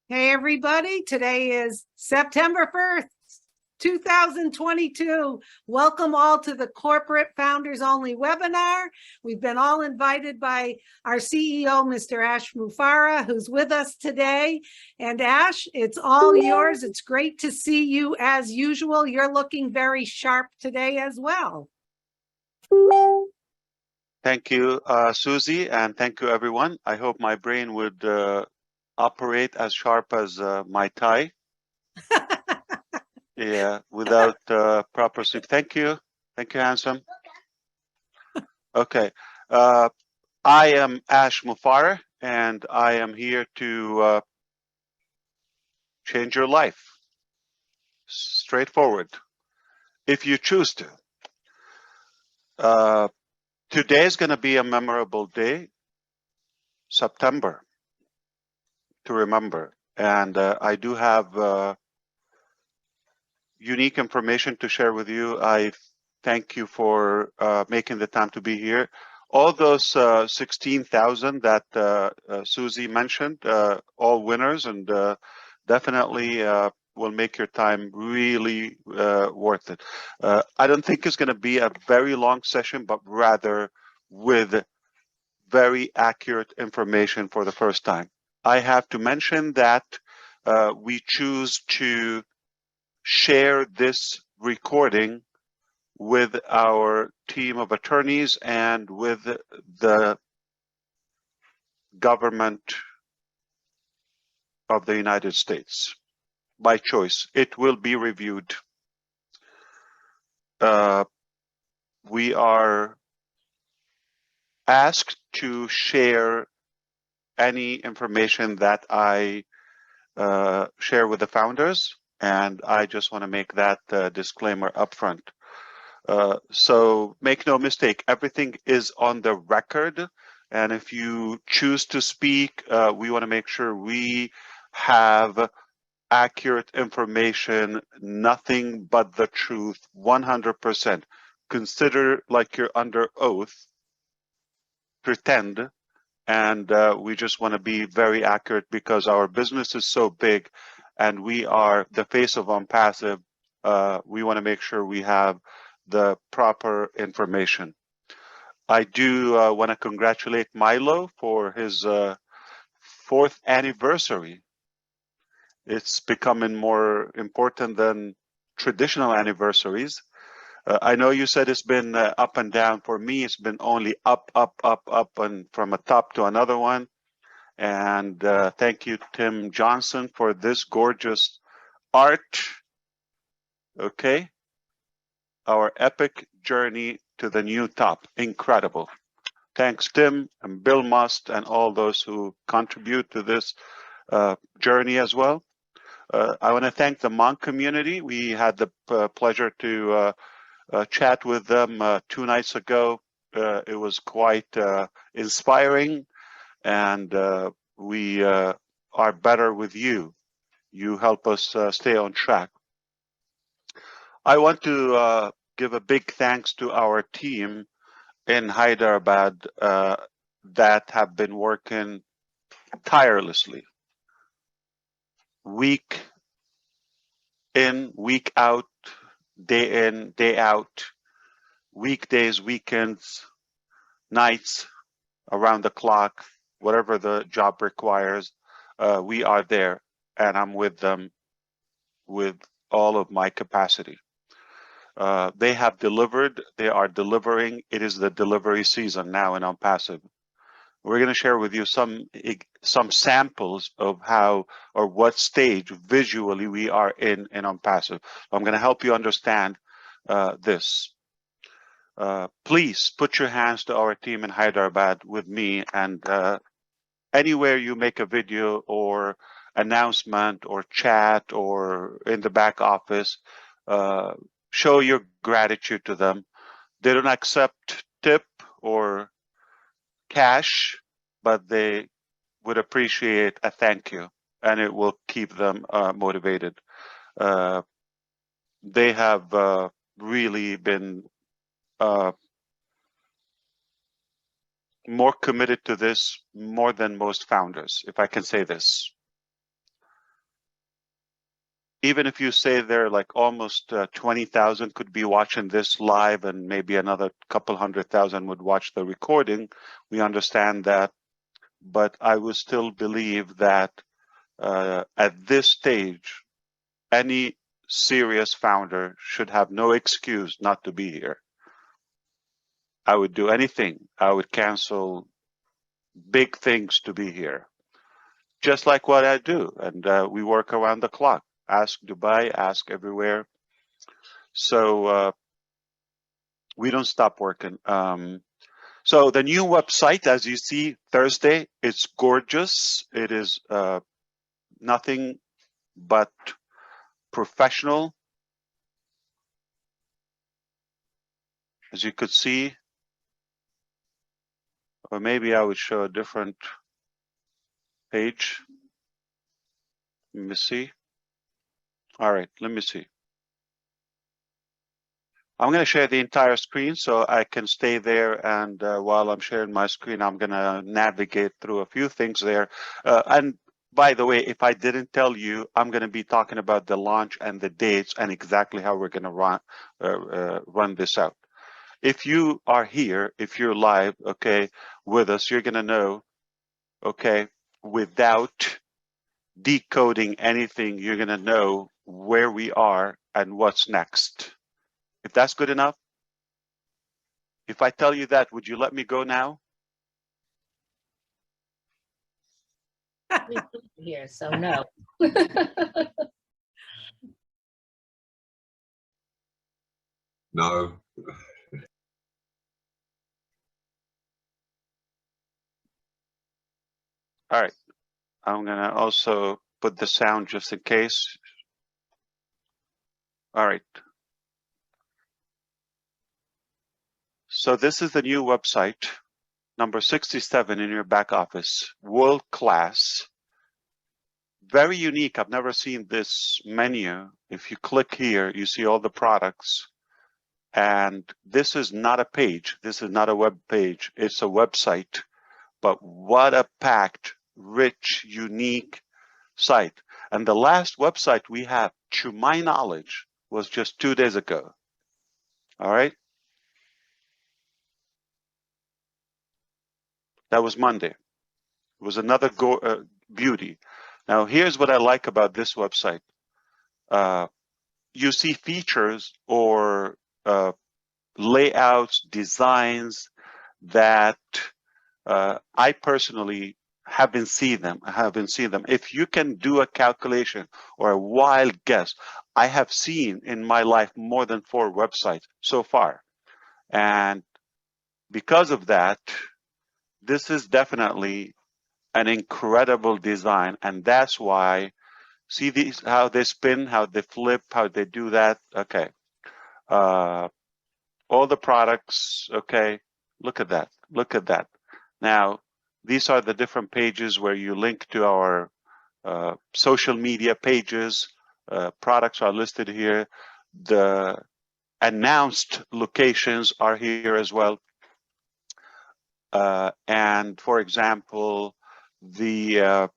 Hey, everybody. Today is September 1st, 2022. Welcome all to the Corporate Founders Only webinar. We've been all invited by our CEO, Mr. Ash Mufareh, who's with us today. And Ash, it's all yours. It's great to see you as usual. You're looking very sharp today as well. Thank you, Susie, and thank you, everyone. I hope my brain would operate as sharp as my tie. Yeah, without proper sleep. Thank you, handsome. Okay, I am Ash Mufareh, and I am here to change your life. Straightforward, if you choose to. Today is going to be a memorable day, September, to remember. And I do have unique information to share with you. I thank you for making the time to be here. All those 16,000 that Susie mentioned, all winners, and definitely will make your time really worth it. I don't think it's going to be a very long session, but rather with very accurate information for the first time. I have to mention that we choose to share this recording with our team of attorneys and with the government of the United States by choice. It will be reviewed. We are asked to share any information that I share with the founders, and I just want to make that disclaimer upfront. So make no mistake, everything is on the record. And if you choose to speak, we want to make sure we have accurate information, nothing but the truth, 100%. Consider like you're under oath, pretend, and we just want to be very accurate because our business is so big and we are the face of ONPASSIVE. We want to make sure we have the proper information. I do want to congratulate Milo for his 4th anniversary. It's becoming more important than traditional anniversaries. I know you said it's been up and down. For me, it's been only up, and from a top to another one. And thank you, Tim Johnson, for this gorgeous art. Okay. Our epic journey to the new top. Incredible. Thanks, Tim and Bill Must and all those who contribute to this journey as well. I want to thank the Hmong community. We had the pleasure to chat with them 2 nights ago. It was quite inspiring, and we are better with you. You help us stay on track. I want to give a big thanks to our team in Hyderabad that have been working tirelessly, week in, week out, day in, day out, weekdays, weekends, nights, around the clock, whatever the job requires. We are there, and I'm with them with all of my capacity. They have delivered, they are delivering. It is the delivery season now in ONPASSIVE. We're going to share with you some samples of how or what stage visually we are in ONPASSIVE. I'm going to help you understand this. Please put your hands to our team in Hyderabad with me, and anywhere you make a video or announcement or chat or in the back office, show your gratitude to them. They don't accept tip or cash, but they would appreciate a thank you, and it will keep them motivated. They have really been more committed to this more than most founders, if I can say this. even if you say there like almost 20,000 could be watching this live and maybe another couple 100,000 would watch the recording, we understand that. But I would still believe that at this stage, any serious founder should have no excuse not to be here. I would do anything. I would cancel big things to be here, just like what I do. And we work around the clock. Ask Dubai, ask everywhere. So we don't stop working. So the new website, as you see, Thursday, it's gorgeous. It is nothing but professional. As you could see, or maybe I would show a different page. Let me see. All right, let me see. I'm going to share the entire screen so I can stay there. And while I'm sharing my screen, I'm going to navigate through a few things there. And by the way, if I didn't tell you, I'm going to be talking about the launch and the dates and exactly how we're going to run this out. If you are here, if you're live, okay, with us, you're going to know, okay, without decoding anything, you're going to know where we are and what's next. If that's good enough, if I tell you that, would you let me go now? Here, so no. No. All right. I'm going to also put the sound just in case. All right. So this is the new website, number 67 in your back office, world class. Very unique. I've never seen this menu. If you click here, you see all the products. And this is not a page. This is not a web page. It's a website. But what a packed, rich, unique site. And the last website we have, to my knowledge, was just 2 days ago. All right. That was Monday. It was another beauty. Now, here's what I like about this website. You see features or layouts, designs that I personally haven't seen them. If you can do a calculation or a wild guess, I have seen in my life more than 4 websites so far. And because of that, this is definitely an incredible design. And that's why, see these, how they spin, how they flip, how they do that. Okay. All the products. Okay. Look at that. Look at that. Now, these are the different pages where you link to our social media pages. Products are listed here. The announced locations are here as well. And for example, the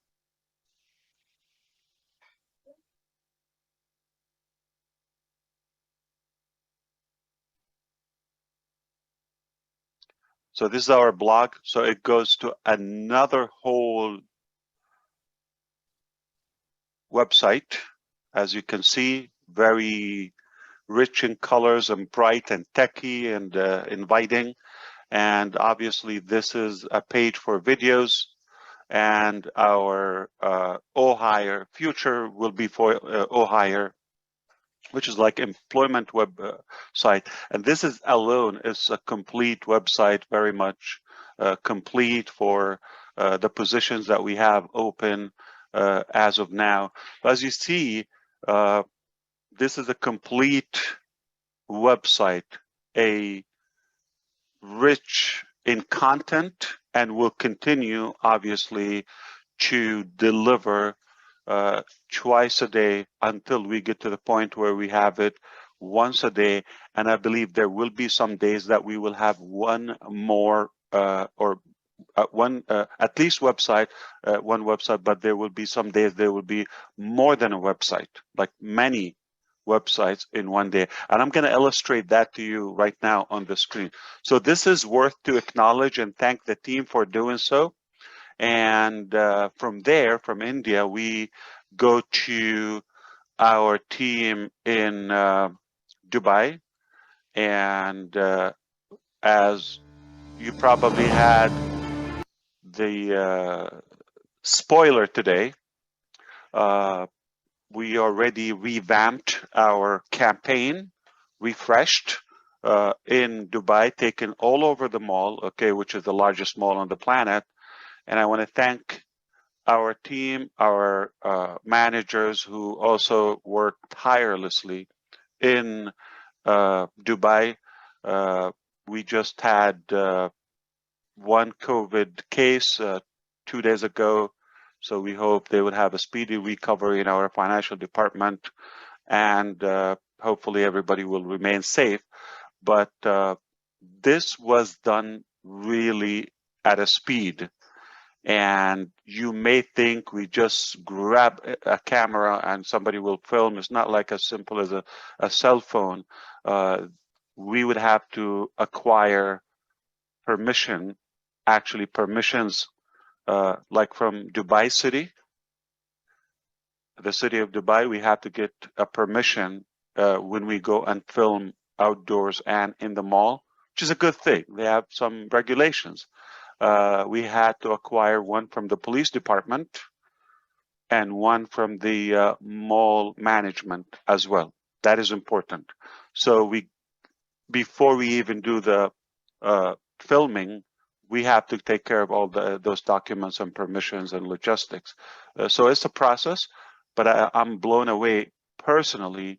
so this is our blog. So it goes to another whole website. As you can see, very rich in colors and bright and techy and inviting. And obviously, this is a page for videos. And our OHire future will be for OHire, which is like employment web site. And this is alone is a complete website, very much complete for the positions that we have open as of now. But as you see, this is a complete website, a rich in content, and will continue, obviously, to deliver twice a day until we get to the point where we have it once a day. And I believe there will be some days that we will have one more or at least website, one website, but there will be some days there will be more than a website, like many websites in one day. And I'm going to illustrate that to you right now on the screen. So this is worth to acknowledge and thank the team for doing so. And from there, from India, we go to our team in Dubai. And as you probably had the spoiler today, we already revamped our campaign, refreshed in Dubai, taken all over the mall, okay, which is the largest mall on the planet. And I want to thank our team, our managers who also worked tirelessly in Dubai. We just had one COVID case 2 days ago. So we hope they would have a speedy recovery in our financial department, and hopefully everybody will remain safe. But this was done really at a speed. And you may think we just grab a camera and somebody will film. It's not like as simple as a cell phone. We would have to acquire permission, actually permissions, like from Dubai City, the city of Dubai. We have to get a permission when we go and film outdoors and in the mall, which is a good thing. They have some regulations. We had to acquire one from the police department and one from the mall management as well. That is important. So before we even do the filming, we have to take care of all those documents and permissions and logistics. So it's a process, but I'm blown away personally.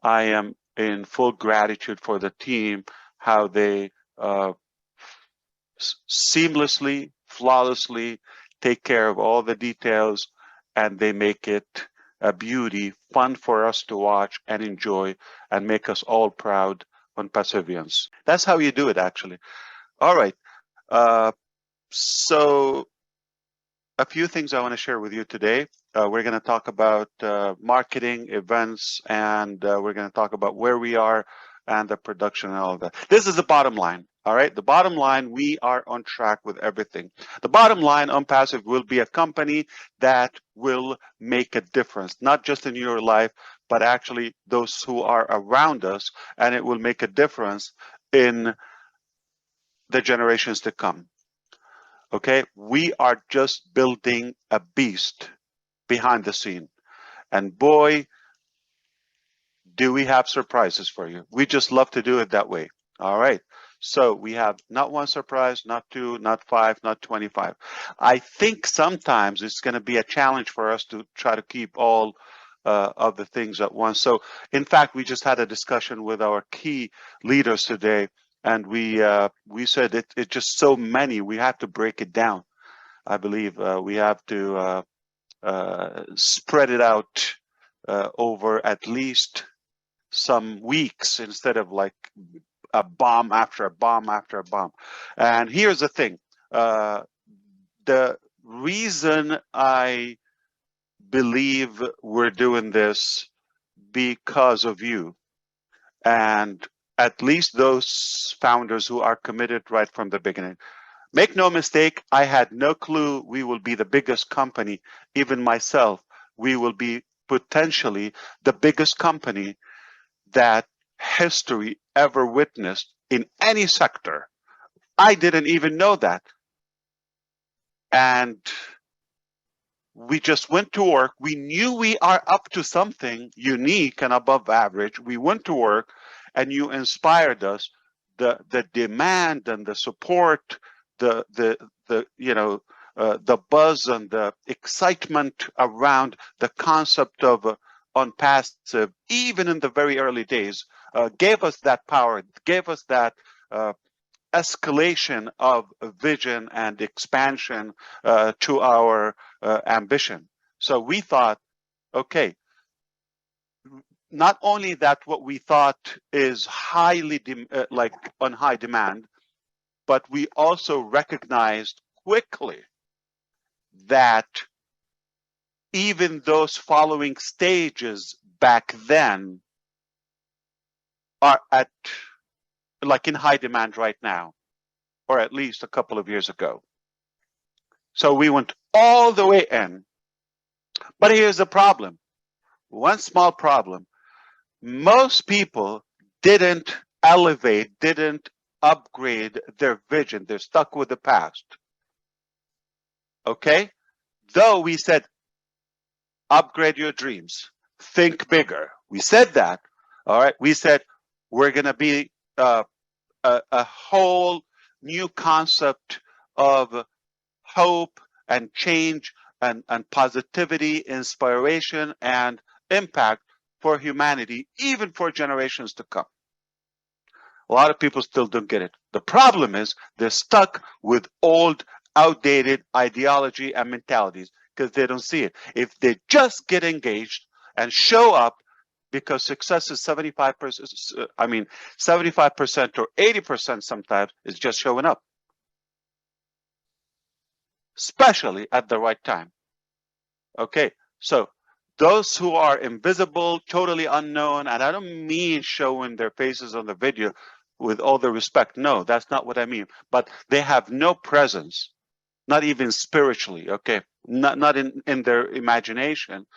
I am in full gratitude for the team, how they seamlessly, flawlessly take care of all the details, and they make it a beauty, fun for us to watch and enjoy, and make us all proud ONPASSIVians. That's how you do it, actually. All right. So a few things I want to share with you today. We're going to talk about marketing, events, and we're going to talk about where we are and the production and all of that. This is the bottom line. All right. The bottom line, we are on track with everything. The bottom line, ONPASSIVE will be a company that will make a difference, not just in your life, but actually those who are around us, and it will make a difference in the generations to come. Okay, we are just building a beast behind the scene. And boy, do we have surprises for you. We just love to do it that way. All right. So we have not one surprise, not two, not 5, not 25. I think sometimes it's going to be a challenge for us to try to keep all of the things at once. So in fact, we just had a discussion with our key leaders today, and we said it's just so many, we have to break it down. I believe we have to spread it out over at least some weeks instead of like a bomb after a bomb after a bomb. And here's the thing. The reason I believe we're doing this because of you, and at least those founders who are committed right from the beginning. Make no mistake, I had no clue we will be the biggest company. Even myself, we will be potentially the biggest company that history ever witnessed in any sector. I didn't even know that. And we just went to work. We knew we are up to something unique and above average. We went to work, and you inspired us. The demand and the support, the buzz and the excitement around the concept of ONPASSIVE, even in the very early days, gave us that power, gave us that escalation of vision and expansion to our ambition. So we thought, okay, not only that what we thought is highly like on high demand, but we also recognized quickly that even those following stages back then are at like in high demand right now, or at least a couple of years ago. So we went all the way in. But here's the problem. One small problem. Most people didn't elevate, didn't upgrade their vision. They're stuck with the past. Okay? Though we said, upgrade your dreams, think bigger. We said that. All right. We said we're going to be a whole new concept of hope and change and positivity, inspiration, and impact for humanity, even for generations to come. A lot of people still don't get it. The problem is they're stuck with old, outdated ideology and mentalities because they don't see it. If they just get engaged and show up, because success is 75%, 75% or 80% sometimes is just showing up, especially at the right time. Okay, so those who are invisible, totally unknown, and I don't mean showing their faces on the video with all the respect. No, that's not what I mean. But they have no presence, not even spiritually, okay? Not in their imagination.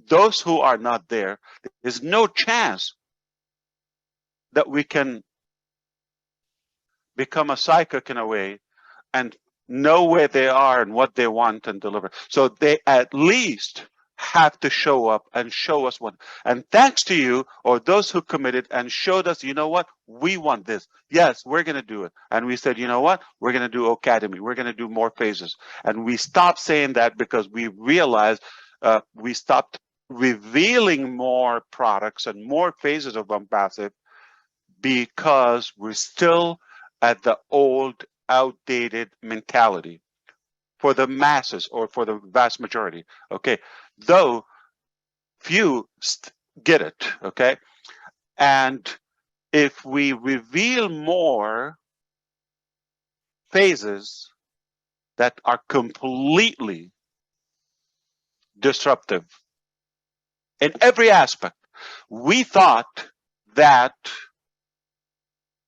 Those who are not there, there's no chance that we can become a psychic in a way and know where they are and what they want and deliver. So they at least have to show up and show us what. And thanks to you or those who committed and showed us, you know what, we want this. Yes, we're going to do it. And we said, you know what, we're going to do Academy. We're going to do more phases. And we stopped saying that because we realized we stopped revealing more products and more phases of ONPASSIVE because we're still at the old, outdated mentality for the masses or for the vast majority. Okay, though few get it. Okay, and if we reveal more phases that are completely disruptive in every aspect, we thought that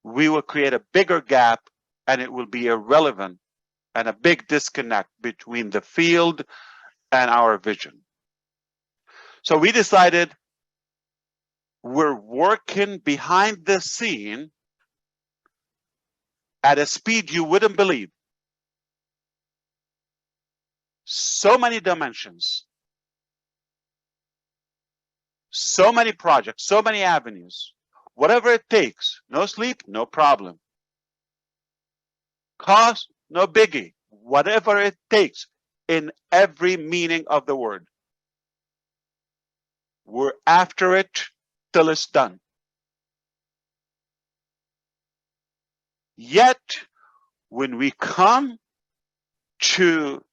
we will create a bigger gap and it will be irrelevant and a big disconnect between the field and our vision. So we decided we're working behind the scene at a speed you wouldn't believe. So many dimensions, so many projects, so many avenues. Whatever it takes, no sleep, no problem. Cost, no biggie. Whatever it takes in every meaning of the word. We're after it till it's done. Yet, when we come to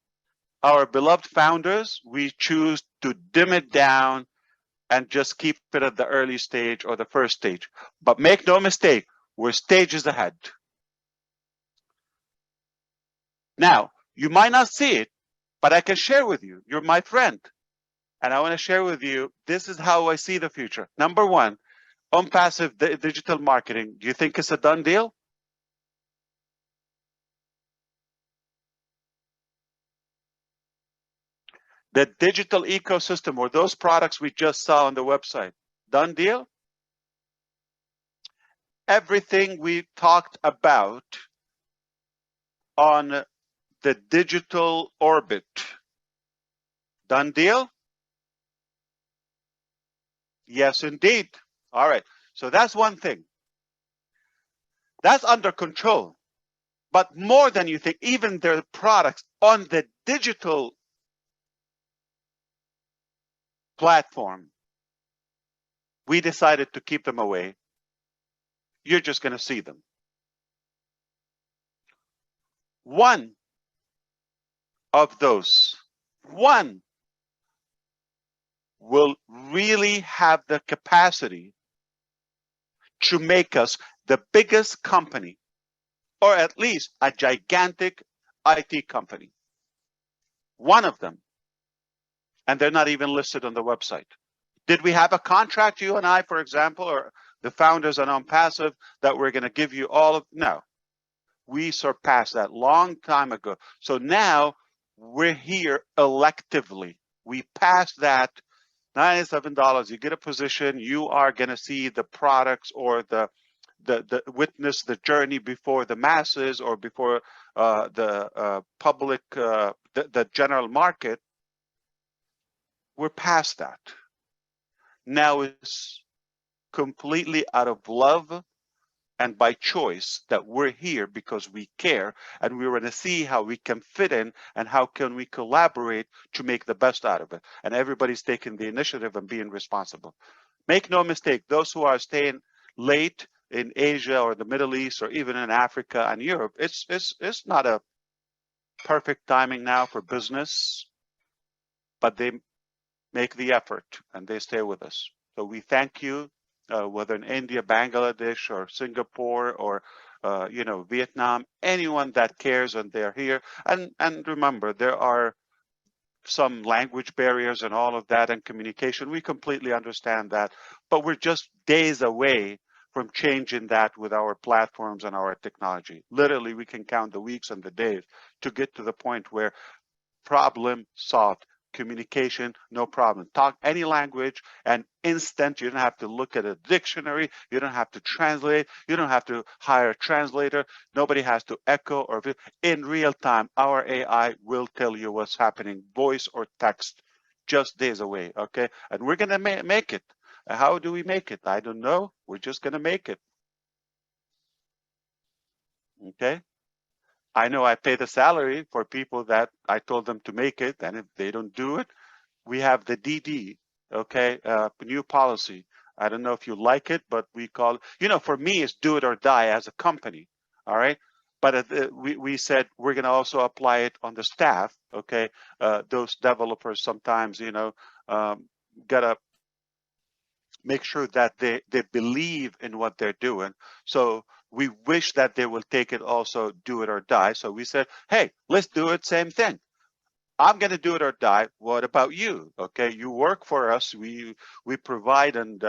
our beloved founders, we choose to dim it down and just keep it at the early stage or the first stage. But make no mistake, we're stages ahead. Now, you might not see it, but I can share with you. You're my friend. And I want to share with you, this is how I see the future. Number one, ONPASSIVE digital marketing. Do you think it's a done deal? The digital ecosystem or those products we just saw on the website, done deal? Everything we talked about on the digital orbit, done deal? Yes, indeed. All right. So that's one thing. That's under control. But more than you think, even their products on the digital platform, we decided to keep them away. You're just going to see them. One of those, one will really have the capacity to make us the biggest company, or at least a gigantic IT company. One of them. And they're not even listed on the website. Did we have a contract, you and I, for example, or the founders on ONPASSIVE, that we're going to give you all of? No. We surpassed that long time ago. So now we're here electively. We passed that $97. You get a position, you are going to see the products or the witness the journey before the masses or before the public, the general market. We're past that. Now it's completely out of love and by choice that we're here because we care, and we want to see how we can fit in and how can we collaborate to make the best out of it. And everybody's taking the initiative and being responsible. Make no mistake, those who are staying late in Asia or the Middle East or even in Africa and Europe, it's not a perfect timing now for business, but they make the effort and they stay with us. So we thank you. Whether in India, Bangladesh, or Singapore, or Vietnam, anyone that cares and they're here. And remember, there are some language barriers and all of that and communication. We completely understand that, but we're just days away from changing that with our platforms and our technology. Literally, we can count the weeks and the days to get to the point where problem solved. Communication, no problem. Talk any language and instant. You don't have to look at a dictionary. You don't have to translate. You don't have to hire a translator. Nobody has to echo or in real time. Our AI will tell you what's happening, voice or text, just days away. Okay, and we're gonna make it. How do we make it? I don't know. We're just gonna make it. Okay. I know I pay the salary for people that I told them to make it, and if they don't do it, we have the DD, okay, new policy. I don't know if you like it, but we call it, for me, it's do it or die as a company, all right? But we said we're going to also apply it on the staff, okay? Those developers sometimes, got to make sure that they believe in what they're doing. So we wish that they will take it also, do it or die. So we said, hey, let's do it, same thing. I'm going to do it or die. What about you? Okay, you work for us. We provide and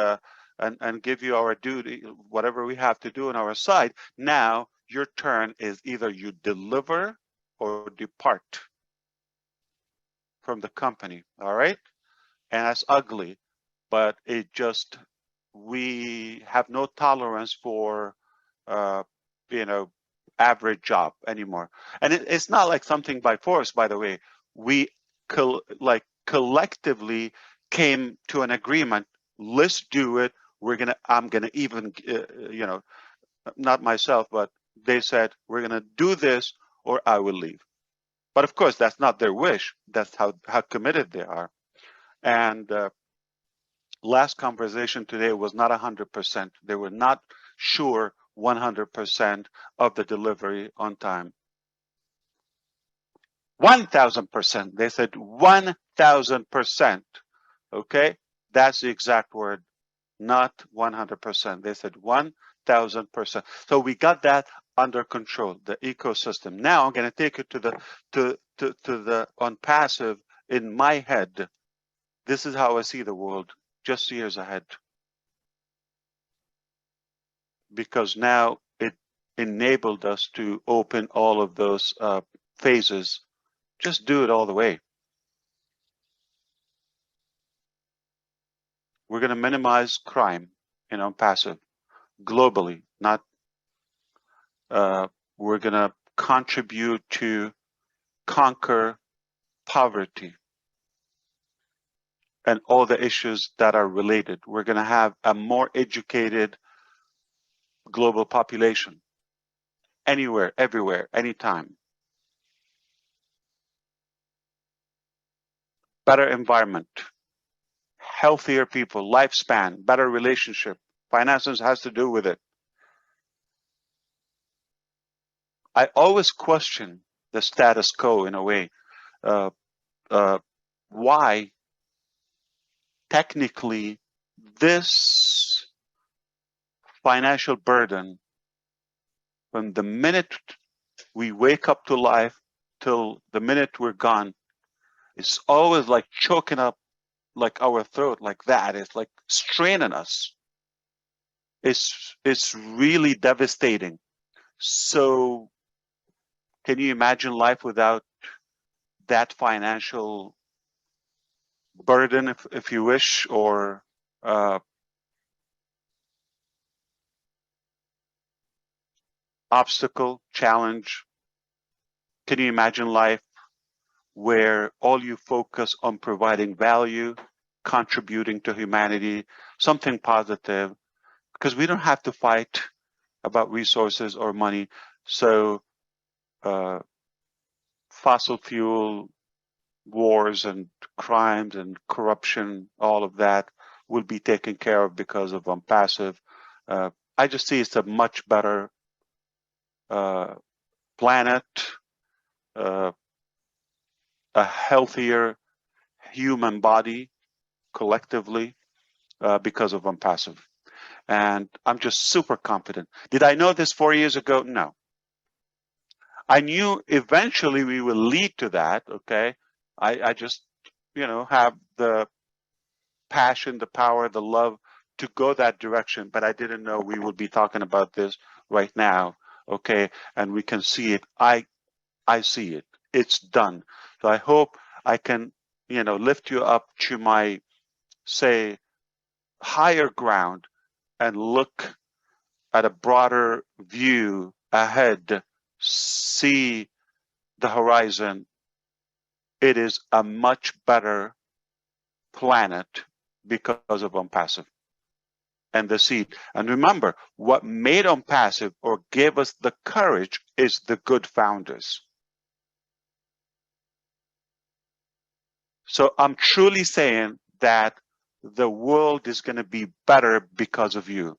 give you our duty, whatever we have to do on our side. Now your turn is either you deliver or depart from the company. All right, and that's ugly, but it just, we have no tolerance for average job anymore. And it's not like something by force, by the way. We collectively came to an agreement. Let's do it. I'm gonna even not myself, but they said we're gonna do this or I will leave. But of course that's not their wish. That's how committed they are. And last conversation today was not 100%. They were not sure 100% of the delivery on time. 1,000%. They said 1,000%. Okay, that's the exact word, not 100%. They said 1,000%. So we got that under control, the ecosystem. Now I'm going to take it to the ONPASSIVE in my head. This is how I see the world, just years ahead. Because now it enabled us to open all of those phases. Just do it all the way. We're going to minimize crime in ONPASSIVE globally. Not. We're going to contribute to conquer poverty and all the issues that are related. We're going to have a more educated global population. Anywhere, everywhere, anytime. Better environment, healthier people, lifespan, better relationship. Finances has to do with it. I always question the status quo in a way. Why technically this financial burden, from the minute we wake up to life till the minute we're gone, it's always like choking up like our throat like that. It's like straining us. It's really devastating. So can you imagine life without that financial burden, if you wish, or obstacle, challenge? Can you imagine life where all you focus on providing value, contributing to humanity, something positive? Because we don't have to fight about resources or money. So fossil fuel wars and crimes and corruption, all of that will be taken care of because of ONPASSIVE. I just see it's a much better planet, a healthier human body collectively because of ONPASSIVE. And I'm just super confident. Did I know this 4 years ago? No. I knew eventually we will lead to that, okay? I just, have the passion, the power, the love to go that direction, but I didn't know we would be talking about this right now, okay? And we can see it. I see it. It's done. So I hope I can, lift you up to my, say, higher ground and look at a broader view ahead, see the horizon. It is a much better planet because of ONPASSIVE and the seed. And remember, what made ONPASSIVE or gave us the courage is the good founders. So I'm truly saying that the world is going to be better because of you.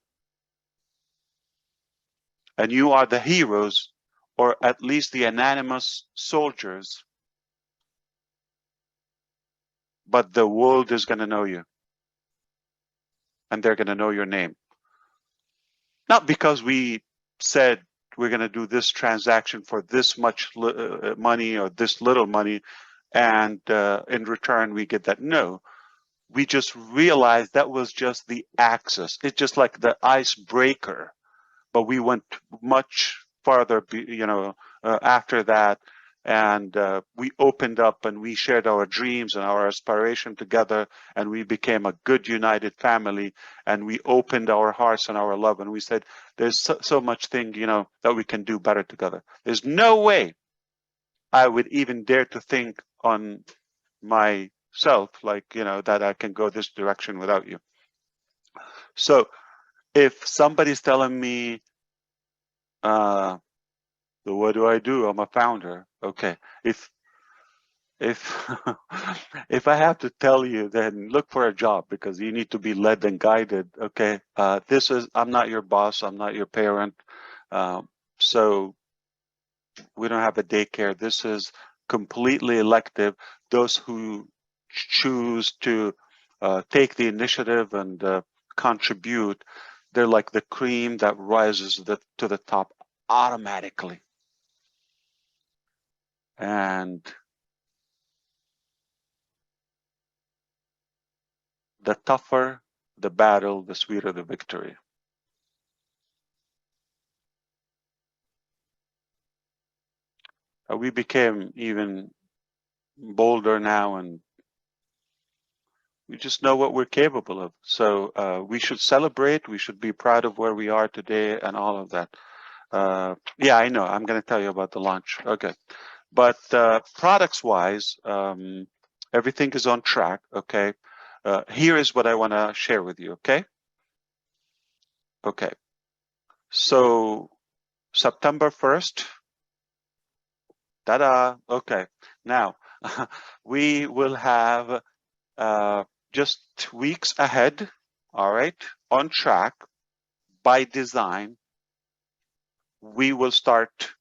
And you are the heroes, or at least the anonymous soldiers, but the world is going to know you. And they're going to know your name. Not because we said we're going to do this transaction for this much money or this little money, and in return we get that. No, we just realized that was just the access. It's just like the icebreaker, but we went much farther, after that. And we opened up and we shared our dreams and our aspiration together, and we became a good united family, and we opened our hearts and our love, and we said there's so much thing that we can do better together. There's no way I would even dare to think on myself like that I can go this direction without you. So if somebody's telling me so what do I do? I'm a founder. Okay. If if I have to tell you, then look for a job, because you need to be led and guided. Okay. I'm not your boss. I'm not your parent. So we don't have a daycare. This is completely elective. Those who choose to take the initiative and contribute, they're like the cream that rises to the top automatically. And the tougher the battle, the sweeter the victory. We became even bolder now, and we just know what we're capable of. So we should celebrate. We should be proud of where we are today and all of that. Yeah, I know. I'm going to tell you about the launch. Okay. But products-wise, everything is on track. Okay. Here is what I want to share with you. Okay. Okay. So September 1st. Ta-da. Okay. Now, we will have just weeks ahead, all right, on track by design. We will start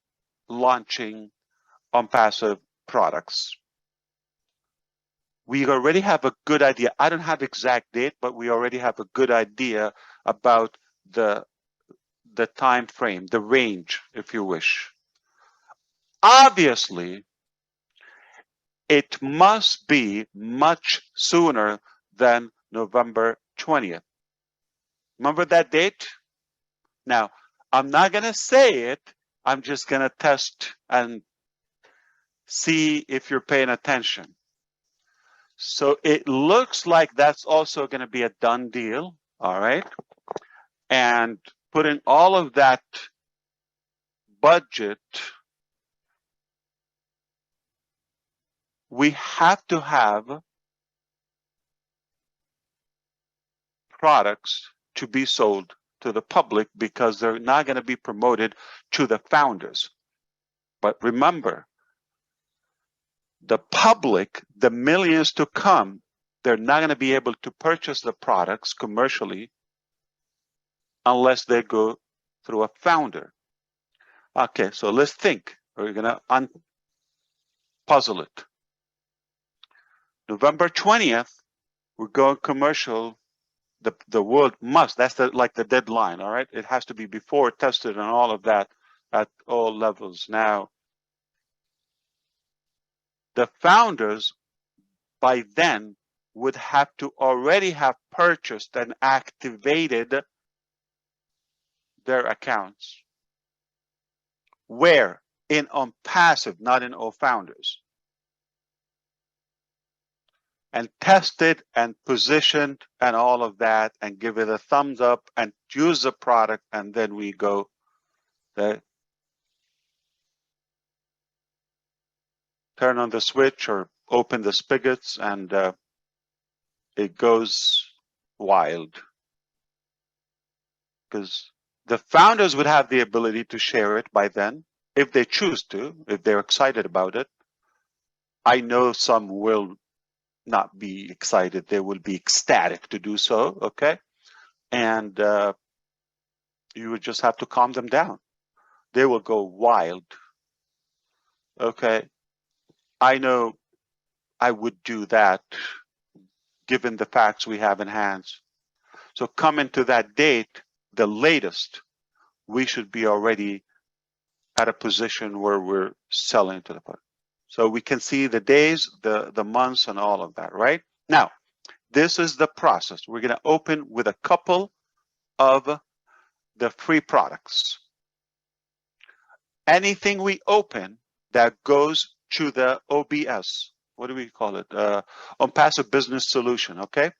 launching ONPASSIVE products. We already have a good idea. I don't have exact date, but we already have a good idea about the time frame, the range, if you wish. Obviously, it must be much sooner than November 20th. Remember that date? Now, I'm not going to say it. I'm just going to test and see if you're paying attention. So it looks like that's also going to be a done deal. All right. And putting all of that budget, we have to have products to be sold to the public because they're not going to be promoted to the founders. But remember, the public, the millions to come, they're not going to be able to purchase the products commercially unless they go through a founder. Okay, so let's think. We're going to unpuzzle it. November 20th, we're going commercial. The world must, that's like the deadline, all right? It has to be before tested and all of that at all levels. Now, the founders by then would have to already have purchased and activated their accounts. Where? In ONPASSIVE, not in OFounders. And tested and positioned and all of that and give it a thumbs up and use the product, and then we go turn on the switch or open the spigots, and it goes wild. Because the founders would have the ability to share it by then, if they choose to, if they're excited about it. I know some will not be excited. They will be ecstatic to do so, okay? And you would just have to calm them down. They will go wild, okay? I know I would do that given the facts we have in hand. So coming to that date, the latest, we should be already at a position where we're selling to the public. So we can see the days, the months, and all of that, right? Now, this is the process. We're going to open with a couple of the free products. Anything we open that goes to the OBS, what do we call it? ONPASSIVE Business Solution, okay?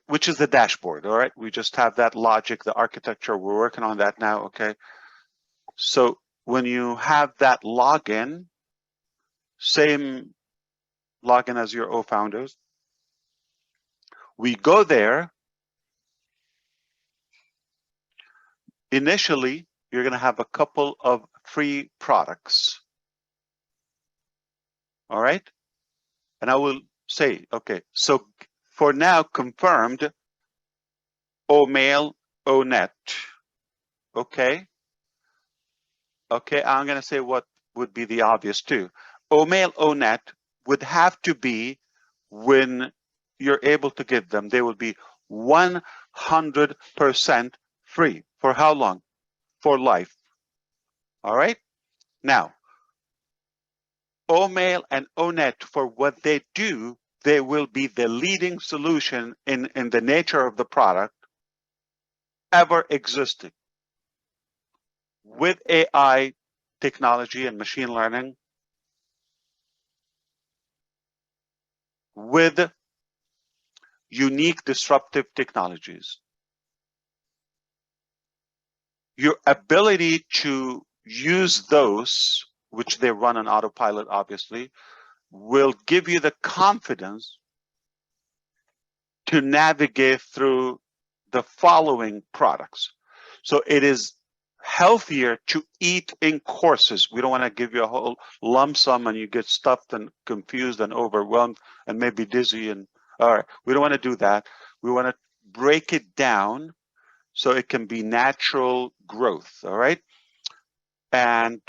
Which is the dashboard, all right? We just have that logic, the architecture. We're working on that now, okay? So when you have that login, same login as your OFounders, we go there. Initially, you're going to have a couple of free products. All right? And I will say, okay, so for now, confirmed, OMail, ONet. Okay? Okay, I'm going to say what would be the obvious too. OMail, ONet would have to be when you're able to get them. They will be 100% free. For how long? For life. All right? Now, OMail and ONet, for what they do, they will be the leading solution in the nature of the product ever existing. With AI technology and machine learning, with unique disruptive technologies. Your ability to use those, which they run on autopilot, obviously, will give you the confidence to navigate through the following products. So it is healthier to eat in courses. We don't want to give you a whole lump sum and you get stuffed and confused and overwhelmed and maybe dizzy. And all right, we don't want to do that. We want to break it down so it can be natural growth. All right. And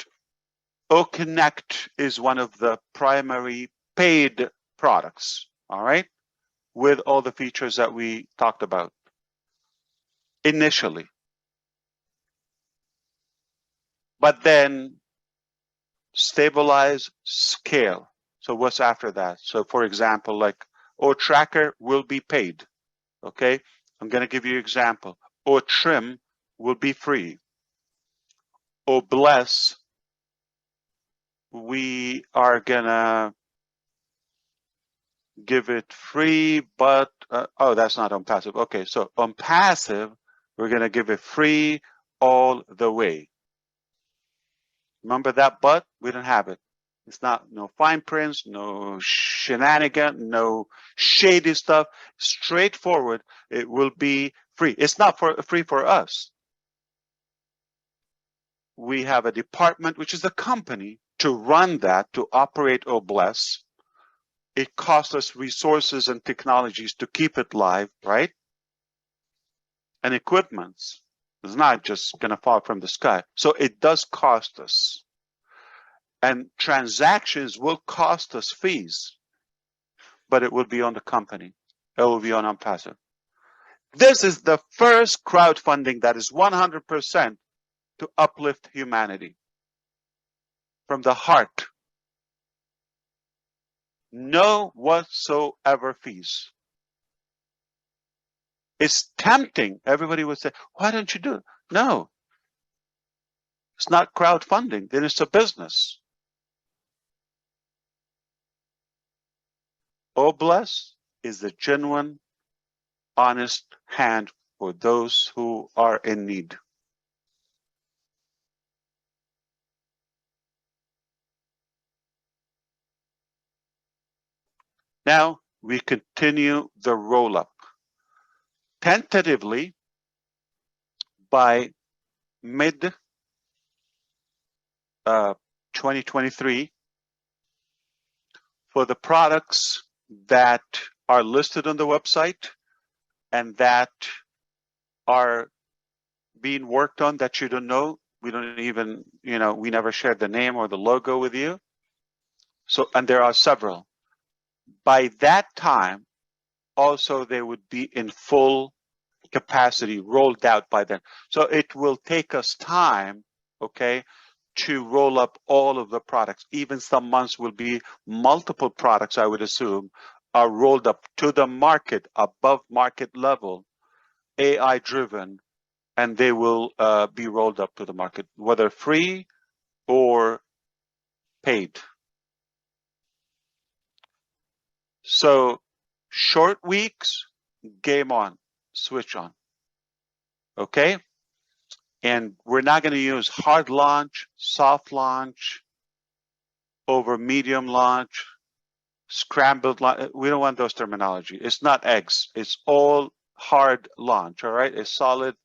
OConnect is one of the primary paid products. All right. With all the features that we talked about initially. But then stabilize, scale. So what's after that? So for example, like tracker will be paid. Okay, I'm going to give you an example. trim will be free. bless, we are going to give it free, but oh, that's not on passive. Okay, so on passive, we're going to give it free all the way. Remember that but? We don't have it. It's not no fine prints, no shenanigan, no shady stuff. Straightforward. It will be free. It's not free for us. We have a department, which is the company, to run that, to operate bless. It costs us resources and technologies to keep it live, right? And equipments. It's not just going to fall from the sky. So it does cost us. And transactions will cost us fees, but it will be on the company. It will be on ONPASSIVE. This is the first crowdfunding that is 100% to uplift humanity from the heart. No whatsoever fees. It's tempting. Everybody would say, why don't you do it? No. It's not crowdfunding. Then it's a business. bless is a genuine, honest hand for those who are in need. Now we continue the roll-up. Tentatively, by mid 2023, for the products that are listed on the website and that are being worked on that you don't know, we don't even, we never shared the name or the logo with you. So, and there are several. By that time, also they would be in full capacity, rolled out by then. So it will take us time, okay, to roll up all of the products. Even some months will be multiple products, I would assume, are rolled up to the market, above market level, AI driven, and they will be rolled up to the market, whether free or paid. So short weeks, game on, switch on. Okay? And we're not going to use hard launch, soft launch, over medium launch, scrambled launch. We don't want those terminology. It's not eggs. It's all hard launch, all right? It's solid.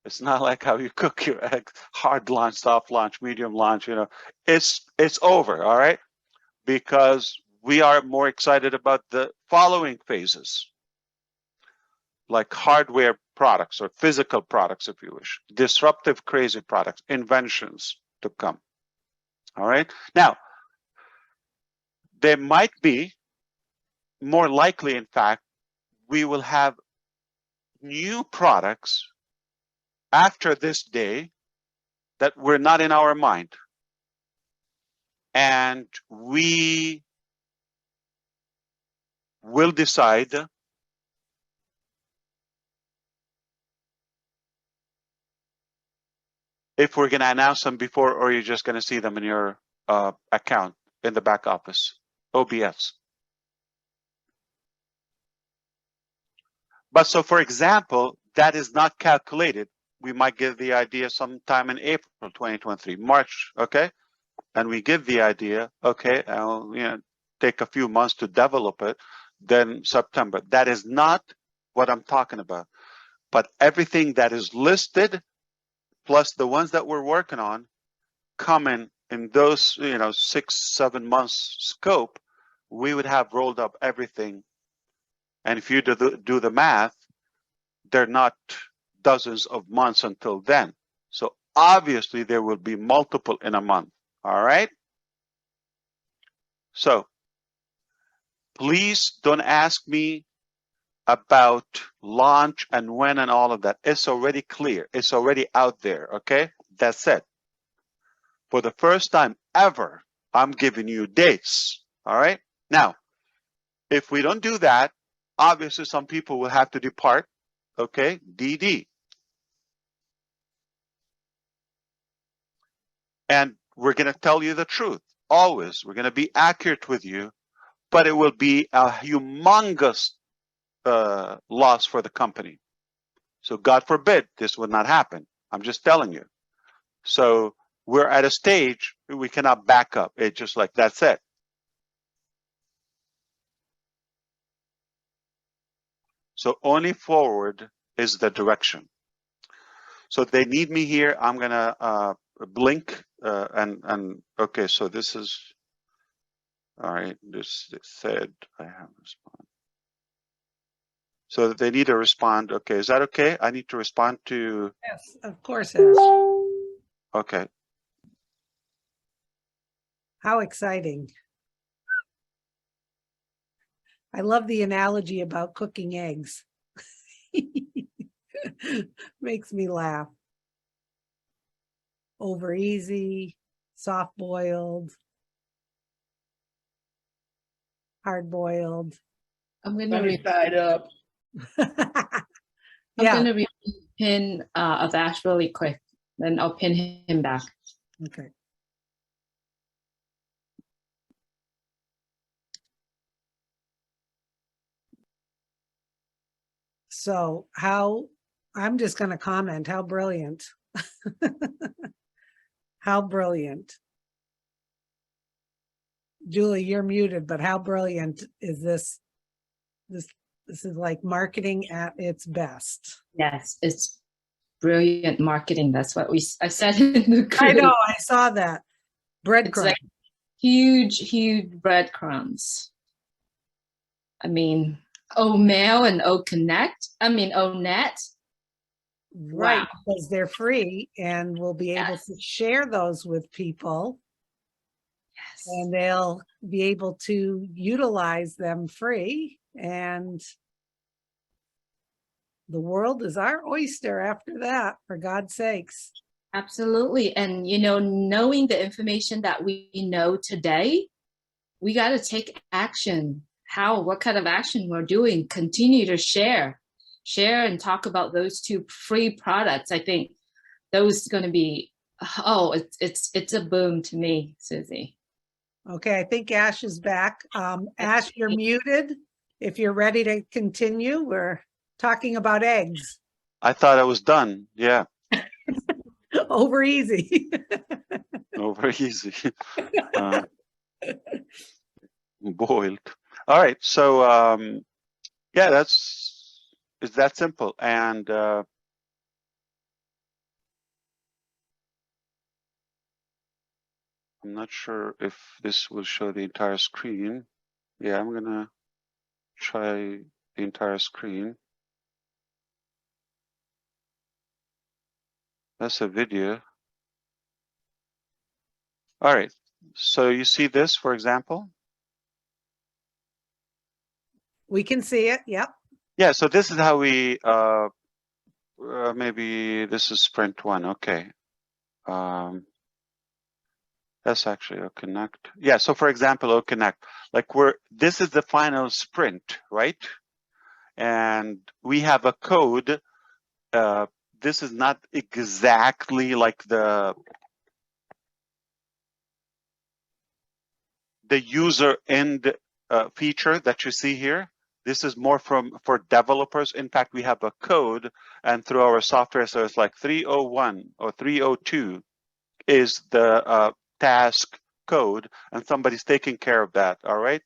It's not like how you cook your eggs. Hard launch, soft launch, medium launch, It's over, all right? Because we are more excited about the following phases, like hardware products or physical products, if you wish, disruptive, crazy products, inventions to come. All right. Now, there might be, more likely, in fact, we will have new products after this day that were not in our mind. And we will decide if we're going to announce them before, or you're just going to see them in your account in the back office, OBS. But so, for example, that is not calculated. We might give the idea sometime in April 2023, March, okay? And we give the idea, okay, I'll take a few months to develop it, then September. That is not what I'm talking about. But everything that is listed, plus the ones that we're working on, come in those 6-7 months scope, we would have rolled up everything. And if you do the math, they're not dozens of months until then. So obviously there will be multiple in a month. All right. So please don't ask me about launch and when and all of that. It's already clear. It's already out there. Okay. That's it. For the first time ever. I'm giving you dates. All right. Now, if we don't do that, obviously some people will have to depart. Okay. DD. And we're going to tell you the truth. Always. We're going to be accurate with you, but it will be a humongous loss for the company. So God forbid this would not happen. I'm just telling you. So we're at a stage we cannot back up. It's just like, that's it. So only forward is the direction. So they need me here. I'm gonna blink and okay. So this is all right. This said I have respond. So they need to respond. Okay, is that okay? I need to respond to. Yes, of course, Ash. Okay. How exciting. I love the analogy about cooking eggs. Makes me laugh. Over easy, soft boiled, hard boiled. I'm going to read up. I'm Yeah. going to read pin of Ash really quick, then I'll pin him back. Okay. So I'm just going to comment, how brilliant. How brilliant. Julie, you're muted, but how brilliant is this? This is like marketing at its best. Yes, it's brilliant marketing. That's what I said in the group. I know, I saw that. Breadcrumbs. It's like huge breadcrumbs. I mean, mail and connect. I mean, net. Right, Wow. because they're free and we'll be able to share those with people. Yes. And they'll be able to utilize them free. And the world is our oyster after that, for God's sakes. Absolutely. And, knowing the information that we know today, we got to take action. What kind of action we're doing? Continue to share and talk about those two free products. I think those are going to be, it's a boom to me, Susie. Okay, I think Ash is back. Ash, you're muted. If you're ready to continue, we're talking about eggs. I thought I was done. Yeah. Over easy. Over easy. Boiled. All right. So yeah, it's that simple. And I'm not sure if this will show the entire screen. Yeah, I'm gonna try the entire screen. That's a video. All right. So you see this, for example? We can see it. Yep. Yeah. So this is how we maybe this is sprint 1. Okay. That's actually a connect. Yeah. So for example, connect, like this is the final sprint, right? And we have a code. This is not exactly like the user end feature that you see here. This is more for developers. In fact, we have a code, and through our software, so it's like 301 or 302 is the task code, and somebody's taking care of that. All right.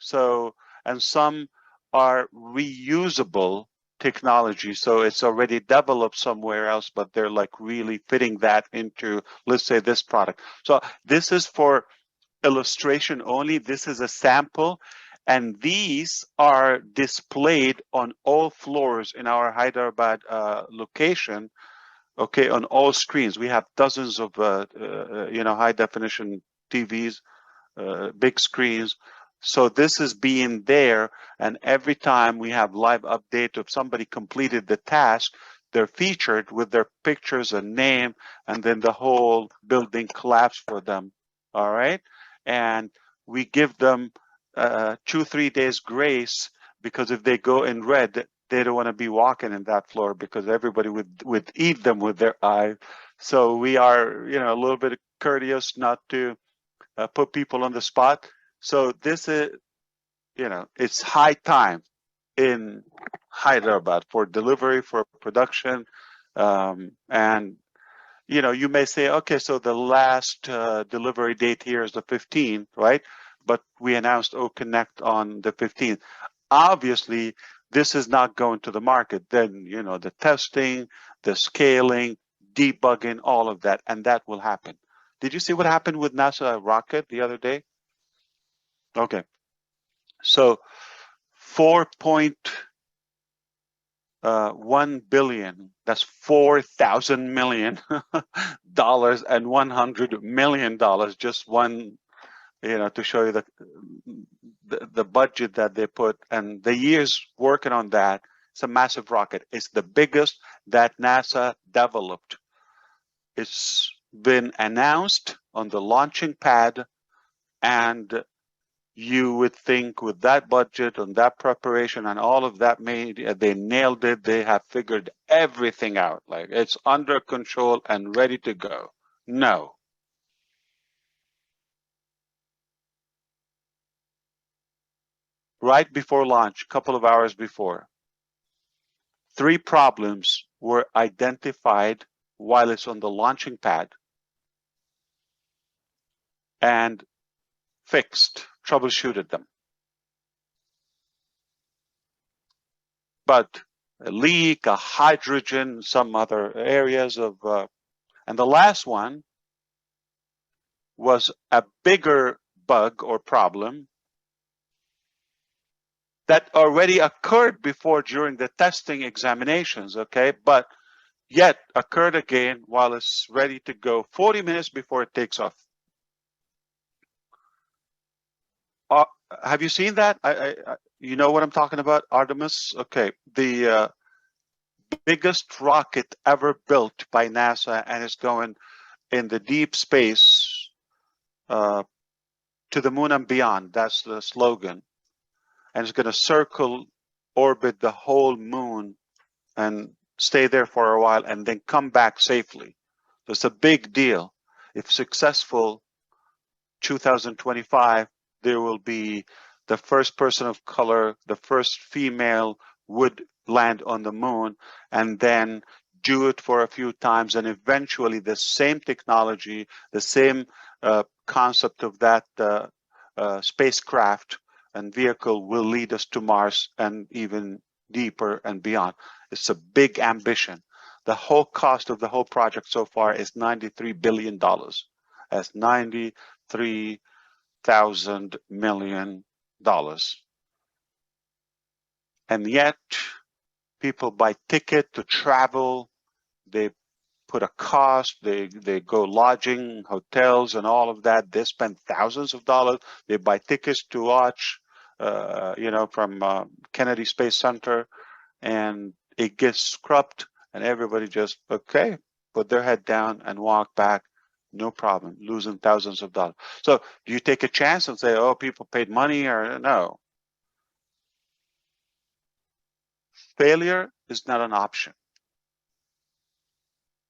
So, and some are reusable technology, so it's already developed somewhere else, but they're like really fitting that into, let's say, this product. So this is for illustration only. This is a sample, and these are displayed on all floors in our Hyderabad location. Okay, on all screens. We have dozens of high definition TVs, big screens. So this is being there, and every time we have live update of somebody completed the task, they're featured with their pictures and name, and then the whole building collapsed for them. all right? And we give them 2-3 days grace, because if they go in red, they don't want to be walking in that floor, because everybody would eat them with their eye. So we are, a little bit courteous not to put people on the spot. So this is, it's high time in Hyderabad for delivery, for production. And, you may say, okay, so the last delivery date here is the 15th, right? But we announced O Connect on the 15th. Obviously, this is not going to the market. Then, the testing, the scaling, debugging, all of that, and that will happen. Did you see what happened with NASA rocket the other day? Okay. So 4.1 billion, that's 4,000 million dollars and $100 million, just one, to show you the budget that they put and the years working on that. It's a massive rocket. It's the biggest that NASA developed. It's been announced on the launching pad, and you would think with that budget and that preparation and all of that they nailed it. They have figured everything out. Like, it's under control and ready to go. No. Right before launch, a couple of hours before, 3 problems were identified while it's on the launching pad and fixed, troubleshooted them. But a leak, a hydrogen, some other areas of, and the last one was a bigger bug or problem that already occurred before during the testing examinations, okay, but yet occurred again while it's ready to go 40 minutes before it takes off. Have you seen that? You know what I'm talking about, Artemis? Okay, the biggest rocket ever built by NASA, and it's going in the deep space to the moon and beyond. That's the slogan. And it's going to circle, orbit the whole moon and stay there for a while and then come back safely. So it's a big deal. If successful, 2025, there will be the first person of color, the first female would land on the moon, and then do it for a few times, and eventually the same technology, the same concept of that spacecraft and vehicle will lead us to Mars and even deeper and beyond. It's a big ambition. The whole cost of the whole project so far is $93 billion. That's $93,000 million. And yet, people buy ticket to travel. They put a cost. They go lodging, hotels, and all of that. They spend thousands of dollars. They buy tickets to watch, from Kennedy Space Center, and it gets scrubbed, and everybody just, okay, put their head down and walk back. No problem, losing thousands of dollars. So do you take a chance and say, oh, people paid money, or no? Failure is not an option.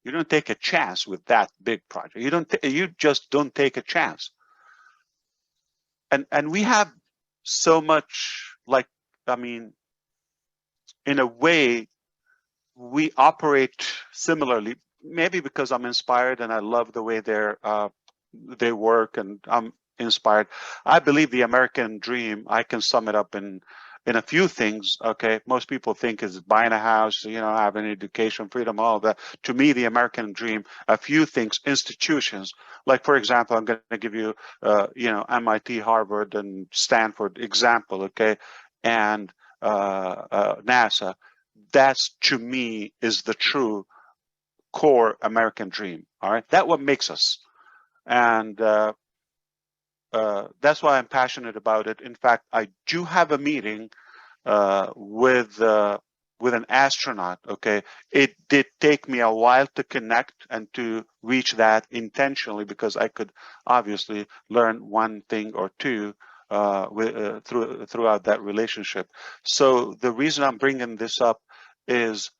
You don't take a chance with that big project. You just don't take a chance. And we have so much, in a way, we operate similarly. Maybe because I'm inspired and I love the way they work, and I'm inspired. I believe the American dream, I can sum it up in a few things. Okay, most people think is buying a house, having education, freedom, all of that. To me, the American dream, a few things, institutions. Like, for example, I'm going to give you, MIT, Harvard, and Stanford example. Okay, and NASA. That's, to me, is the true core American dream. All right, that's what makes us, and that's why I'm passionate about it. In fact, I do have a meeting with with an astronaut, okay? It did take me a while to connect and to reach that intentionally, because I could obviously learn one thing or two throughout that relationship. So the reason I'm bringing this up is,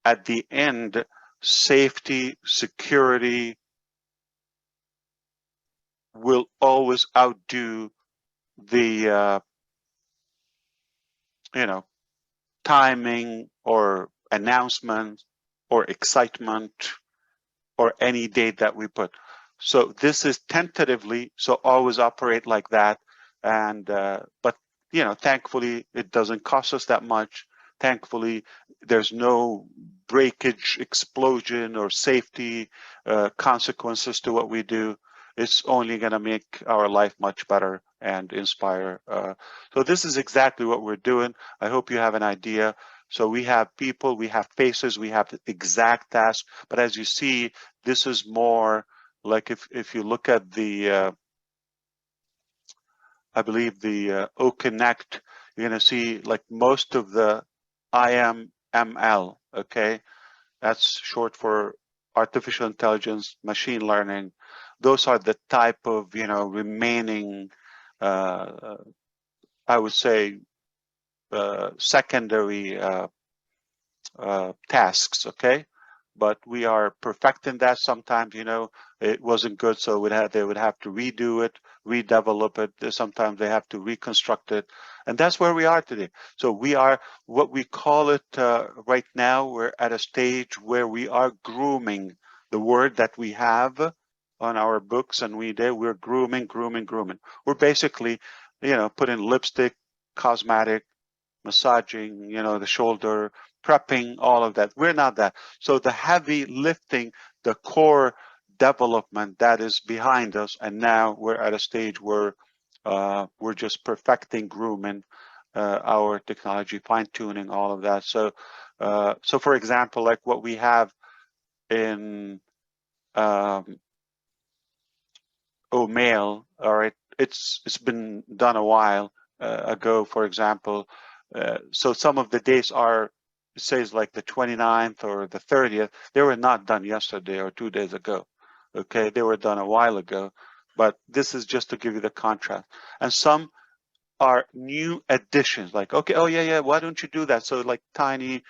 at the end, safety, security will always outdo the timing or announcement or excitement or any date that we put. So this is tentatively, so always operate like that. And but thankfully it doesn't cost us that much. Thankfully there's no breakage, explosion, or safety consequences to what we do. It's only going to make our life much better and inspire. So this is exactly what we're doing. I hope you have an idea. So we have people, we have faces, we have the exact task. But as you see, this is more like, if you look at the, I believe the OConnect, you're going to see like most of the IML, okay? That's short for artificial intelligence, machine learning. Those are the type of, remaining, I would say, secondary tasks, okay? But we are perfecting that. Sometimes, it wasn't good, so they would have to redo it, redevelop it. Sometimes they have to reconstruct it. And that's where we are today. So we are, what we call it right now, we're at a stage where we are grooming the word that we have on our books, and we're grooming. We're basically, putting lipstick, cosmetic, massaging, the shoulder, prepping, all of that. We're not that. So the heavy lifting, the core development, that is behind us. And now we're at a stage where we're just perfecting, grooming our technology, fine tuning, all of that. So, so for example, like what we have in OMail, all right, it's been done a while ago, for example. So some of the dates are, it says like the 29th or the 30th. They were not done yesterday or 2 days ago. Okay, they were done a while ago. But this is just to give you the contrast. And some are new additions, like, okay, oh yeah, why don't you do that? So like tiny,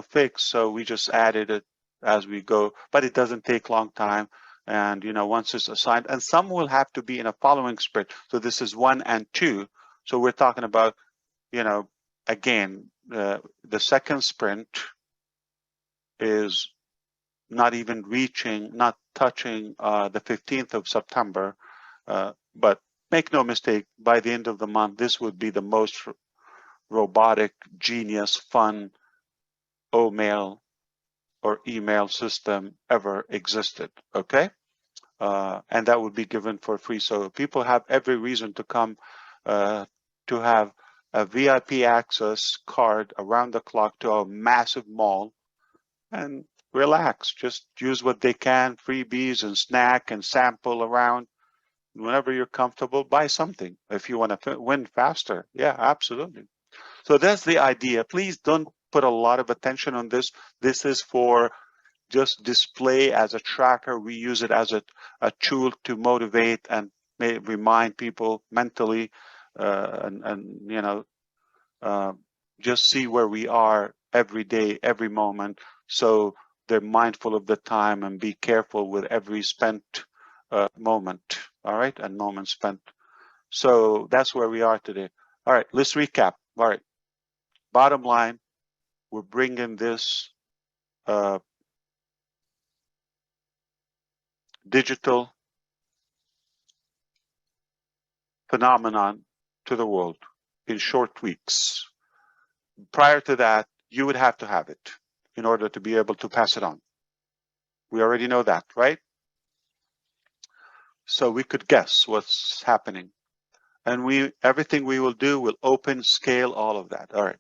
fix. So we just added it as we go, but it doesn't take long time. And once it's assigned, and some will have to be in a following sprint. So this is 1 and 2. So we're talking about, again, the second sprint is not even not touching the 15th of September. But make no mistake, by the end of the month, this would be the most robotic, genius, fun OMail or email system ever existed, okay? And that would be given for free. So people have every reason to come to have a VIP access card around the clock to a massive mall and relax. Just use what they can, freebies and snack and sample around. Whenever you're comfortable, buy something if you want to win faster. Yeah, absolutely. So that's the idea. Please don't put a lot of attention on this. This is for just display as a tracker. We use it as a tool to motivate and remind people mentally, and just see where we are every day, every moment, so they're mindful of the time and be careful with every spent moment. All right, and moment spent. So that's where we are today. All right, let's recap. All right, bottom line, we're bringing this digital phenomenon to the world in short weeks. Prior to that, you would have to have it in order to be able to pass it on. We already know that, right? So we could guess what's happening. And everything we will do will open, scale, all of that. All right.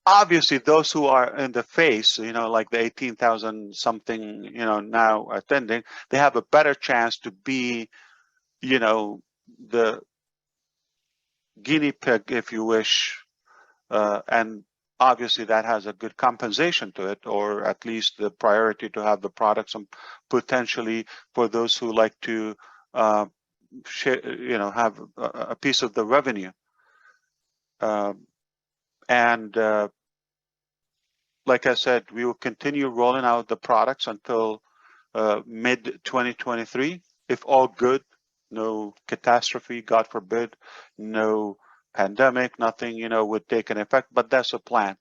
Obviously, those who are in the face, like the 18,000 something, now attending, they have a better chance to be, the guinea pig, if you wish, and obviously that has a good compensation to it, or at least the priority to have the products, and potentially for those who like to share, have a piece of the revenue. And like I said, we will continue rolling out the products until mid 2023. If all good, no catastrophe, God forbid, no pandemic, nothing, would take an effect, but that's a plan.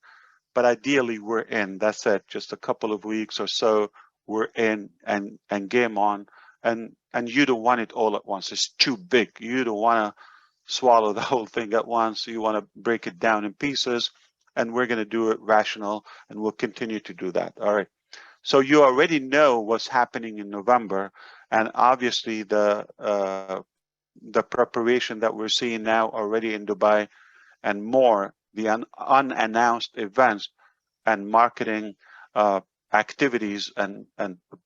But ideally we're in, that's it, just a couple of weeks or so, we're in and game on. And you don't want it all at once. It's too big. You don't want to swallow the whole thing at once. You want to break it down in pieces, and we're going to do it rational, and we'll continue to do that. All right. So you already know what's happening in November, and obviously the preparation that we're seeing now already in Dubai and more, the unannounced events and marketing activities and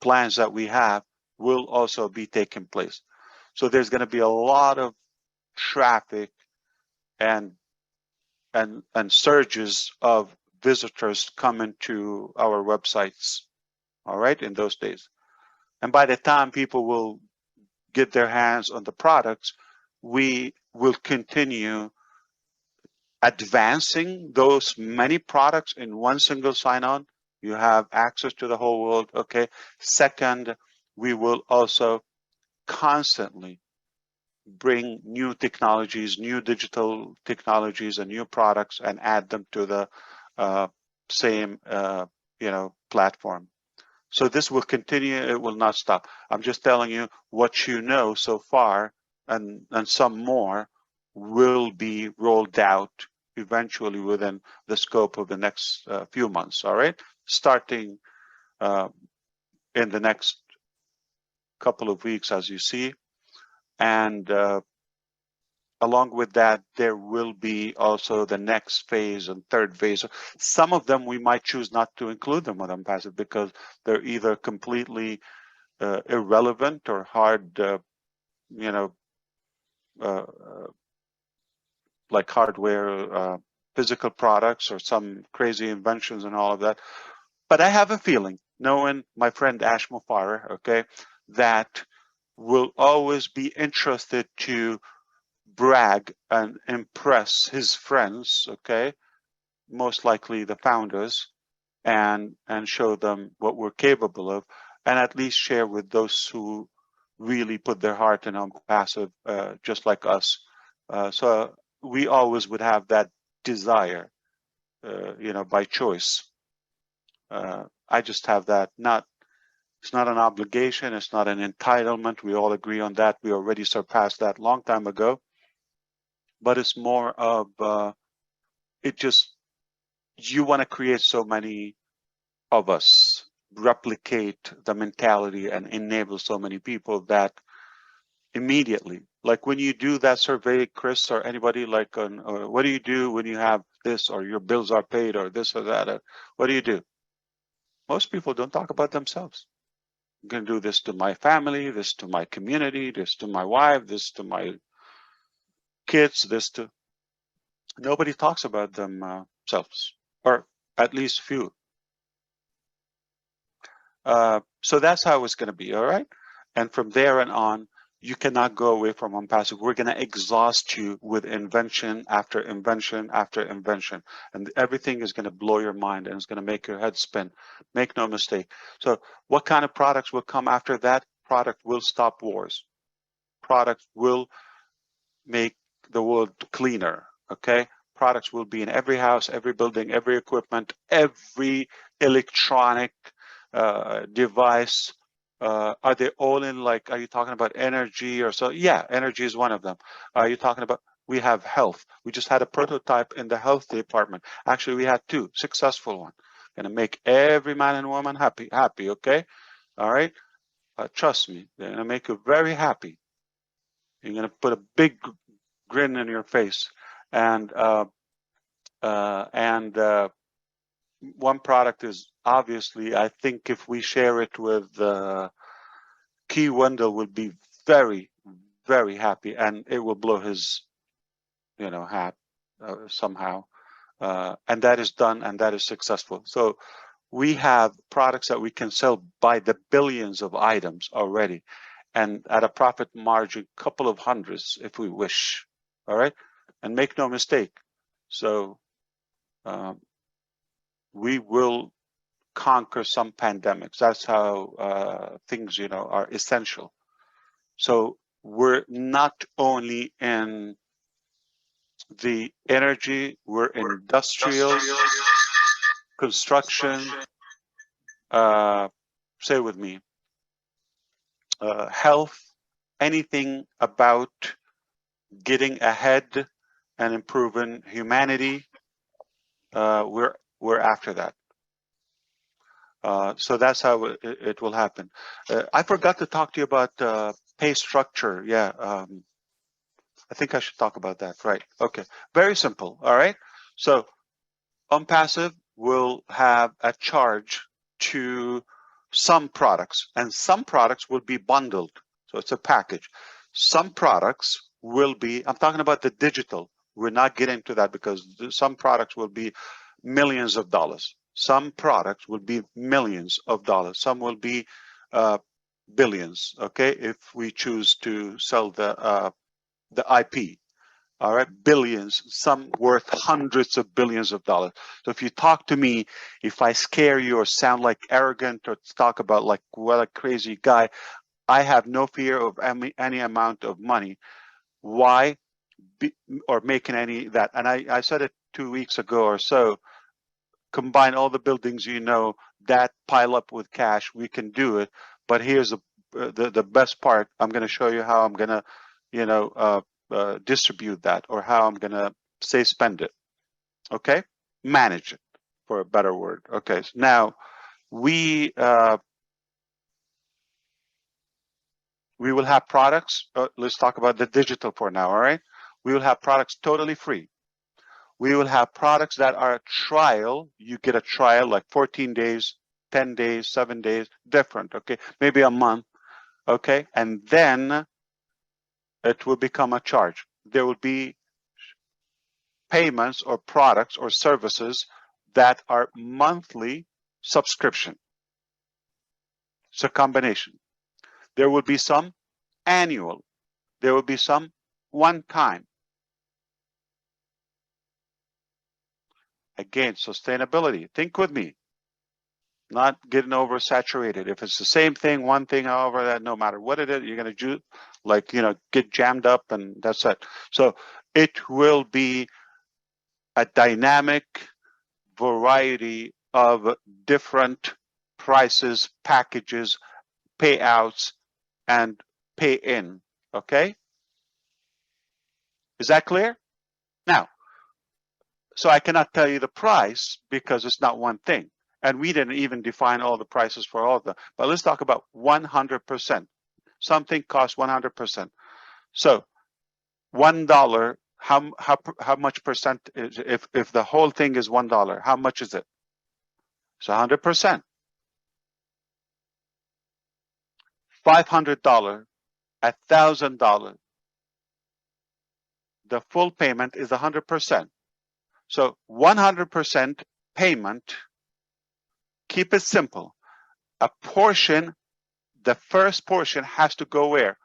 plans that we have will also be taking place. So there's going to be a lot of traffic and surges of visitors coming to our websites, all right, in those days. And by the time people will get their hands on the products, we will continue advancing those many products in one single sign-on. You have access to the whole world, okay? Second, we will also constantly bring new technologies, new digital technologies and new products and add them to the same, platform. So this will continue, it will not stop. I'm just telling you what you know so far, and some more will be rolled out eventually within the scope of the next few months, all right? Starting in the next couple of weeks, as you see. And along with that, there will be also the next phase and third phase. Some of them we might choose not to include them with ONPASSIVE because they're either completely irrelevant or hard, like hardware, physical products, or some crazy inventions and all of that. But I have a feeling, knowing my friend Ash Mufareh, okay, that will always be interested to brag and impress his friends, okay, most likely the founders, and show them what we're capable of, and at least share with those who really put their heart in ONPASSIVE, just like us. So we always would have that desire, by choice. I just have that, it's not an obligation, it's not an entitlement. We all agree on that. We already surpassed that long time ago. But it's more of, you want to create so many of us, replicate the mentality and enable so many people that immediately, like when you do that survey, Chris, or anybody, like on, what do you do when you have this, or your bills are paid, or this or that, what do you do? Most people don't talk about themselves. I'm going to do this to my family, this to my community, this to my wife, this to my kids, this to... Nobody talks about themselves, or at least few. So that's how it's going to be, all right? And from there and on, you cannot go away from ONPASSIVE. We're going to exhaust you with invention after invention after invention, and everything is going to blow your mind and it's going to make your head spin. Make no mistake. So what kind of products will come after that? Product will stop wars. Products will make the world cleaner, okay? Products will be in every house, every building, every equipment, every electronic device. Are they all in, like, are you talking about energy or so? Yeah, energy is one of them. Are you talking about, we have health. We just had a prototype in the health department. Actually, we had 2 successful ones. Gonna make every man and woman happy, okay? All right, trust me, they're gonna make you very happy. You're gonna put a big grin on your face. And one product is obviously, I think if we share it with Key Wendell, will be very, very happy, and it will blow his, hat somehow. And that is done, and that is successful. So we have products that we can sell by the billions of items already, and at a profit margin, couple of hundreds if we wish. All right, and make no mistake. So we will conquer some pandemics. That's how things, are essential. So we're not only in the energy, we're in industrial, construction, say with me, health, anything about getting ahead and improving humanity. We're after that. So that's how it will happen. I forgot to talk to you about pay structure. Yeah, I think I should talk about that. Right. Okay. Very simple. All right. So ONPASSIVE will have a charge to some products, and some products will be bundled. So it's a package. Some products will be, I'm talking about the digital. We're not getting to that because some products will be millions of dollars. Some products will be millions of dollars. Some will be billions, okay, if we choose to sell the IP. All right, billions, some worth hundreds of billions of dollars. So if you talk to me, if I scare you or sound like arrogant or talk about like what a crazy guy, I have no fear of any amount of money. Why? Or making any that. And I said it 2 weeks ago or so. Combine all the buildings, that pile up with cash, we can do it. But here's the best part. I'm going to show you how I'm going to, distribute that, or how I'm going to say spend it. Okay, manage it, for a better word. Okay, so now we will have products. Let's talk about the digital for now. All right, we will have products totally free. We will have products that are a trial. You get a trial like 14 days, 10 days, 7 days, different. Okay, maybe a month. Okay, and then it will become a charge. There will be payments or products or services that are monthly subscription. It's a combination. There will be some annual. There will be some one time. Again, sustainability. Think with me. Not getting oversaturated. If it's the same thing, one thing, however, that no matter what it is, you're going to do, like, get jammed up, and that's it. So it will be a dynamic variety of different prices, packages, payouts, and pay in. Okay? Is that clear? Now, so I cannot tell you the price because it's not one thing. And we didn't even define all the prices for all of them. But let's talk about 100%. Something costs 100%. So $1, how much percent is, if the whole thing is $1, how much is it? It's 100%. $500, $1,000. The full payment is 100%. So 100% payment. Keep it simple. A portion, the first portion has to go where?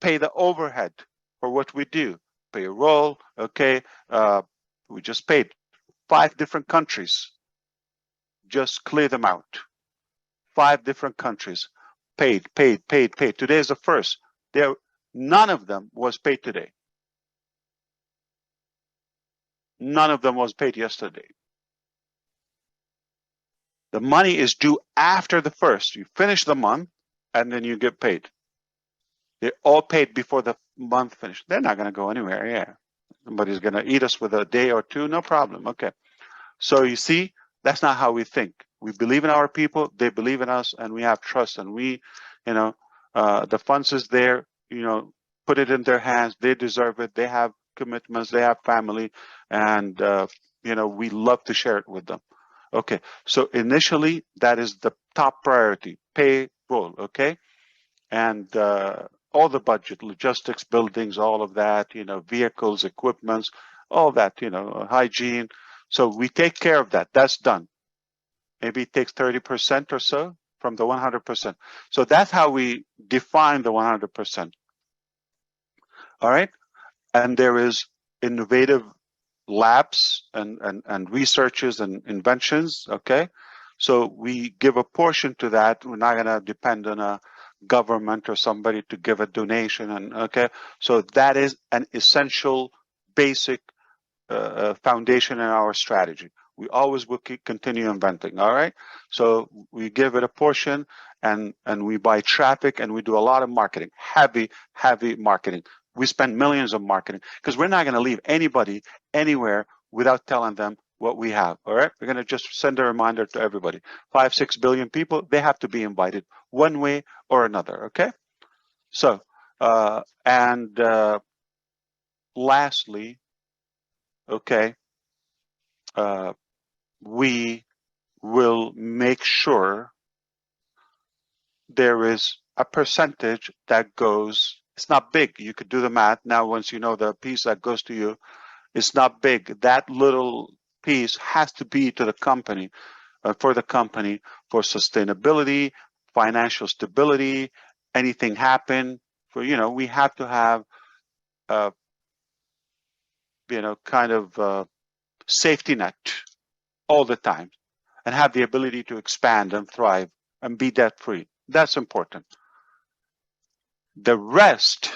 Pay the overhead for what we do. Payroll, okay. We just paid 5 different countries. Just clear them out. 5 different countries. Paid. Today is the first. None of them was paid today. None of them was paid yesterday. The money is due after the first. You finish the month, and then you get paid. They're all paid before the month finished. They're not going to go anywhere. Yeah, somebody's going to eat us with a day or two. No problem. Okay. So you see, that's not how we think. We believe in our people. They believe in us, and we have trust. And we, the funds is there. Put it in their hands. They deserve it. They have commitments. They have family, and we love to share it with them. Okay, so initially, that is the top priority, payroll, okay? And all the budget, logistics, buildings, all of that, vehicles, equipments, all that, hygiene. So we take care of that. That's done. Maybe it takes 30% or so from the 100%. So that's how we define the 100%. All right. And there is innovative labs and researches and inventions. Okay. So we give a portion to that. We're not going to depend on a government or somebody to give a donation. And okay. So that is an essential, basic foundation in our strategy. We always will continue inventing. All right. So we give it a portion and we buy traffic and we do a lot of marketing, heavy marketing. We spend millions on marketing because we're not going to leave anybody anywhere without telling them what we have. All right. We're going to just send a reminder to everybody. 5-6 billion people, they have to be invited one way or another. Okay. So, lastly, okay, we will make sure there is a percentage that goes, it's not big. You could do the math. Now, once you know the piece that goes to you, it's not big. That little piece has to be to the company, for the company, for sustainability, financial stability, anything happen, for, we have to have, kind of safety net all the time and have the ability to expand and thrive and be debt free. That's important. The rest,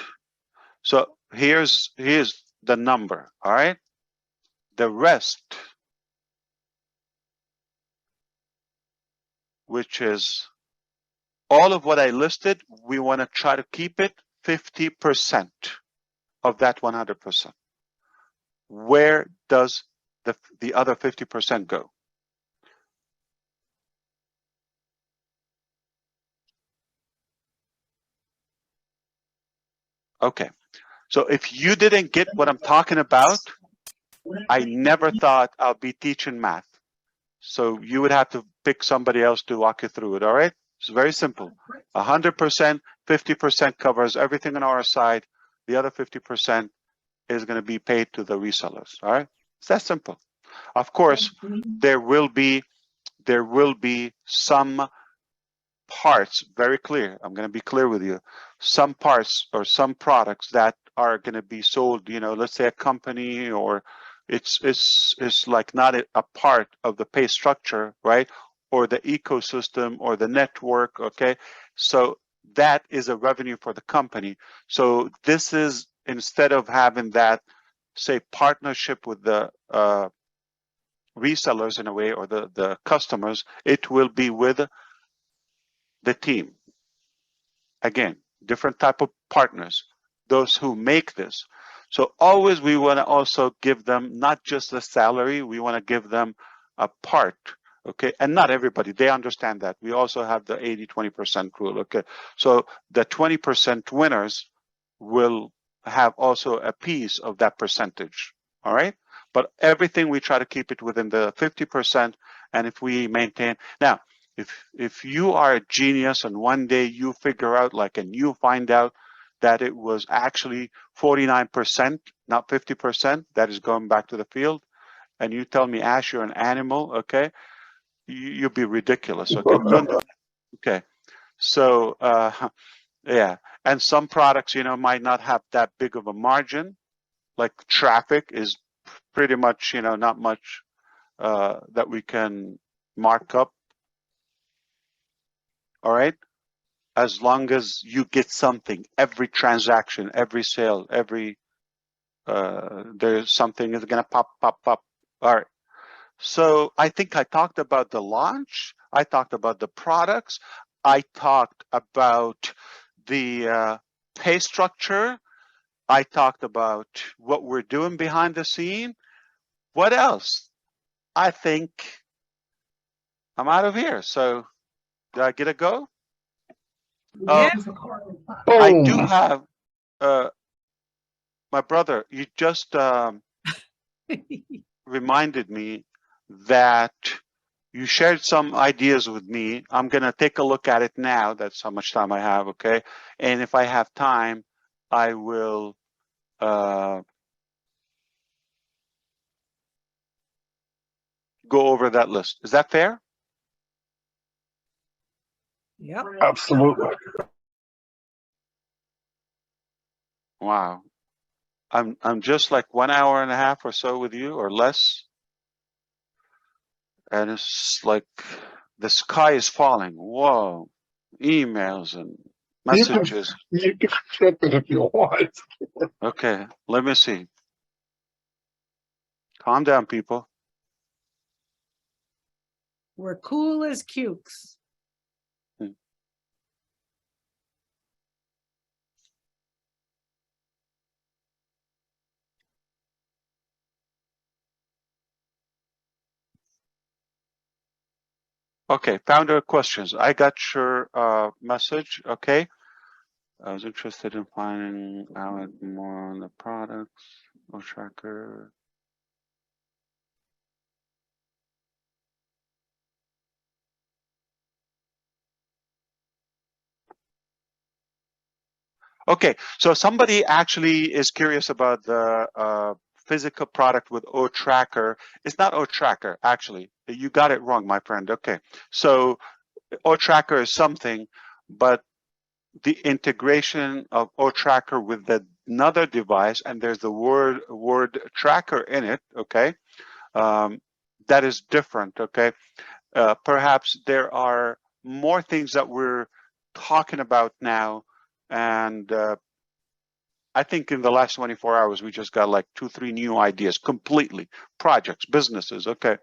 so here's the number, all right? The rest, which is all of what I listed, we want to try to keep it 50% of that 100%. Where does the other 50% go? Okay, so if you didn't get what I'm talking about, I never thought I'll be teaching math. So you would have to pick somebody else to walk you through it, all right? It's very simple. 100%, 50% covers everything on our side. The other 50% is going to be paid to the resellers, all right? It's that simple. Of course, there will be some parts, very clear. I'm going to be clear with you. Some parts or some products that are going to be sold, let's say a company, or it's like not a part of the pay structure, right? Or the ecosystem or the network, okay? So that is a revenue for the company. So this is, instead of having that, say, partnership with the resellers in a way, or the customers, it will be with the team. Again, different type of partners, those who make this. So always we want to also give them not just the salary, we want to give them a part, okay? And not everybody, they understand that. We also have the 80-20% rule, okay? So the 20% winners will have also a piece of that percentage, all right? But everything we try to keep it within the 50%, and if we maintain, now, if you are a genius and one day you figure out, and you find out that it was actually 49%, not 50%, that is going back to the field, and you tell me, Ash, you're an animal, okay? You'll be ridiculous, okay? Don't do that. Okay, so yeah, and some products, might not have that big of a margin, like traffic is pretty much, not much that we can mark up. All right, as long as you get something, every transaction, every sale, every there's something is gonna pop. All right, so I think I talked about the launch, I talked about the products, I talked about the pay structure, I talked about what we're doing behind the scene. What else? I think I'm out of here. So did I get a go? Yes. I do have my brother, you just reminded me that you shared some ideas with me. I'm going to take a look at it now. That's how much time I have, okay? And if I have time, I will go over that list. Is that fair? Yep. Absolutely. Wow. I'm just like 1 hour and a half or so with you or less. And it's like the sky is falling. Whoa. Emails and messages. You can skip it if you want. Okay, let me see. Calm down, people. We're cool as cukes. Okay, founder questions. I got your message. Okay. I was interested in finding out more on the products or tracker. Okay, so somebody actually is curious about the physical product with O-Tracker. It's not O-Tracker, actually. You got it wrong, my friend. Okay, so O-Tracker is something, but the integration of O-Tracker with another device, and there's the word tracker in it, okay? That is different, okay? Perhaps there are more things that we're talking about now, and I think in the last 24 hours, we just got like 2-3 new ideas completely, projects, businesses, okay?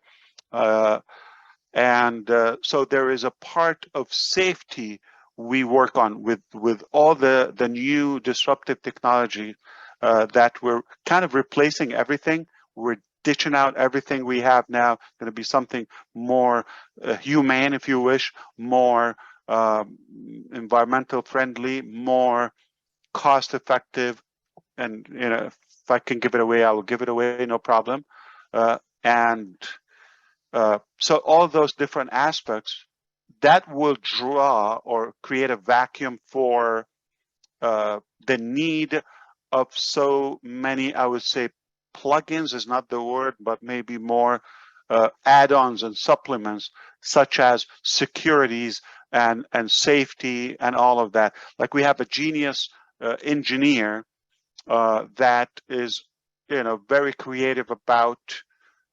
So there is a part of safety we work on with all the new disruptive technology that we're kind of replacing everything. We're ditching out everything we have now, going to be something more humane, if you wish, more environmental friendly, more cost effective. And, you know, if I can give it away, I will give it away, no problem. So all those different aspects that will draw or create a vacuum for the need of so many, I would say, plugins is not the word, but maybe more add-ons and supplements, such as securities and safety and all of that. Like we have a genius engineer that is, you know, very creative about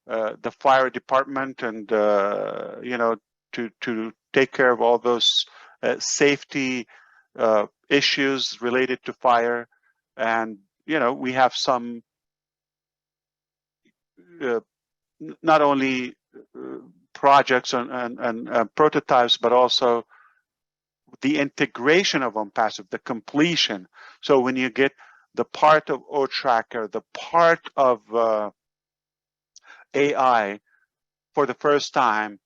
the fire department and you know, to take care of all those safety issues related to fire. And you know, we have some not only projects and prototypes, but also the integration of ONPASSIVE, the completion. So when you get the part of O-Tracker, the part of AI for the first time,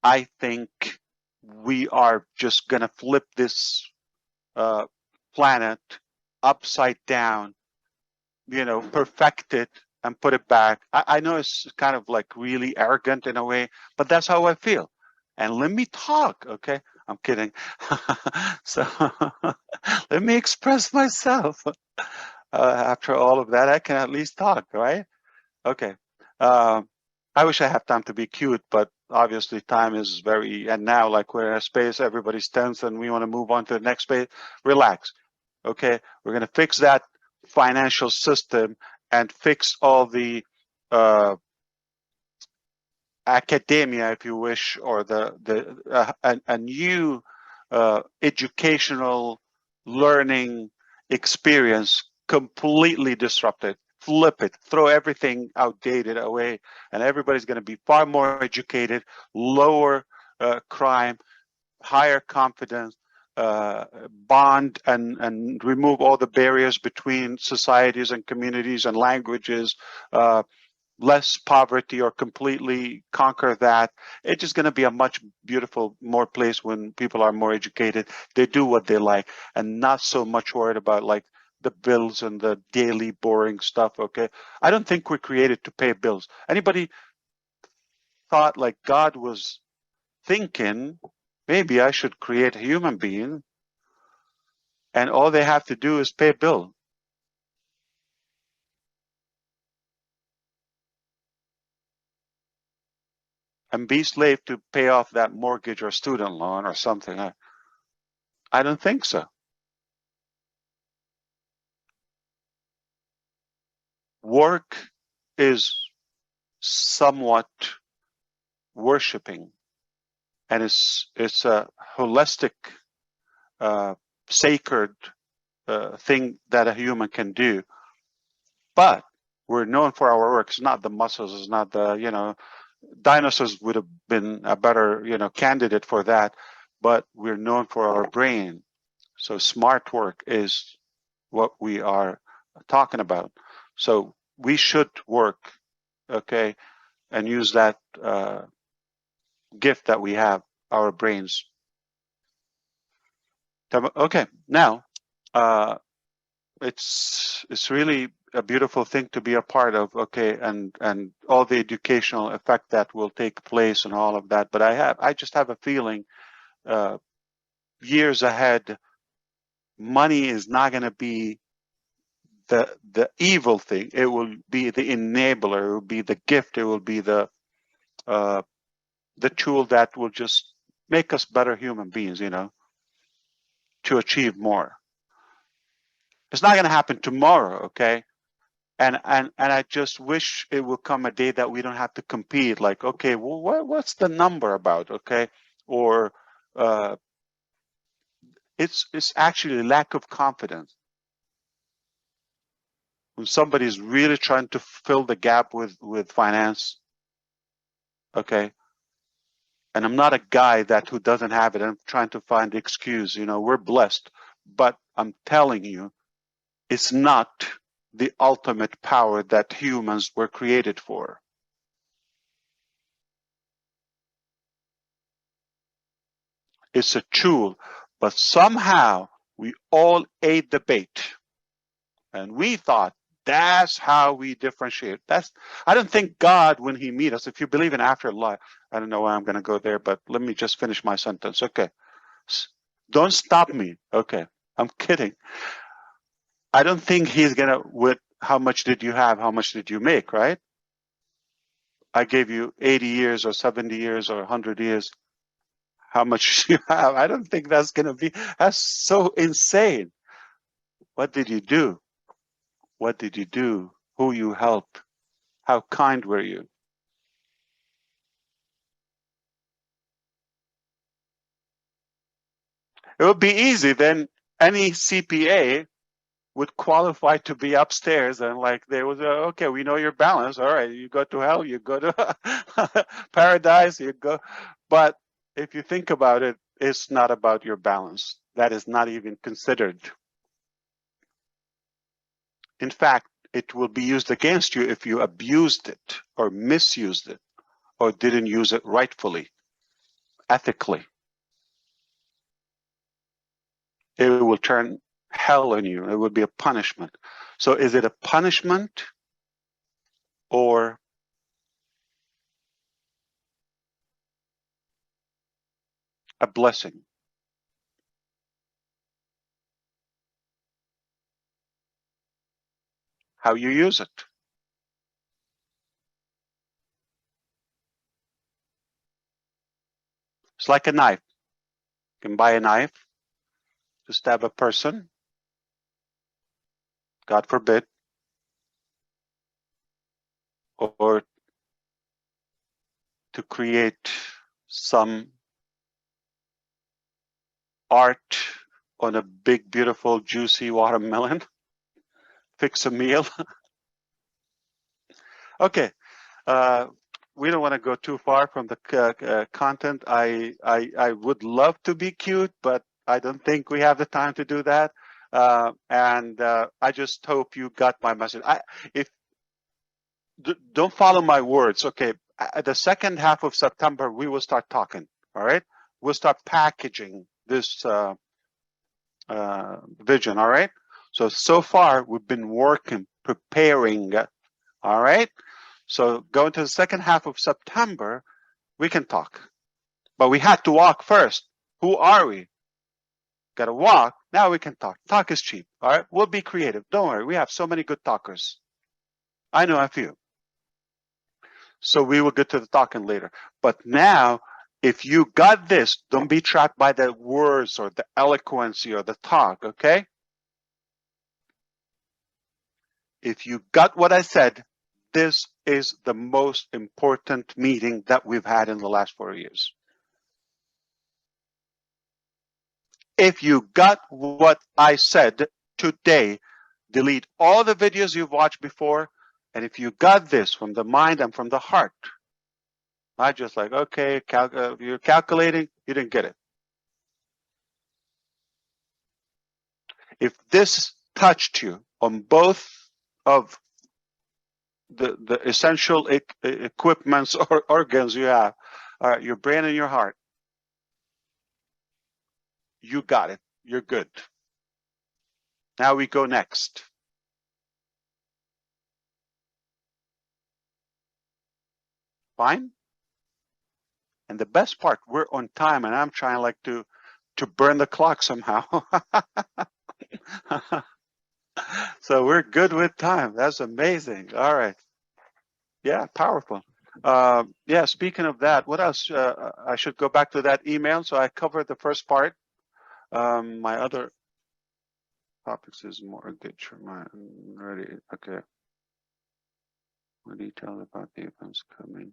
I think we are just going to flip this planet upside down, you know, perfect it and put it back. I know it's kind of like really arrogant in a way, but that's how I feel. And let me talk, okay? I'm kidding. So let me express myself. After all of that, I can at least talk, right? Okay. I wish I have time to be cute, but obviously time is very, and now like we're in a space, everybody's tense and we want to move on to the next space. Relax, okay? We're going to fix that financial system and fix all the academia, if you wish, or a new educational learning experience completely disrupted. Flip it, throw everything outdated away, and everybody's going to be far more educated, lower crime, higher confidence, bond and remove all the barriers between societies and communities and languages, less poverty or completely conquer that. It's just going to be a much beautiful, more place when people are more educated. They do what they like and not so much worried about like the bills and the daily boring stuff, okay? I don't think we're created to pay bills. Anybody thought like God was thinking, maybe I should create a human being and all they have to do is pay a bill? and be slave to pay off that mortgage or student loan or something. I don't think so. Work is somewhat worshiping, and it's a holistic, sacred thing that a human can do. But we're known for our work. It's not the muscles. It's not the, you know, dinosaurs would have been a better, you know, candidate for that. But we're known for our brain. So smart work is what we are talking about. So we should work, okay, and use that gift that we have, our brains. Okay, now it's really a beautiful thing to be a part of, okay, and all the educational effect that will take place and all of that. But I just have a feeling years ahead, money is not going to be the evil thing. It will be the enabler. It will be the gift. It will be the tool that will just make us better human beings, you know, to achieve more. It's not going to happen tomorrow, okay? And I just wish it will come a day that we don't have to compete. Like, okay, well, what's the number about, okay? Or it's actually lack of confidence. When somebody's really trying to fill the gap with finance, okay? And I'm not a guy who doesn't have it. I'm trying to find the excuse. You know, we're blessed, but I'm telling you, it's not the ultimate power that humans were created for. It's a tool, but somehow we all ate the bait, and we thought that's how we differentiate. I don't think God, when he meet us, if you believe in afterlife, I don't know why I'm going to go there, but let me just finish my sentence. Okay. Don't stop me. Okay. I'm kidding. I don't think he's going to, with how much did you have? How much did you make, right? I gave you 80 years or 70 years or 100 years. How much you have? I don't think that's going to be, that's so insane. What did you do? What did you do? Who you helped? How kind were you? It would be easy. Then any CPA would qualify to be upstairs, and like there was okay, we know your balance. All right, you go to hell, you go to paradise, you go. But if you think about it, it's not about your balance. That is not even considered. In fact, it will be used against you if you abused it or misused it or didn't use it rightfully, ethically. It will turn hell on you. It would be a punishment. So is it a punishment or a blessing? How you use it. It's like a knife. You can buy a knife to stab a person, God forbid, or to create some art on a big, beautiful, juicy watermelon, fix a meal. Okay, we don't want to go too far from the content. I would love to be cute, but I don't think we have the time to do that. And I just hope you got my message. Don't follow my words. Okay, at the second half of September, we will start talking. All right, we'll start packaging this vision. All right. So far we've been working, preparing. All right. So going to the second half of September, we can talk. But we had to walk first. Who are we? Got to walk. Now we can talk. Talk is cheap. All right. We'll be creative. Don't worry. We have so many good talkers. I know a few. So we will get to the talking later. But now, if you got this, don't be trapped by the words or the eloquence or the talk, okay? If you got what I said, this is the most important meeting that we've had in the last 4 years. If you got what I said today, delete all the videos you've watched before. And if you got this from the mind and from the heart, not just like, okay, you're calculating, you didn't get it. If this touched you on both of the essential equipments or organs you have, your brain and your heart, you got it. You're good. Now we go next. Fine. And the best part, we're on time, and I'm trying like to burn the clock somehow. So we're good with time. That's amazing. All right. Yeah, powerful. Yeah, speaking of that, what else? I should go back to that email. So I covered the first part. My other topics is mortgage. Ready. Okay. More details about the events coming.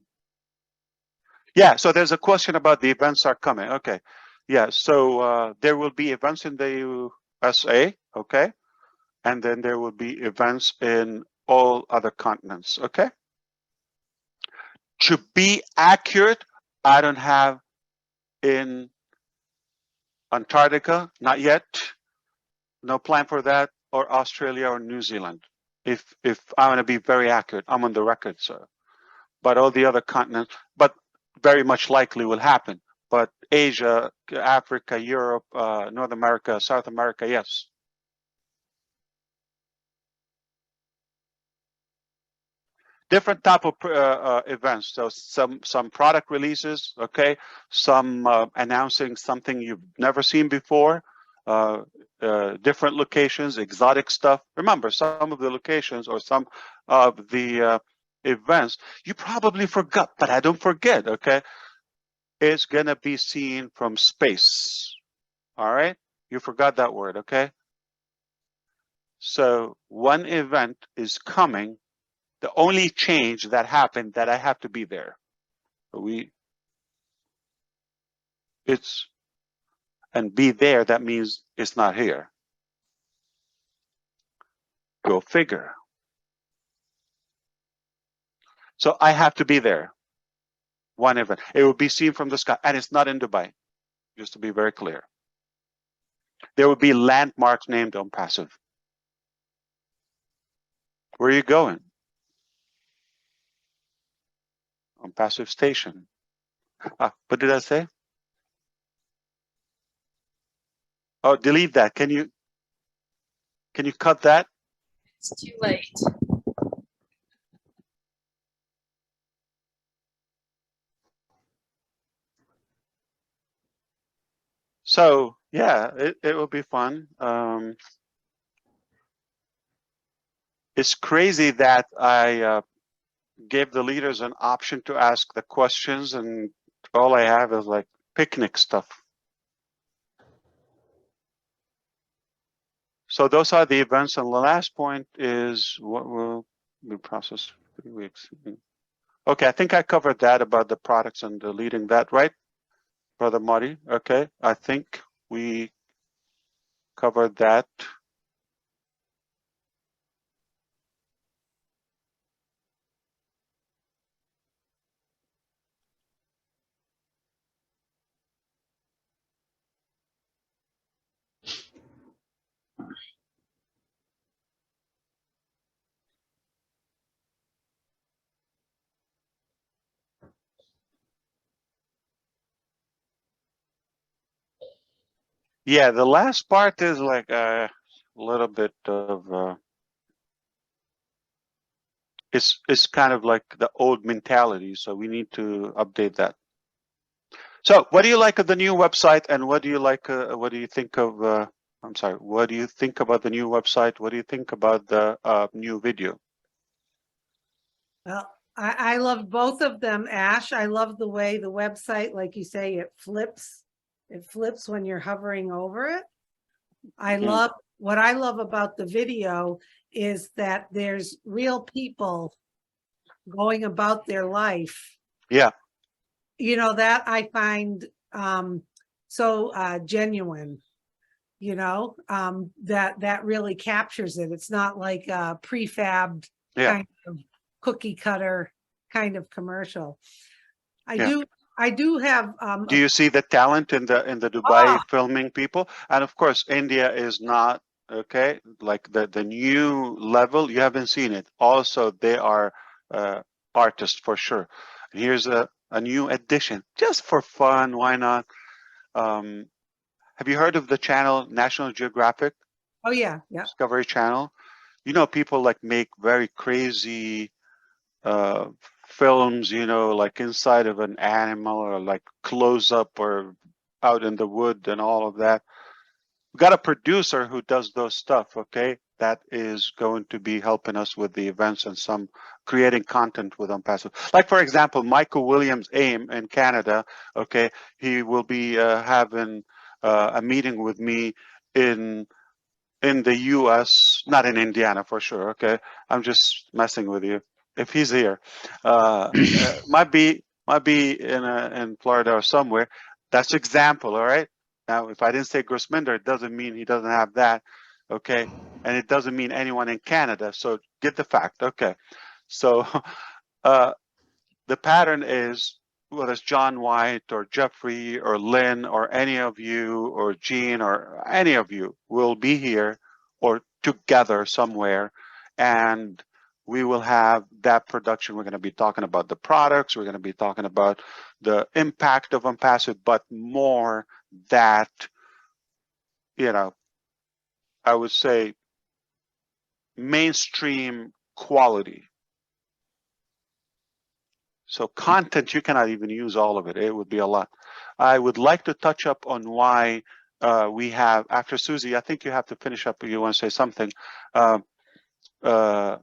Yeah, so there's a question about the events are coming. Okay. Yeah, so there will be events in the USA, okay? And then there will be events in all other continents, okay? To be accurate, I don't have in Antarctica, not yet. No plan for that, or Australia or New Zealand. If I want to be very accurate, I'm on the record, sir. But all the other continents, but very much likely will happen. But Asia, Africa, Europe, North America, South America, yes. Different type of events. So some product releases, okay. Some announcing something you've never seen before. Different locations, exotic stuff. Remember, some of the locations or some of the events you probably forgot, but I don't forget, okay? It's gonna be seen from space. All right, you forgot that word, okay? So one event is coming. The only change that happened that I have to be there. And be there, that means it's not here. Go figure. So I have to be there. One event. It will be seen from the sky, and it's not in Dubai, just to be very clear. There will be landmarks named ONPASSIVE. Where are you going? ONPASSIVE station. What did I say? Oh, delete that. Can you cut that? It's too late. So yeah, it will be fun. It's crazy that I gave the leaders an option to ask the questions, and all I have is like picnic stuff. So those are the events, and the last point is what will be processed 3 weeks. Okay, I think I covered that about the products and deleting that, right, Brother Marty? Okay, I think we covered that. Yeah, the last part is like a little bit of it's kind of like the old mentality, so we need to update that. So what do you like of the new website, and what do you like, what do you think of, I'm sorry, what do you think about the new website? What do you think about the new video? Well, I love both of them, Ash. I love the way the website, like you say, it flips. It flips when you're hovering over it. Mhm. What I love about the video is that there's real people going about their life. Yeah. You know, that I find so genuine, you know, that really captures it. It's not like a prefabbed Yeah. kind of cookie cutter kind of commercial. I Yeah. do have Do you see the talent in the Dubai Ah, filming people? And of course, India is not okay. Like the new level, you haven't seen it. Also, they are artists for sure. Here's a new addition, just for fun. Why not? Um, have you heard of the channel National Geographic oh yeah, yeah. Discovery Channel? You know, people like make very crazy uh, films, you know, like inside of an animal or like close up or out in the wood and all of that. We got a producer who does those stuff, okay? That is going to be helping us with the events and some creating content with ONPASSIVE. Like, for example, Michael Williams AIM in Canada, okay? He will be having a meeting with me in the US, not in Indiana for sure, okay? I'm just messing with you. If he's here, might be in Florida or somewhere. That's example, all right? Now, if I didn't say Grossminder, it doesn't mean he doesn't have that, okay? And it doesn't mean anyone in Canada. So get the fact, okay? So the pattern is whether it's John White or Jeffrey or Lynn or any of you or Gene or any of you will be here or together somewhere, and we will have that production. We're going to be talking about the products. We're going to be talking about the impact of ONPASSIVE, but more that, you know, I would say mainstream quality. So content, you cannot even use all of it. It would be a lot. I would like to touch up on why we have, after Susie, I think you have to finish up. You want to say something. Uh, uh,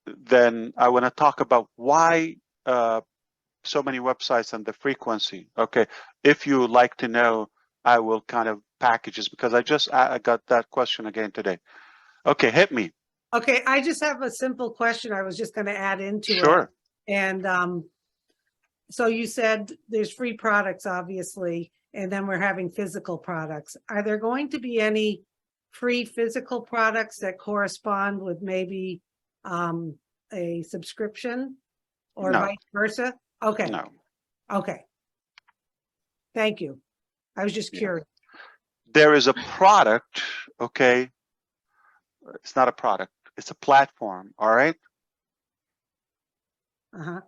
then I want to talk about why so many websites and the frequency. Okay, if you would like to know, I will kind of packages because I got that question again today. Okay, hit me. Okay, I just have a simple question I was just going to add into it. Sure. And so you said there's free products, obviously, and then we're having physical products. Are there going to be any free physical products that correspond with maybe a subscription or No. vice versa? Okay. No. Okay. Thank you. I was just Yeah. curious. There is a product, okay? It's not a product. It's a platform, all right? Uh-huh.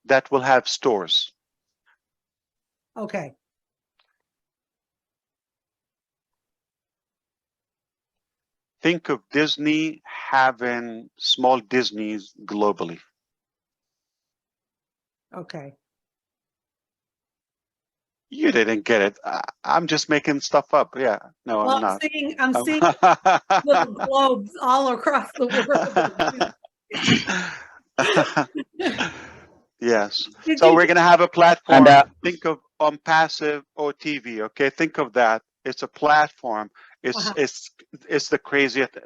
That will have stores. Okay. Think of Disney having small Disneys globally. Okay. You didn't get it. I'm just making stuff up. Yeah, no, Well, I'm not. I'm seeing little globes all across the world. Yes. Did So you we're just- going to have a And platform. Think of ONPASSIVE OTV. Okay. Think of that. It's a platform. Uh-huh. It's the craziest.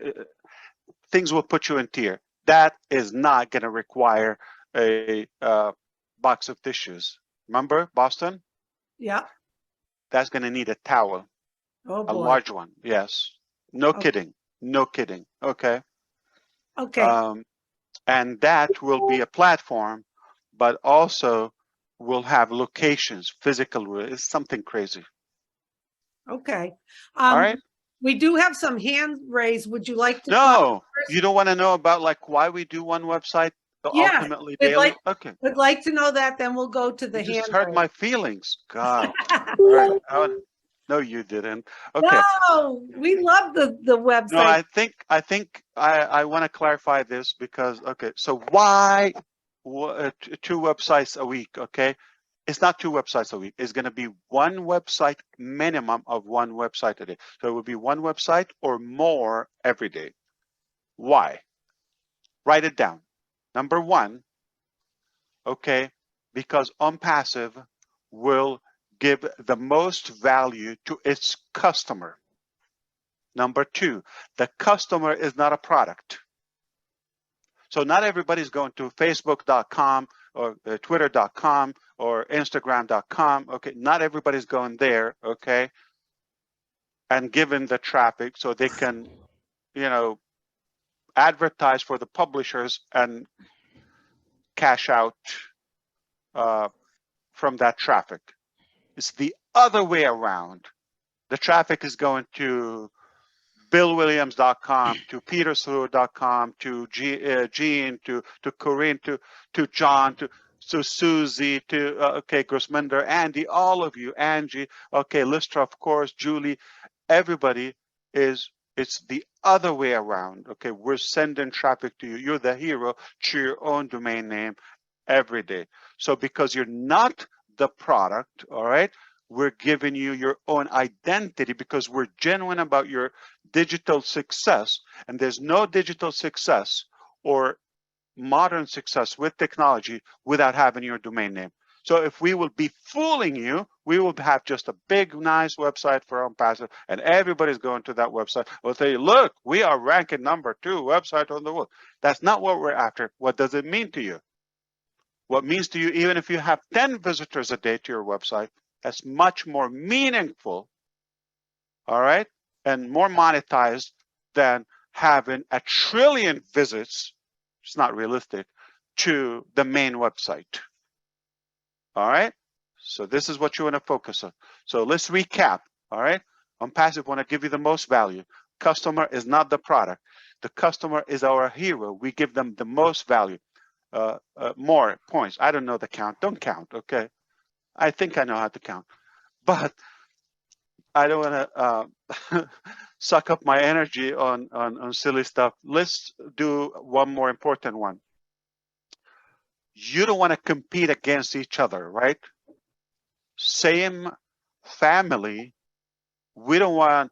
Things will put you in tear. That is not going to require a box of tissues. Remember Boston? Yeah. That's going to need a towel, Oh a boy. large one. Yes. No Okay. kidding. No kidding. Okay. Okay. And that will be a platform, but also will have locations, physical. It's something crazy. Okay. All right. We do have some hands raised. Would you like to? No, you don't want to know about like why we do one website Yes, ultimately we'd daily. like- Okay. Would like to know that, then we'll go to the You just hand hurt raise. my feelings. God. All right. No, you didn't. Okay. No, we love the No, website. I want to clarify this because, okay, so why two websites a week? Okay. It's not two websites a week. It's going to be one website, minimum of one website a day. So it would be one website or more every day. Why? Write it down. Number one, okay? Because ONPASSIVE will give the most value to its customer. Number two, the customer is not a product. So not everybody's going to facebook.com or twitter.com or instagram.com. Okay, not everybody's going there, okay, and given the traffic so they can, you know, advertise for the publishers and cash out from that traffic. It's the other way around. The traffic is going to billwilliams.com, to peterslew.com, to Jean, to Corinne, to John, to Susie, to okay, Grossminder, Andy, all of you, Angie, okay, Listra, of course, Julie, everybody is, it's the other way around. Okay, we're sending traffic to you. You're the hero to your own domain name every day. So because you're not the product, all right, we're giving you your own identity because we're genuine about your digital success. And there's no digital success or modern success with technology without having your domain name. So if we will be fooling you, we will have just a big, nice website for ONPASSIVE, and everybody's going to that website. We'll say, look, we are ranking number 2 website on the world. That's not what we're after. What does it mean to you? What means to you, even if you have 10 visitors a day to your website, that's much more meaningful, all right, and more monetized than having 1 trillion visits, it's not realistic, to the main website. All right, so this is what you want to focus on. So let's recap, all right? ONPASSIVE want to give you the most value. Customer is not the product. The customer is our hero. We give them the most value. More points. I don't know the count. Don't count, okay? I think I know how to count, but I don't want to suck up my energy on silly stuff. Let's do one more important one. You don't want to compete against each other, right? Same family. We don't want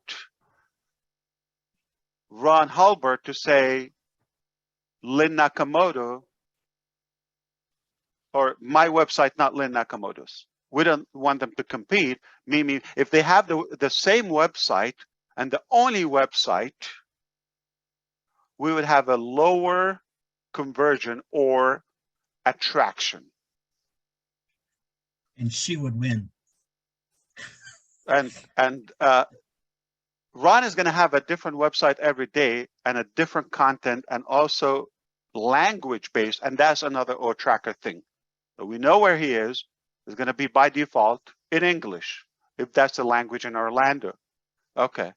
Ron Hulbert to say Lynn Nakamoto or my website, not Lynn Nakamoto's. We don't want them to compete. Meaning, if they have the same website and the only website, we would have a lower conversion or attraction. And she would win. And Ron is going to have a different website every day and a different content and also language based. And that's another O tracker thing. So we know where he is. It's going to be by default in English, if that's the language in Orlando. Okay.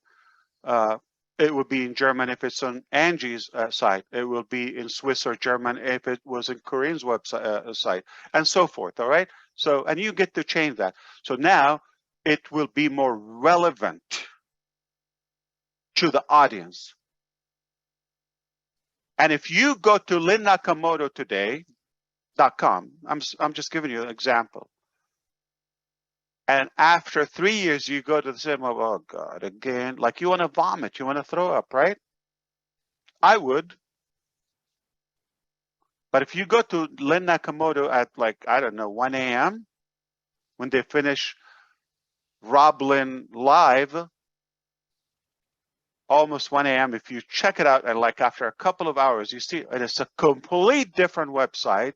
It would be in German if it's on Angie's site. It will be in Swiss or German if it was in Korean's website site, and so forth. All right. So, and you get to change that. So now it will be more relevant to the audience. And if you go to lynnakamototoday.com, I'm just giving you an example. And after 3 years, you go to the same, oh God, again, like you want to vomit, you want to throw up, right? I would. But if you go to Lynn Nakamoto at like, I don't know, 1 a.m., when they finish Rob Lynn live, almost 1 a.m., if you check it out, and like after a couple of hours, you see, and it's a complete different website.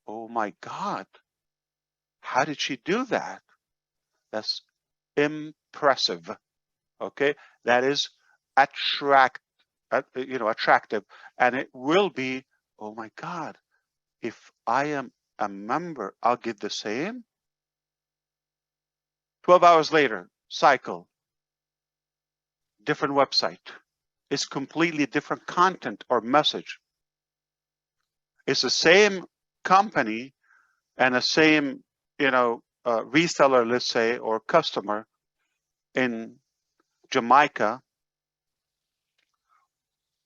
Oh my God. How did she do that? That's impressive. Okay, that is attractive, and it will be. Oh my God! If I am a member, I'll get the same. 12 hours later, cycle. Different website. It's completely different content or message. It's the same company and the same, reseller, let's say, or customer in Jamaica,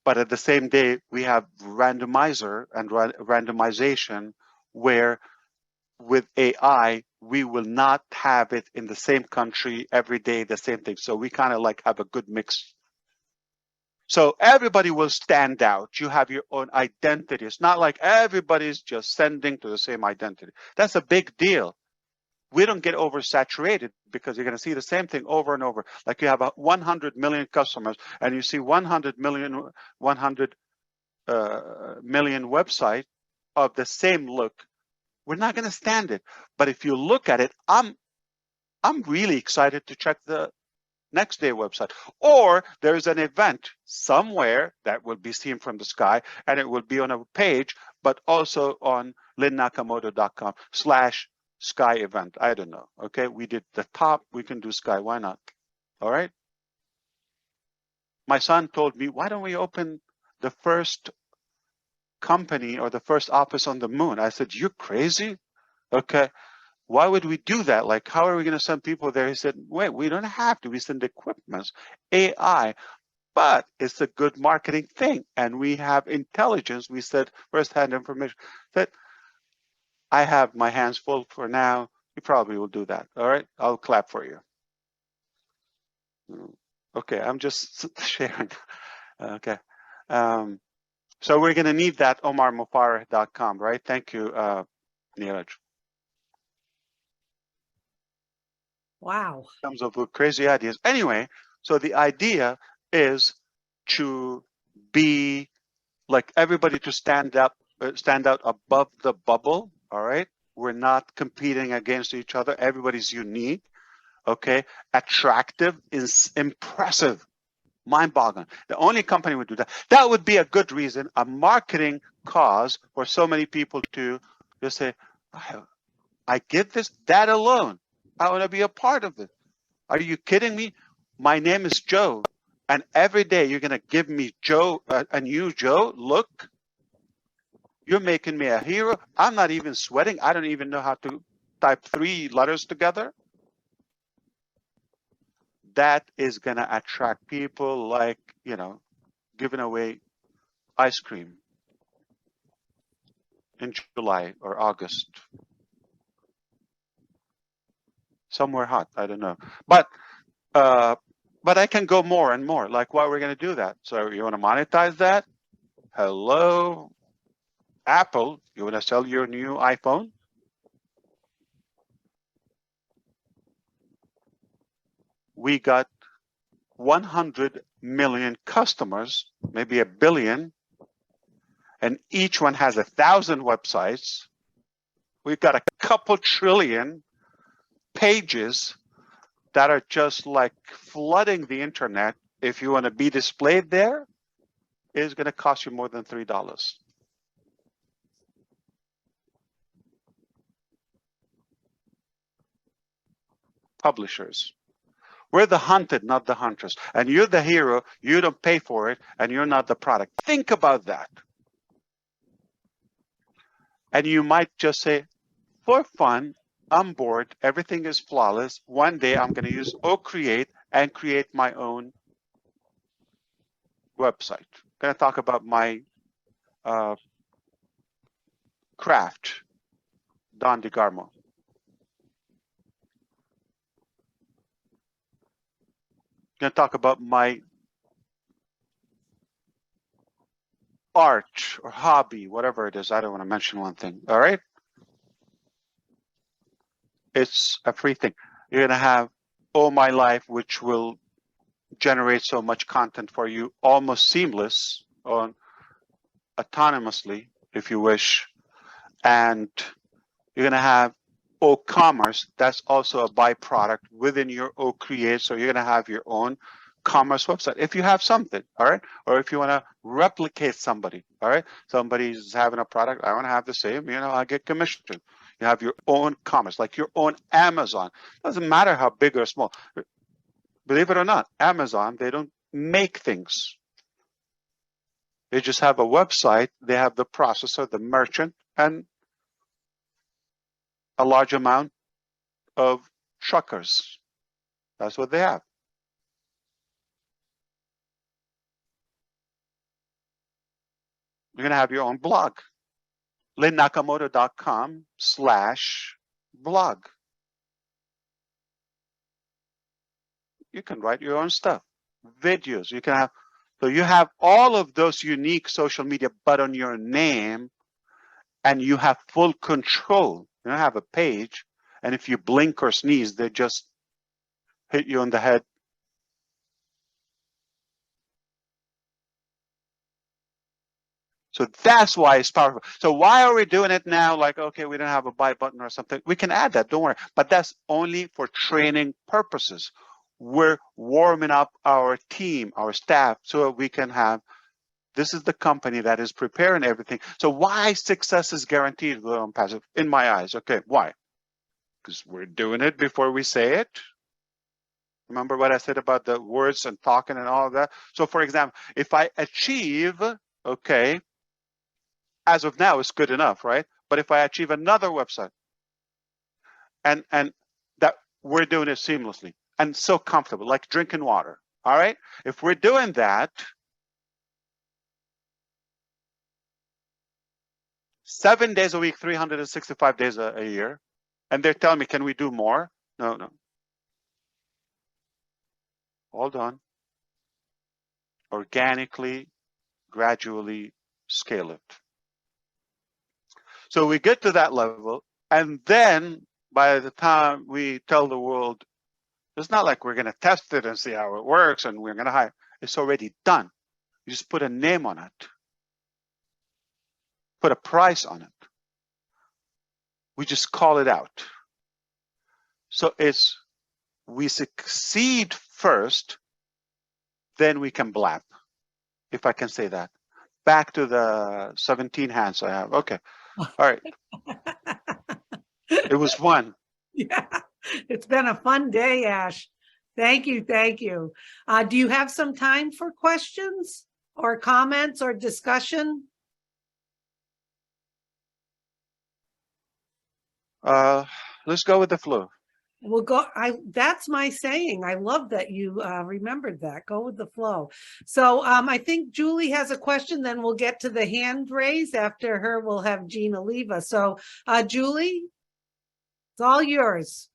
but at the same day, we have randomizer and randomization where with AI, we will not have it in the same country every day, the same thing. So we kind of like have a good mix. So everybody will stand out. You have your own identity. It's not like everybody's just sending to the same identity. That's a big deal. We don't get oversaturated because you're going to see the same thing over and over. Like you have 100 million customers and you see 100 million website of the same look. We're not going to stand it. But if you look at it, I'm really excited to check the next day website, or there's an event somewhere that will be seen from the sky and it will be on a page, but also on linnakamoto.com/sky event. I don't know. Okay, we did the top, we can do sky. Why not? All right. My son told me, why don't we open the first company or the first office on the moon? I said, you're crazy. Okay. Why would we do that? Like, how are we going to send people there? He said, wait, we don't have to. We send equipment, AI, but it's a good marketing thing. And we have intelligence. We said firsthand information. That I have my hands full for now. You probably will do that. All right. I'll clap for you. Okay. I'm just sharing. Okay. So we're going to need that omarmufareh.com, right? Thank you, Neeraj. Wow. Comes up with crazy ideas. Anyway, so the idea is to be like everybody to stand out above the bubble. All right. We're not competing against each other. Everybody's unique. Okay. Attractive is impressive. Mind-boggling. The only company would do that. That would be a good reason, a marketing cause for so many people to just say, I get this, that alone. I want to be a part of it. Are you kidding me? My name is Joe, and every day you're going to give me Joe, a new Joe. Look, you're making me a hero. I'm not even sweating. I don't even know how to type 3 letters together. That is going to attract people like, you know, giving away ice cream in July or August. Somewhere hot, I don't know. But I can go more and more. Like, why we're going to do that? So you want to monetize that? Hello, Apple. You want to sell your new iPhone? We got 100 million customers, maybe 1 billion, and each one has 1,000 websites. We've got a couple trillion pages that are just like flooding the internet. If you want to be displayed there, it's going to cost you more than $3. Publishers. We're the hunted, not the hunters. And you're the hero. You don't pay for it, and you're not the product. Think about that. And you might just say, for fun, I'm bored. Everything is flawless. One day I'm going to use OCreate and create my own website. I'm going to talk about my craft, Don DeGarmo. I'm going to talk about my art or hobby, whatever it is. I don't want to mention one thing. All right. It's a free thing. You're going to have Oh My Life, which will generate so much content for you, almost seamless or autonomously, if you wish. And you're going to have O-commerce. That's also a byproduct within your O-create. So you're going to have your own commerce website if you have something, all right? Or if you want to replicate somebody, all right? Somebody's having a product, I want to have the same, you know, I get commission. You have your own commerce, like your own Amazon. Doesn't matter how big or small. Believe it or not, Amazon, they don't make things. They just have a website, they have the processor, the merchant, and a large amount of truckers. That's what they have. You're going to have your own blog. linnakamoto.com/blog. You can write your own stuff, videos. You can have So you have all of those unique social media, but on your name, and you have full control. You don't have a page, and if you blink or sneeze, they just hit you on the head. So that's why it's powerful. So why are we doing it now? Like, okay, we don't have a buy button or something. We can add that, don't worry. But that's only for training purposes. We're warming up our team, our staff, so we can have, this is the company that is preparing everything. So why success is guaranteed with ONPASSIVE, in my eyes? Okay, why? Because we're doing it before we say it. Remember what I said about the words and talking and all of that? So for example, if I achieve, okay, as of now, it's good enough, right? But if I achieve another website and that we're doing it seamlessly and so comfortable, like drinking water, all right? If we're doing that, 7 days a week, 365 days a year, and they're telling me, can we do more? No. Hold on. Organically, gradually scale it. So we get to that level, and then by the time we tell the world, it's not like we're going to test it and see how it works and we're going to hire. It's already done. You just put a name on it, put a price on it. We just call it out. So it's, we succeed first, then we can blab, if I can say that. Back to the 17 hands I have. Okay. All right. It was one. Yeah, it's been a fun day, Ash. Thank you. Thank you. Do you have some time for questions or comments or discussion? Let's go with the flow. We'll go. That's my saying. I love that you remembered that. Go with the flow. So I think Julie has a question, then we'll get to the hand raise. After her, we'll have Gina Leva. So Julie, it's all yours.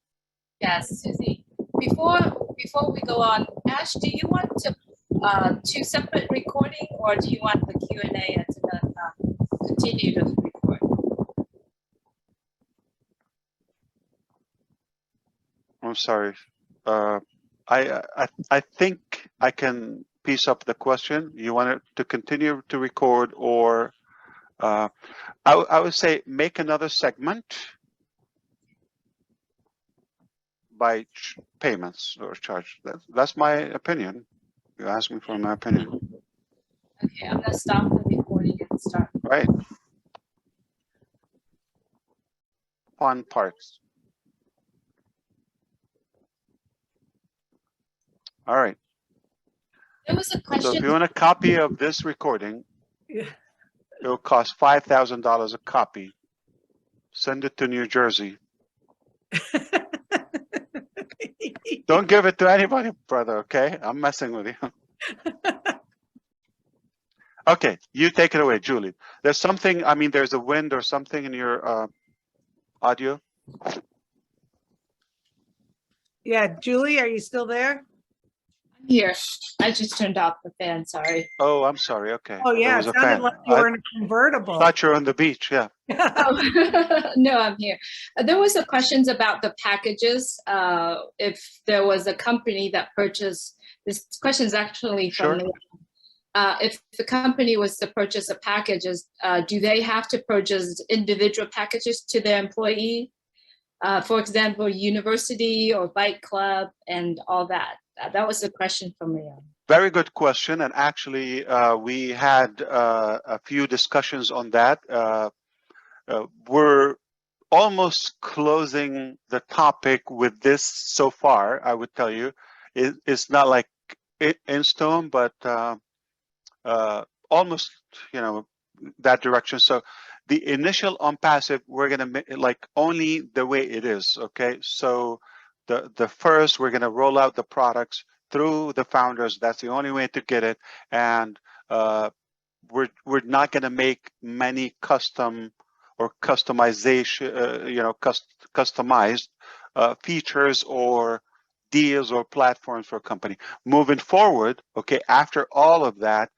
Yes, Susie. Before we go on, Ash, do you want to two separate recording, or do you want the Q&A to continue to record? I'm sorry. I think I can piece up the question. You want it to continue to record, or I would say make another segment by payments or charge. That's my opinion. You asked me for my opinion. Okay, I'm gonna stop the recording and start. Right. Fun parts. All right. There was a So question. if you want a copy of this recording, Yeah. it will cost $5,000 a copy. Send it to New Jersey. Don't give it to anybody, brother, okay? I'm messing with you. Okay, you take it away, Julie. There's something, I mean, there's a wind or something in your audio. Yeah, Julie, are you still there? I'm here. I just turned off the fan, sorry. Oh, I'm sorry, okay. Oh, yeah, There was it a sounded fan. like you were in a I convertible. thought you were on the beach, yeah. Oh, no, I'm here. There was a questions about the packages. If there was a company that purchased, this question is actually from Sure. if the company was to purchase a packages, do they have to purchase individual packages to their employee? For example, university or bike club and all that. That was the question from Leon. Very good question. And actually, we had a few discussions on that. We're almost closing the topic with this so far, I would tell you. It's not like in stone, but almost, you know, that direction. So the initial ONPASSIVE, we're going to make it like only the way it is, okay? So the first, we're going to roll out the products through the founders. That's the only way to get it. And we're not going to make many custom or customization, you know, customized features or deals or platforms for a company. Moving forward, okay, after all of that,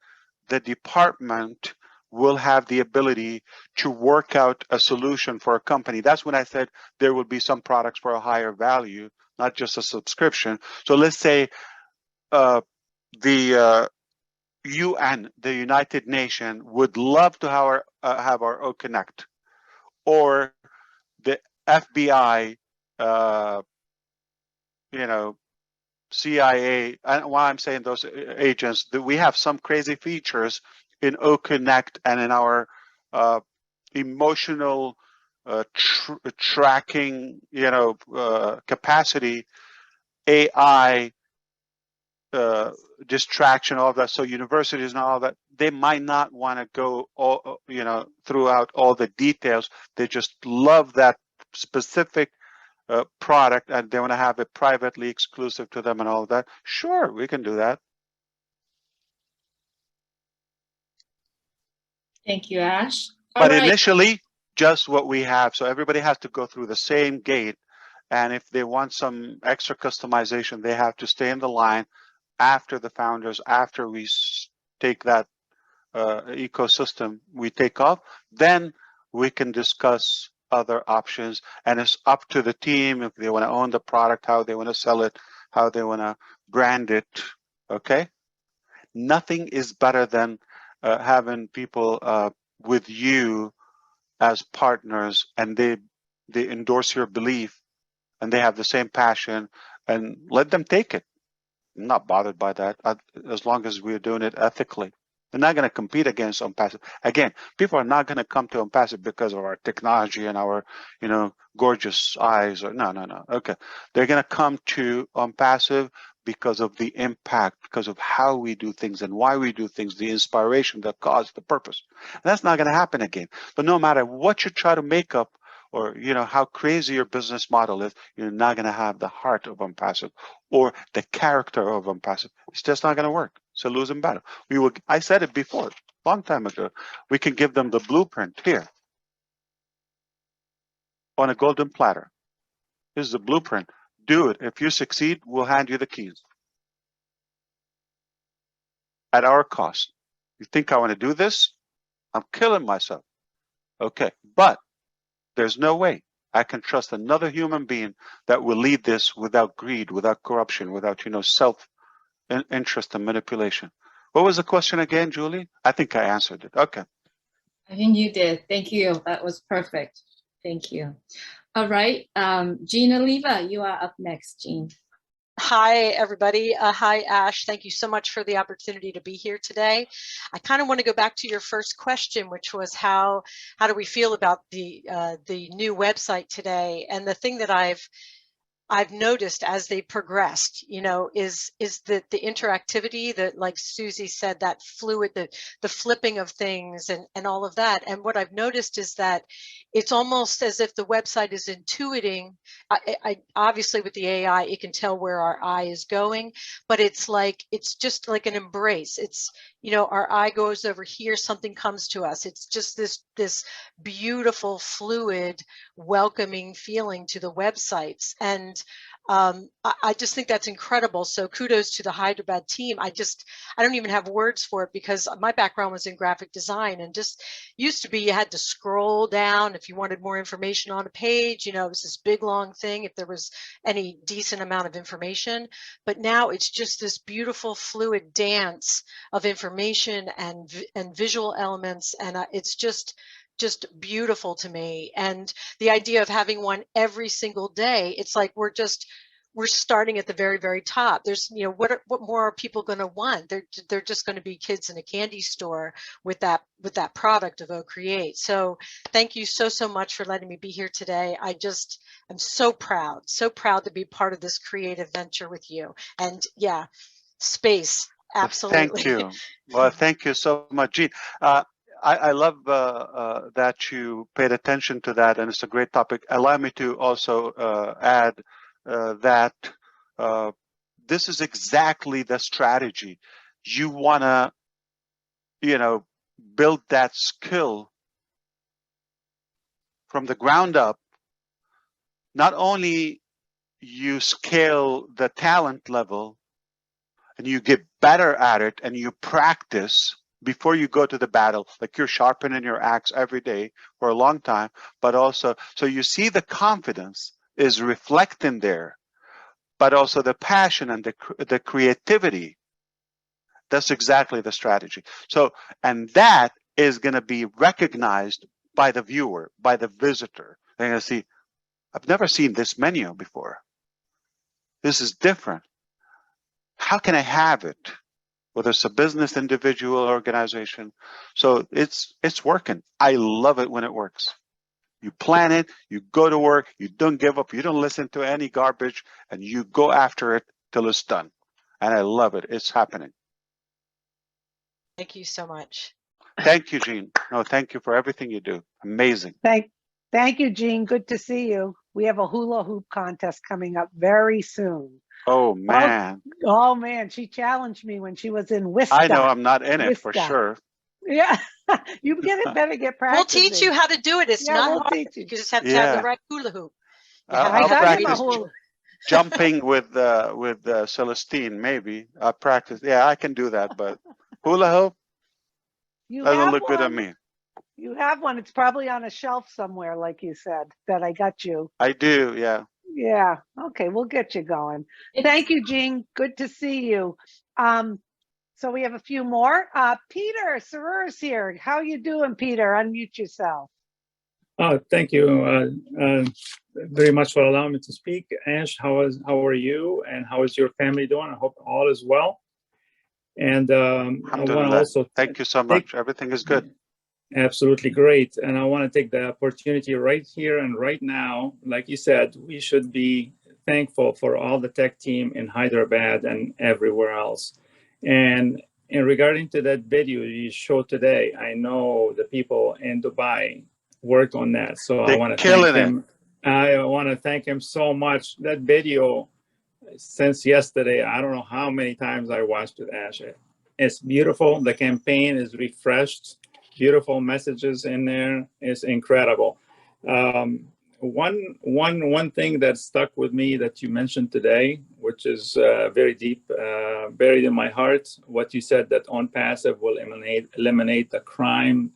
the department will have the ability to work out a solution for a company. That's when I said there will be some products for a higher value, not just a subscription. So let's say the UN, the United Nations, would love to have our O Connect, or the FBI, you know, CIA. And why I'm saying those agents, that we have some crazy features in O Connect and in our emotional tracking, capacity, AI. Distraction, all of that. So universities and all that, they might not want to go all, throughout all the details. They just love that specific product, and they want to have it privately exclusive to them and all of that. Sure, we can do that. Thank you, Ash. But initially, just what we have. So everybody has to go through the same gate. And if they want some extra customization, they have to stay in the line after the founders, after we take that ecosystem, we take off, then we can discuss other options. And it's up to the team if they want to own the product, how they want to sell it, how they want to brand it. Okay. Nothing is better than having people with you as partners, and they endorse your belief, and they have the same passion, and let them take it. I'm not bothered by that, as long as we're doing it ethically. They're not going to compete against ONPASSIVE. Again, people are not going to come to ONPASSIVE because of our technology and our, gorgeous eyes. Or no. Okay, they're going to come to ONPASSIVE because of the impact, because of how we do things and why we do things, the inspiration, the cause, the purpose. And that's not going to happen again. But no matter what you try to make up, or how crazy your business model is, you're not going to have the heart of ONPASSIVE or the character of ONPASSIVE. It's just not going to work. It's a losing battle. I said it before, a long time ago. We can give them the blueprint here on a golden platter. This is the blueprint. Do it. If you succeed, we'll hand you the keys at our cost. You think I want to do this? I'm killing myself. Okay, but there's no way I can trust another human being that will lead this without greed, without corruption, without, self-interest and manipulation. What was the question again, Julie? I think I answered it. Okay. I think you did. Thank you. That was perfect. Thank you. All right. Jean Oliva, you are up next, Jean. Hi, everybody. Hi, Ash. Thank you so much for the opportunity to be here today. I kind of want to go back to your first question, which was how do we feel about the new website today? And the thing that I've noticed as they progressed, is the interactivity, that, like Susie said, that fluid, the flipping of things and all of that. And what I've noticed is that it's almost as if the website is intuiting. I obviously with the AI, it can tell where our eye is going, but it's just like an embrace. It's, our eye goes over here, something comes to us. It's just this beautiful, fluid, welcoming feeling to the websites. And I just think that's incredible. So kudos to the Hyderabad team. I don't even have words for it, because my background was in graphic design, and just used to be you had to scroll down if you wanted more information on a page. It was this big long thing if there was any decent amount of information. But now it's just this beautiful fluid dance of information and visual elements, and it's just beautiful to me. And the idea of having one every single day, it's like we're starting at the very, very top. There's, what more are people going to want? They're just going to be kids in a candy store with that product of OCreate. So thank you so much for letting me be here today. I'm so proud to be part of this creative venture with you. And yeah, space. Absolutely. Thank you. Well, thank you so much, Jean. I love that you paid attention to that, and it's a great topic. Allow me to also add that this is exactly the strategy. You want to, build that skill from the ground up. Not only you scale the talent level and you get better at it and you practice before you go to the battle, like you're sharpening your axe every day for a long time, but also, so you see the confidence is reflecting there, but also the passion and the creativity. That's exactly the strategy. So, and that is going to be recognized by the viewer, by the visitor. They're going to see, I've never seen this menu before. This is different. How can I have it? Whether it's a business, individual, organization. So it's working. I love it when it works. You plan it, you go to work, you don't give up, you don't listen to any garbage, and you go after it till it's done. And I love it. It's happening. Thank you so much. Thank you, Jean. No, thank you for everything you do. Amazing. Thank you, Jean. Good to see you. We have a hula hoop contest coming up very soon. Oh, man. Oh man, she challenged me when she was in Worcester. I know I'm not in it for Worcester. sure. Yeah, you better get practice. We'll teach you how to do it. It's Yeah, not we'll hard. teach you. You just have to have Yeah. the right hula hoop. You I'll have I to got have him a practice hula. jumping with Celestine, maybe. I'll practice. Yeah, I can do that, but hula hoop You doesn't have look good on one? me. You have one. It's probably on a shelf somewhere, like you said, that I got you. I do, yeah. Yeah. Okay, we'll get you going. Thank you, Jean. Good to see you. So we have a few more. Peter Soror's here. How you doing, Peter? Unmute yourself. Thank you very much for allowing me to speak. Ash, how are you, and how is your family doing? I hope all is well. And I want to Alhamdulillah. also Thank you so much. Everything is good. Absolutely great. And I want to take the opportunity right here and right now. Like you said, we should be thankful for all the tech team in Hyderabad and everywhere else. And in regarding to that video you showed today, I know the people in Dubai worked on that. So I They're want to killing thank him. I want to thank him so much. That video, since yesterday, I don't know how many times I watched it, Ash. It's beautiful. The campaign is refreshed. Beautiful messages in there. It's incredible. One thing that stuck with me that you mentioned today, which is very deep, buried in my heart, what you said that ONPASSIVE will eliminate the crime,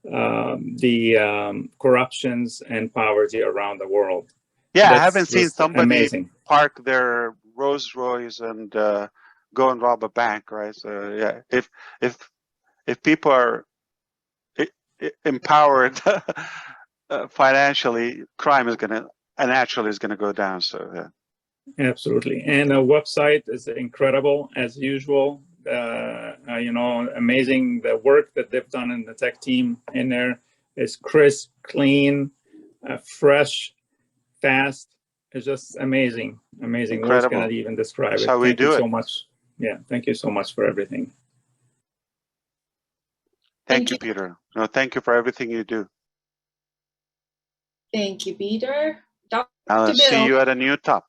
the corruptions and poverty around the world. Yeah, I That's haven't seen just somebody amazing. park their Rolls Royce and go and rob a bank, right? So yeah, if people are empowered financially, crime is gonna naturally go down. So yeah. Absolutely. And the website is incredible as usual. You know, amazing. The work that they've done in the tech team in there is crisp, clean, fresh, fast. It's just amazing. Amazing. Words Incredible. cannot even describe That's it. how we Thank do you it. so much. Yeah. Thank you so much for everything. Thank you, Peter. No, thank you for everything you do. Thank you, Peter. Now Dr. let's see Bill. you at a new top.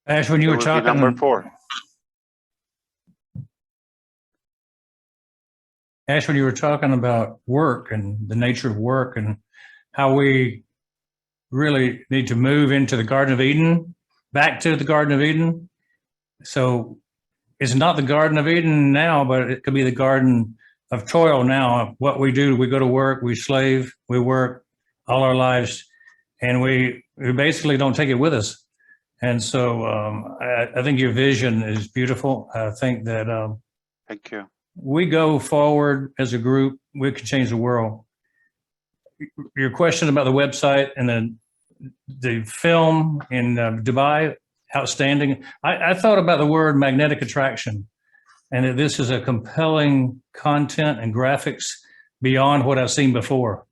Ash, when you It were would be talking, number 4. Ash, when you were talking about work and the nature of work and how we really need to move into the Garden of Eden, back to the Garden of Eden. So it's not the Garden of Eden now, but it could be the Garden of Toil now. What we do, we go to work, we slave, we work all our lives, and we basically don't take it with us. And so I think your vision is beautiful. I think that Thank you. we go forward as a group, we can change the world. Your question about the website and then the film in Dubai, outstanding. I thought about the word magnetic attraction, and that this is a compelling content and graphics beyond what I've seen before.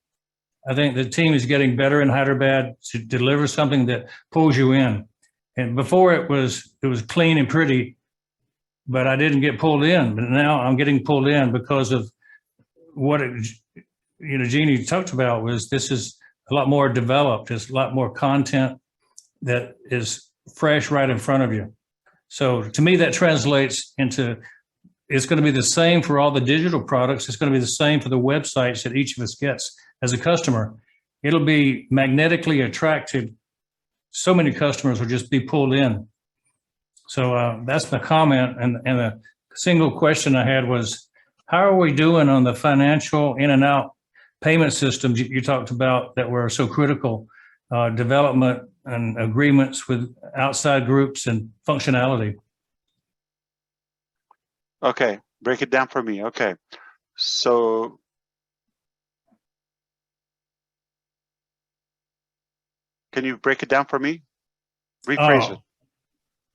I think the team is getting better in Hyderabad to deliver something that pulls you in. And before it was clean and pretty, but I didn't get pulled in. But now I'm getting pulled in because of what it, you know, Jeannie talked about was this is a lot more developed. There's a lot more content that is fresh right in front of you. So to me, that translates into, it's going to be the same for all the digital products. It's going to be the same for the websites that each of us gets as a customer. It'll be magnetically attractive so many customers will just be pulled in. So that's my comment. And the single question I had was, how are we doing on the financial in and out payment systems you talked about that were so critical, development and agreements with outside groups and functionality? Okay, break it down for me. Okay, so can you break it down for me? Rephrase it.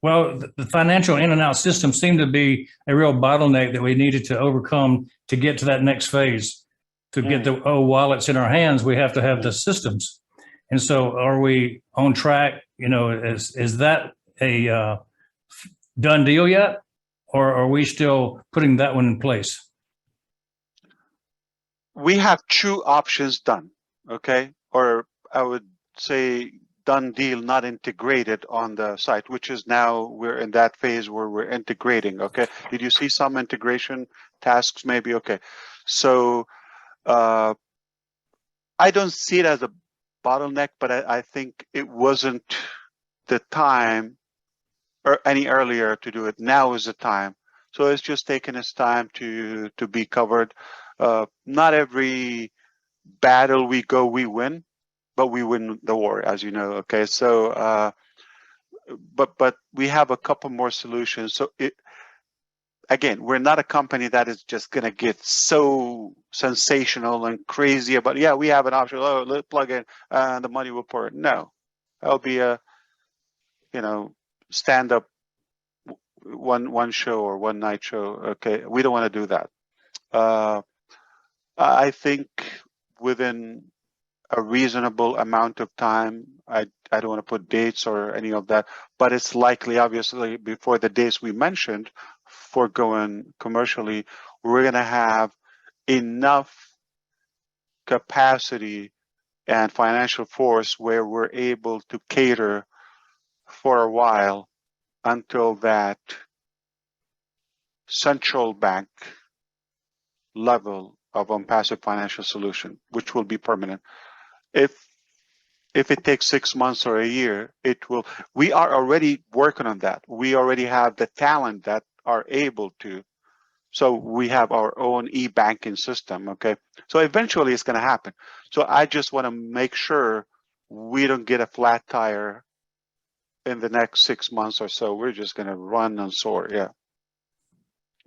Well, the financial in and out system seemed to be a real bottleneck that we needed to overcome to get to that next phase. To get the wallets in our hands, we have to have the systems. And so are we on track? You know, is that a done deal yet? Or are we still putting that one in place? We have two options done, okay? Or I would say done deal, not integrated on the site, which is now we're in that phase where we're integrating, okay? Did you see some integration tasks maybe? Okay, so I don't see it as a bottleneck, but I think it wasn't the time or any earlier to do it. Now is the time. So it's just taking its time to be covered. Not every battle we go, we win, but we win the war, as you know. Okay, so but we have a couple more solutions. So again, we're not a company that is just going to get so sensational and crazy about, yeah, we have an option. Oh, let's plug in and the money will pour. No, that'll be a, you know, stand up one show or one night show. Okay, we don't want to do that. I think within a reasonable amount of time, I don't want to put dates or any of that, but it's likely, obviously, before the dates we mentioned for going commercially, we're going to have enough capacity and financial force where we're able to cater for a while until that central bank level of ONPASSIVE financial solution, which will be permanent. If it takes 6 months or a year, it will. We are already working on that. We already have the talent that are able to. So we have our own e-banking system, okay? So eventually it's going to happen. So I just want to make sure we don't get a flat tire in the next 6 months or so. We're just going to run and soar, yeah.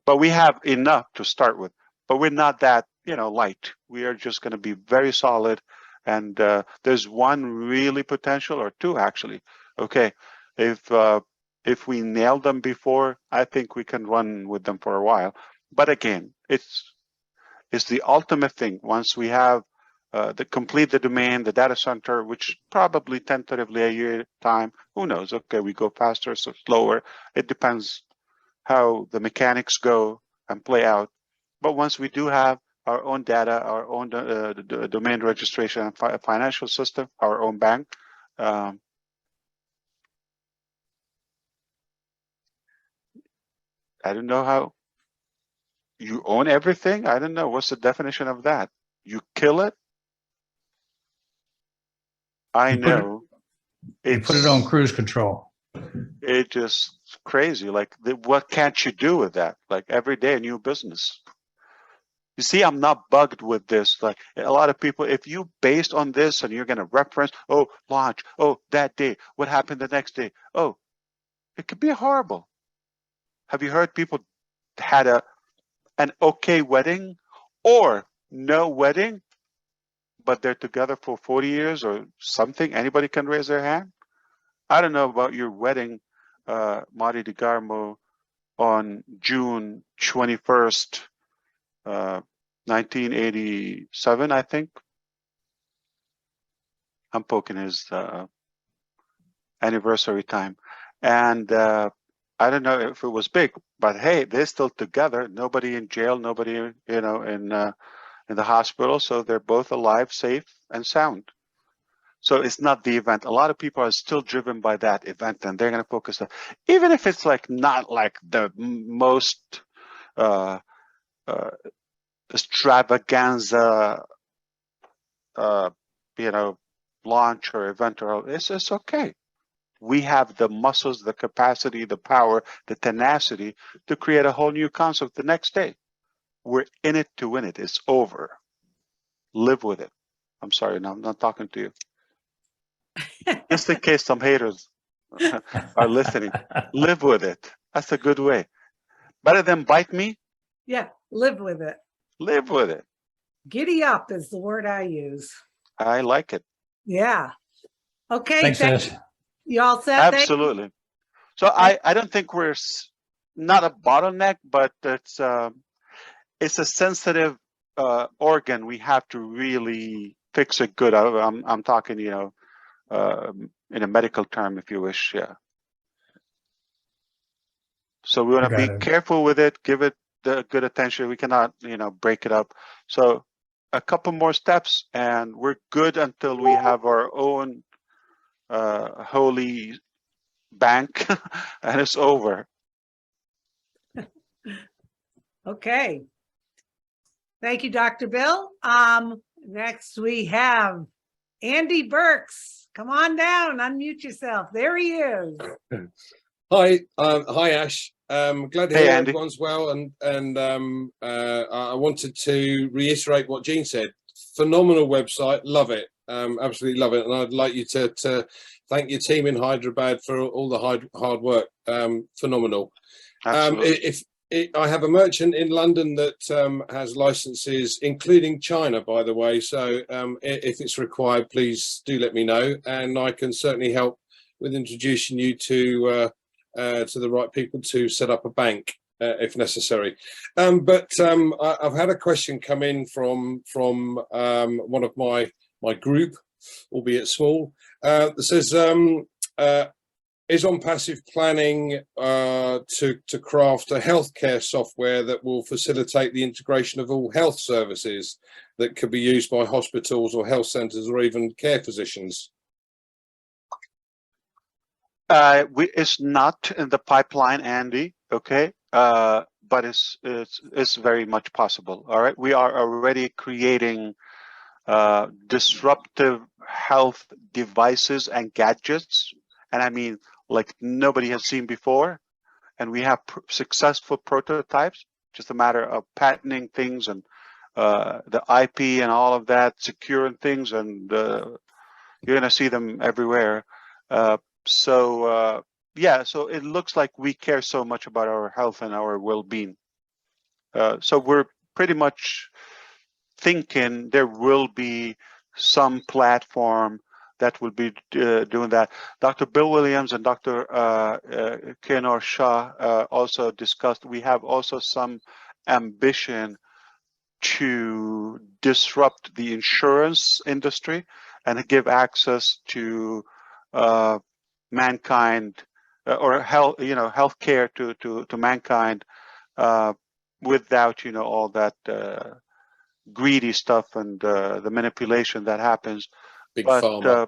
But we have enough to start with. But we're not that, you know, light. We are just going to be very solid. And there's one really potential, or two actually. Okay, if we nail them before, I think we can run with them for a while. But again, it's the ultimate thing. Once we have complete the domain, the data center, which probably tentatively a year time. Who knows? Okay, we go faster, so slower. It depends how the mechanics go and play out. But once we do have our own data, our own domain registration and financial system, our own bank, I don't know how you own everything. I don't know. What's the definition of that? You kill it? I know. You put it on cruise control. It's just crazy. Like, what can't you do with that? Like, every day a new business. You see, I'm not bugged with this. Like, a lot of people, if you based on this and you're going to reference, oh, launch, oh, that day, what happened the next day? Oh, it could be horrible. Have you heard people had an okay wedding or no wedding, but they're together for 40 years or something? Anybody can raise their hand? I don't know about your wedding, Marty DeGarmo, on June 21st, 1987, I think. I'm poking his anniversary time. And I don't know if it was big, but hey, they're still together. Nobody in jail, nobody, you know, in the hospital. So they're both alive, safe, and sound. So it's not the event. A lot of people are still driven by that event, and they're going to focus on, even if it's like not like the most extravaganza, you know, launch or event, or it's okay. we have the muscles, the capacity, the power, the tenacity to create a whole new concept the next day. We're in it to win it. It's over. Live with it. I'm sorry, no, I'm not talking to you. Just in case some haters are listening, live with it. That's a good way. Better than bite me, Yeah, live with it. live with it. Giddy up is the word I use. I like it. Yeah. Okay. Thanks, Ash. You all set? Thank you. Absolutely. So I don't think we're not a bottleneck, but it's a sensitive organ. We have to really fix it good. I'm talking, you know, in a medical term, if you wish. Yeah. So we want to be Got it. careful with it. Give it the good attention. We cannot, you know, break it up. So a couple more steps, and we're good until we have our own holy bank, and it's over. Okay. Thank you, Dr. Bill. Next we have Andy Burks. Come on down, unmute yourself. There he is. Hi, hi Ash. Glad to Hey, hear Andy. everyone's well, and I wanted to reiterate what Jean said. Phenomenal website, love it, absolutely love it, and I'd like you to thank your team in Hyderabad for all the hard work. Phenomenal. Absolutely. I have a merchant in London that has licenses, including China, by the way. So if it's required, please do let me know, and I can certainly help with introducing you to the right people to set up a bank if necessary. But I've had a question come in from one of my group, albeit small, that says, is ONPASSIVE planning to craft a healthcare software that will facilitate the integration of all health services that could be used by hospitals or health centres or even care physicians? It's not in the pipeline, Andy. Okay, but it's very much possible. All right, we are already creating disruptive health devices and gadgets, and I mean like nobody has seen before. And we have successful prototypes. Just a matter of patenting things and the IP and all of that, securing things, and you're going to see them everywhere. Yeah, so it looks like we care so much about our health and our well-being. So we're pretty much thinking there will be some platform that will be doing that. Dr. Bill Williams and Dr. Kenor Shah also discussed, we have also some ambition to disrupt the insurance industry and give access to mankind or health, you know, healthcare to mankind without, you know, all that greedy stuff and the manipulation that happens. Big pharma.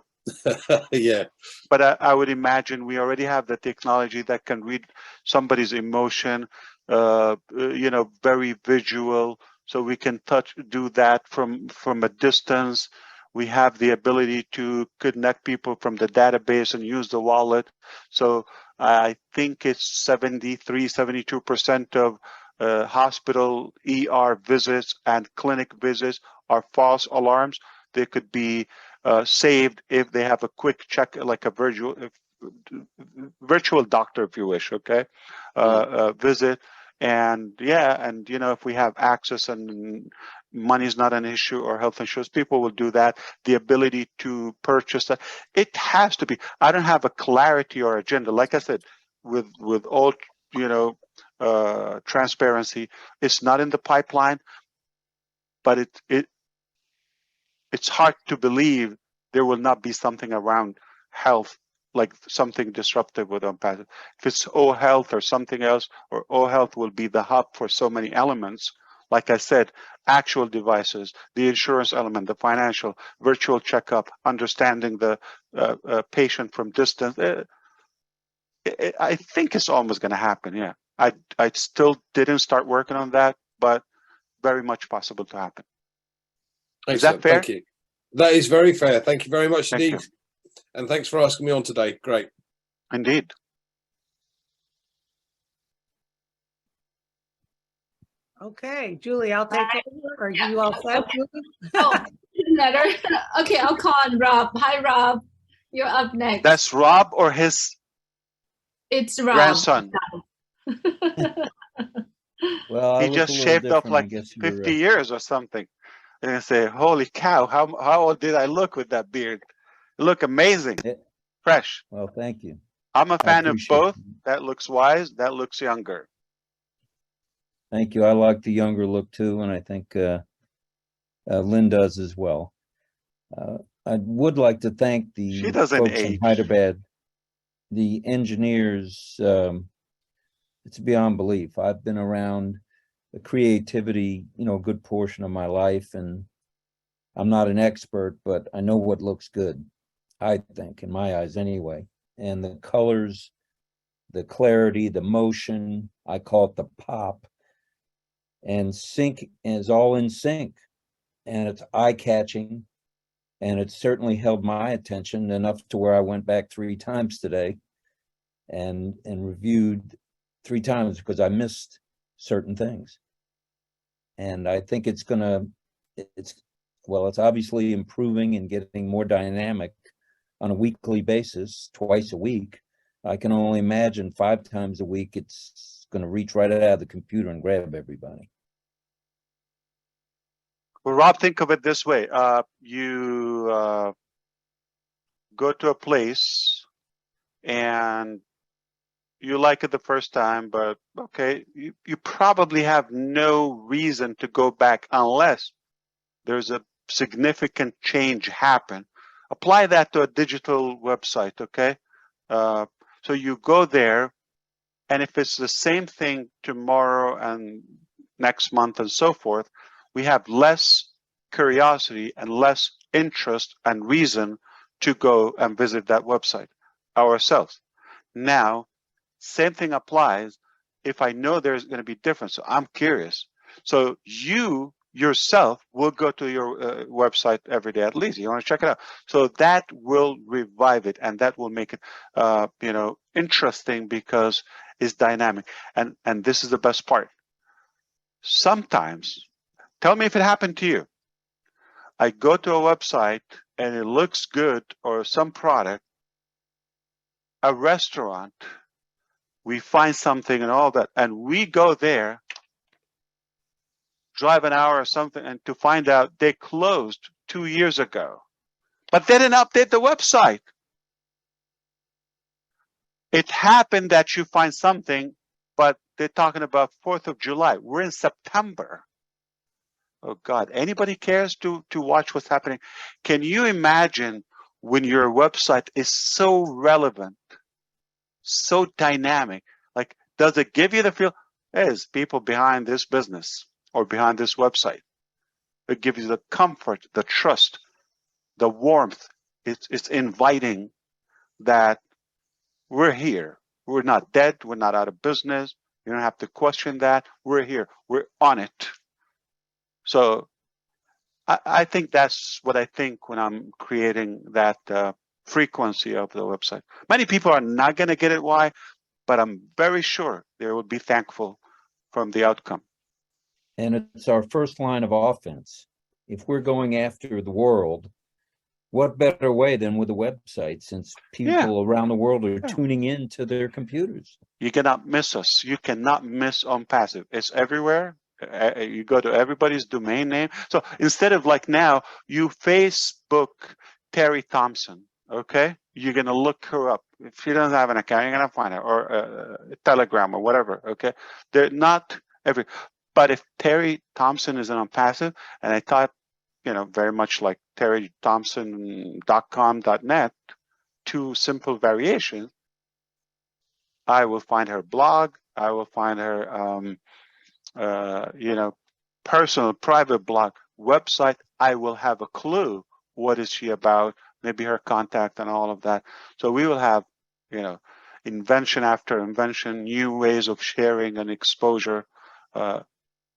Yeah. But I would imagine we already have the technology that can read somebody's emotion, you know, very visual, so we can do that from a distance. We have the ability to connect people from the database and use the wallet. So I think it's 72% of hospital ER visits and clinic visits are false alarms. They could be saved if they have a quick check, like a virtual doctor, if you wish. Okay, visit, and yeah, and you know, if we have access and money is not an issue or health insurance, people will do that. The ability to purchase that, it has to be. I don't have a clarity or agenda. Like I said, with all, you know, transparency, it's not in the pipeline, but it's hard to believe there will not be something around health, like something disruptive with ONPASSIVE. If it's O Health or something else, or O Health will be the hub for so many elements. Like I said, actual devices, the insurance element, the financial, virtual checkup, understanding the patient from distance. I think it's almost going to happen. Yeah, I still didn't start working on that, but very much possible to happen. Is that fair? Thank you. That is very fair. Thank you very much Thank indeed. you. And thanks for asking me on today. Great. Indeed. Okay, Julie, I'll take over. Are you all set, Julie? Oh, better. Okay, I'll call on Rob. Hi, Rob. You're up next. That's Rob or his It's Rob. grandson. Well, I He look just a little shaved off different. I like guess 50 years or something. And I say, holy cow, how old did I look with that beard? You look amazing, Yeah. fresh. Well, thank you. I'm a I fan of appreciate both. it. That looks wise, that looks younger. Thank you. I like the younger look too, and I think Lynn does as well. I would like to thank She the doesn't folks in age. Hyderabad, the engineers. It's beyond belief. I've been around the creativity, a good portion of my life, and I'm not an expert, but I know what looks good, I think, in my eyes anyway. And the colors, the clarity, the motion, I call it the pop, and sync is all in sync, and it's eye-catching, and it certainly held my attention enough to where I went back 3 times today and reviewed 3 times because I missed certain things. And I think it's obviously improving and getting more dynamic on a weekly basis, twice a week. I can only imagine 5 times a week, it's going to reach right out of the computer and grab everybody. Well, Rob, think of it this way. You go to a place and you like it the first time, but okay, you probably have no reason to go back unless there's a significant change happen. Apply that to a digital website, okay? So you go there, and if it's the same thing tomorrow and next month and so forth, we have less curiosity and less interest and reason to go and visit that website ourselves. Now, same thing applies if I know there's going to be difference. So I'm curious. So you yourself will go to your website every day at least. You want to check it out. So that will revive it, and that will make it interesting because it's dynamic. And this is the best part. Sometimes, tell me if it happened to you. I go to a website and it looks good, or some product, a restaurant, we find something and all that, and we go there, drive an hour or something, and to find out they closed 2 years ago, but they didn't update the website. It happened that you find something, but they're talking about 4th of July. We're in September. Oh God, anybody cares to watch what's happening? Can you imagine when your website is so relevant, so dynamic? Like, does it give you the feel, there's people behind this business or behind this website? It gives you the comfort, the trust, the warmth. It's inviting that we're here. We're not dead. We're not out of business. You don't have to question that. We're here. We're on it. So I think that's what I think when I'm creating that frequency of the website. Many people are not going to get it why, but I'm very sure they will be thankful from the outcome. And it's our first line of offense. If we're going after the world, what better way than with a website, since people around the world are tuning in to their computers? You cannot miss us. You cannot miss ONPASSIVE. It's everywhere. You go to everybody's domain name. So instead of like now, you Facebook Terry Thompson, okay? You're going to look her up. If she doesn't have an account, you're going to find her, or a Telegram or whatever, okay? They're not every, but if Terry Thompson is on ONPASSIVE, and I type, very much like terrythompson.com.net, 2 simple variations, I will find her blog. I will find her, personal private blog, website. I will have a clue what is she about, maybe her contact and all of that. So we will have, invention after invention, new ways of sharing and exposure.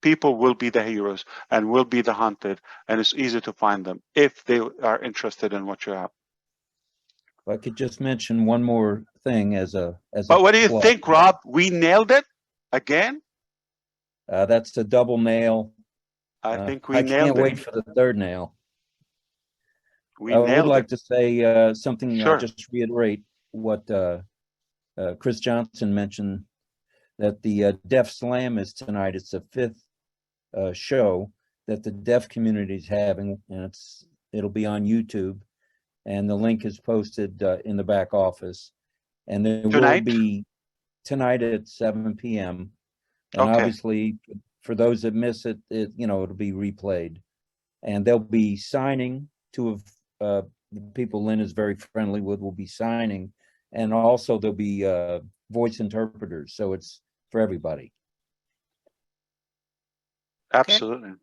People will be the heroes and will be the hunted, and it's easy to find them if they are interested in what you have. If I could just mention one more thing as a But what do you club. think, Rob? We nailed it again? That's a double nail. I think we I nailed can't it. wait for the third nail. We I would nailed like it. to say something, Sure. just reiterate what Chris Johnson mentioned, that the Deaf Slam is tonight. It's the 5th show that the deaf community is having, and it'll be on YouTube, and the link is posted in the back office. And there will Tonight? be tonight at 7 p.m. And Okay. obviously, for those that miss it, it'll be replayed. And they'll be signing. Two of the people Lynn is very friendly with will be signing, and also there'll be voice interpreters, so it's for everybody. Absolutely.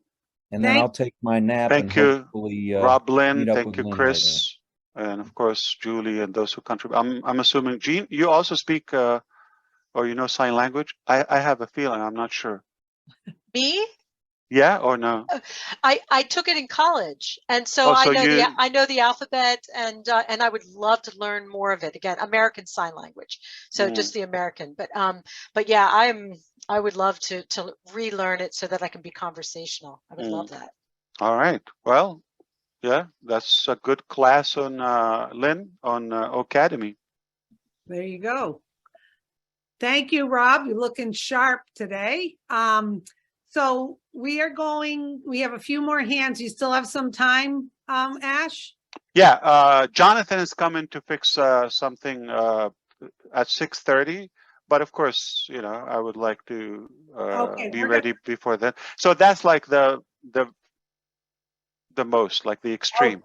And then I'll take my nap. Thank and you, hopefully, Rob, Lynn. meet up Thank with you, Lynn Chris, and of course Julie and those who contribute. I'm assuming Jean, you also speak or sign language. I have a feeling. I'm not sure. Me? Yeah or no? I took it in college, and so Oh, I so know you- I know the alphabet, and I would love to learn more of it. Again, American Sign Language, so just the American. But yeah, I would love to relearn it so that I can be conversational. I would love that. All right. Well, yeah, that's a good class on Lynn on Academy. There you go. Thank you, Rob. You're looking sharp today. So we have a few more hands. You still have some time, Ash? Yeah, Jonathan is coming to fix something at 6:30. But of course, I would like to be ready before then. So that's like the most, like the extreme.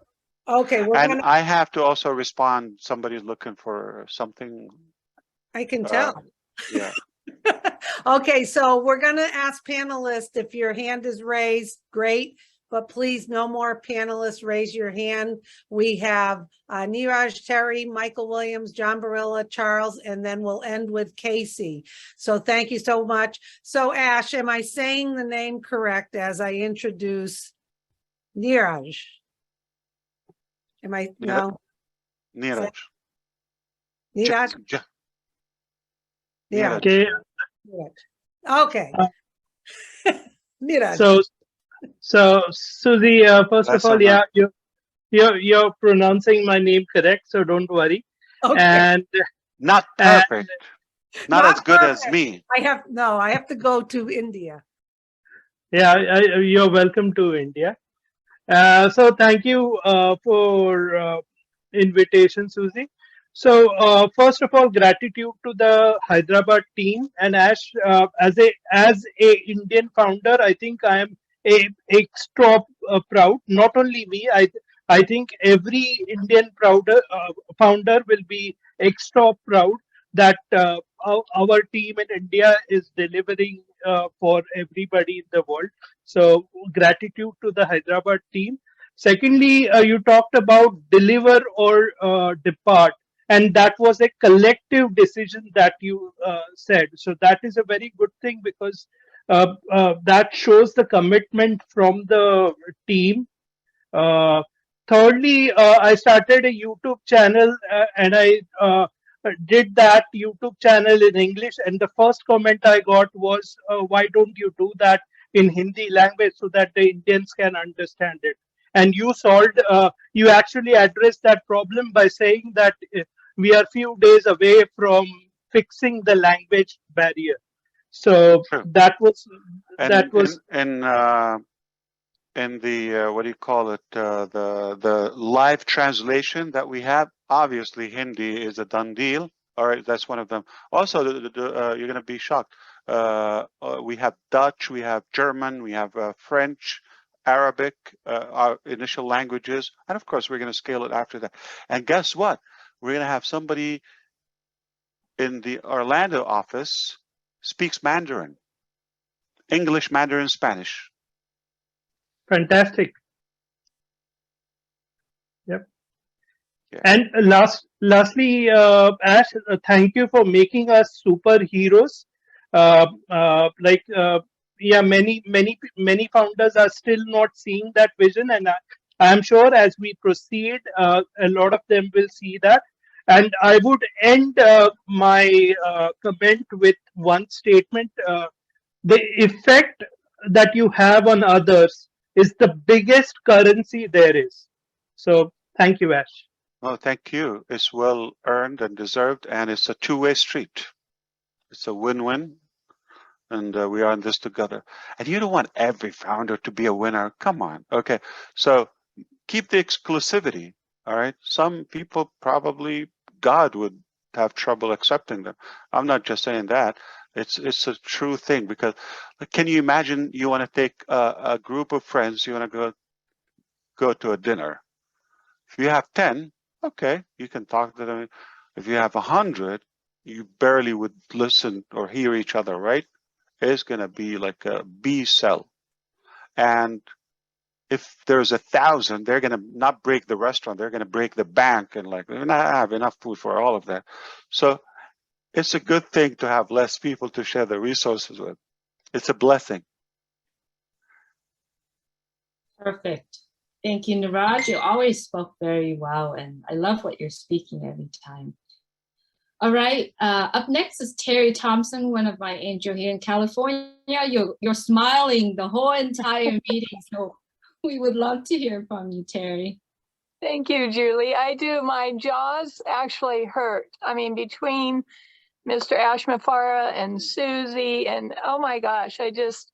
Okay, And I have to also respond. Somebody's looking for something. I can tell. Yeah. Okay, so we're gonna ask panelists if your hand is raised, great, but please no more panelists raise your hand. We have Neeraj, Terry, Michael Williams, John Barilla, Charles, and then we'll end with Casey. So thank you so much. So Ash, am I saying the name correct as I introduce Neeraj? Am I, no? Neeraj. Neeraj? Yeah. Okay. Okay. Neeraj. So Susie, first of all, yeah, you're pronouncing my name correct, so don't worry. Okay. And not perfect, not as good as perfect. me. I have to go to India. Yeah, you're welcome to India. So thank you for invitation, Susie. So first of all, gratitude to the Hyderabad team, and Ash, as a Indian founder, I think I am extra proud. Not only me, I think every Indian founder will be extra proud that our team in India is delivering for everybody in the world. So gratitude to the Hyderabad team. Secondly, you talked about deliver or depart. And that was a collective decision that you said. So that is a very good thing, because that shows the commitment from the team. Thirdly, I started a YouTube channel and I did that YouTube channel in English. And the first comment I got was, why don't you do that in Hindi language so that the Indians can understand it? And you you actually addressed that problem by saying that we are few days away from fixing the language barrier. So that was in the what do you call it, the live translation that we have. Obviously Hindi is a done deal. All right, that's one of them. Also, you're gonna be shocked, we have Dutch, we have German, we have French, Arabic, our initial languages, and of course we're going to scale it after that. And guess what? We're going to have somebody in the Orlando office speaks Mandarin, English, Mandarin, Spanish. Fantastic. Yep. Yeah. And lastly, Ash, thank you for making us superheroes. Yeah, many founders are still not seeing that vision, and I'm sure as we proceed, a lot of them will see that. And I would end my comment with one statement. The effect that you have on others is the biggest currency there is. So thank you, Ash. Oh, thank you. It's well earned and deserved, and it's a two-way street. It's a win-win, and we are in this together. And you don't want every founder to be a winner. Come on. Okay. So keep the exclusivity. All right. Some people probably God would have trouble accepting them. I'm not just saying that. It's a true thing, because can you imagine you want to take a group of friends, you want to go to a dinner. If you have 10, okay, you can talk to them. If you have 100, you barely would listen or hear each other, right? It's going to be like a B cell. And if there's 1,000, they're going to not break the restaurant, they're going to break the bank, and like, we're not have enough food for all of that. So it's a good thing to have less people to share the resources with. It's a blessing. Perfect. Thank you, Niraj. You always spoke very well, and I love what you're speaking every time. All right. Up next is Terry Thompson, one of my angels here in California. You're smiling the whole entire meeting, so we would love to hear from you, Terry. Thank you, Julie. My jaws actually hurt. I mean, between Mr. Ash Mufareh and Susie, and oh my gosh, I just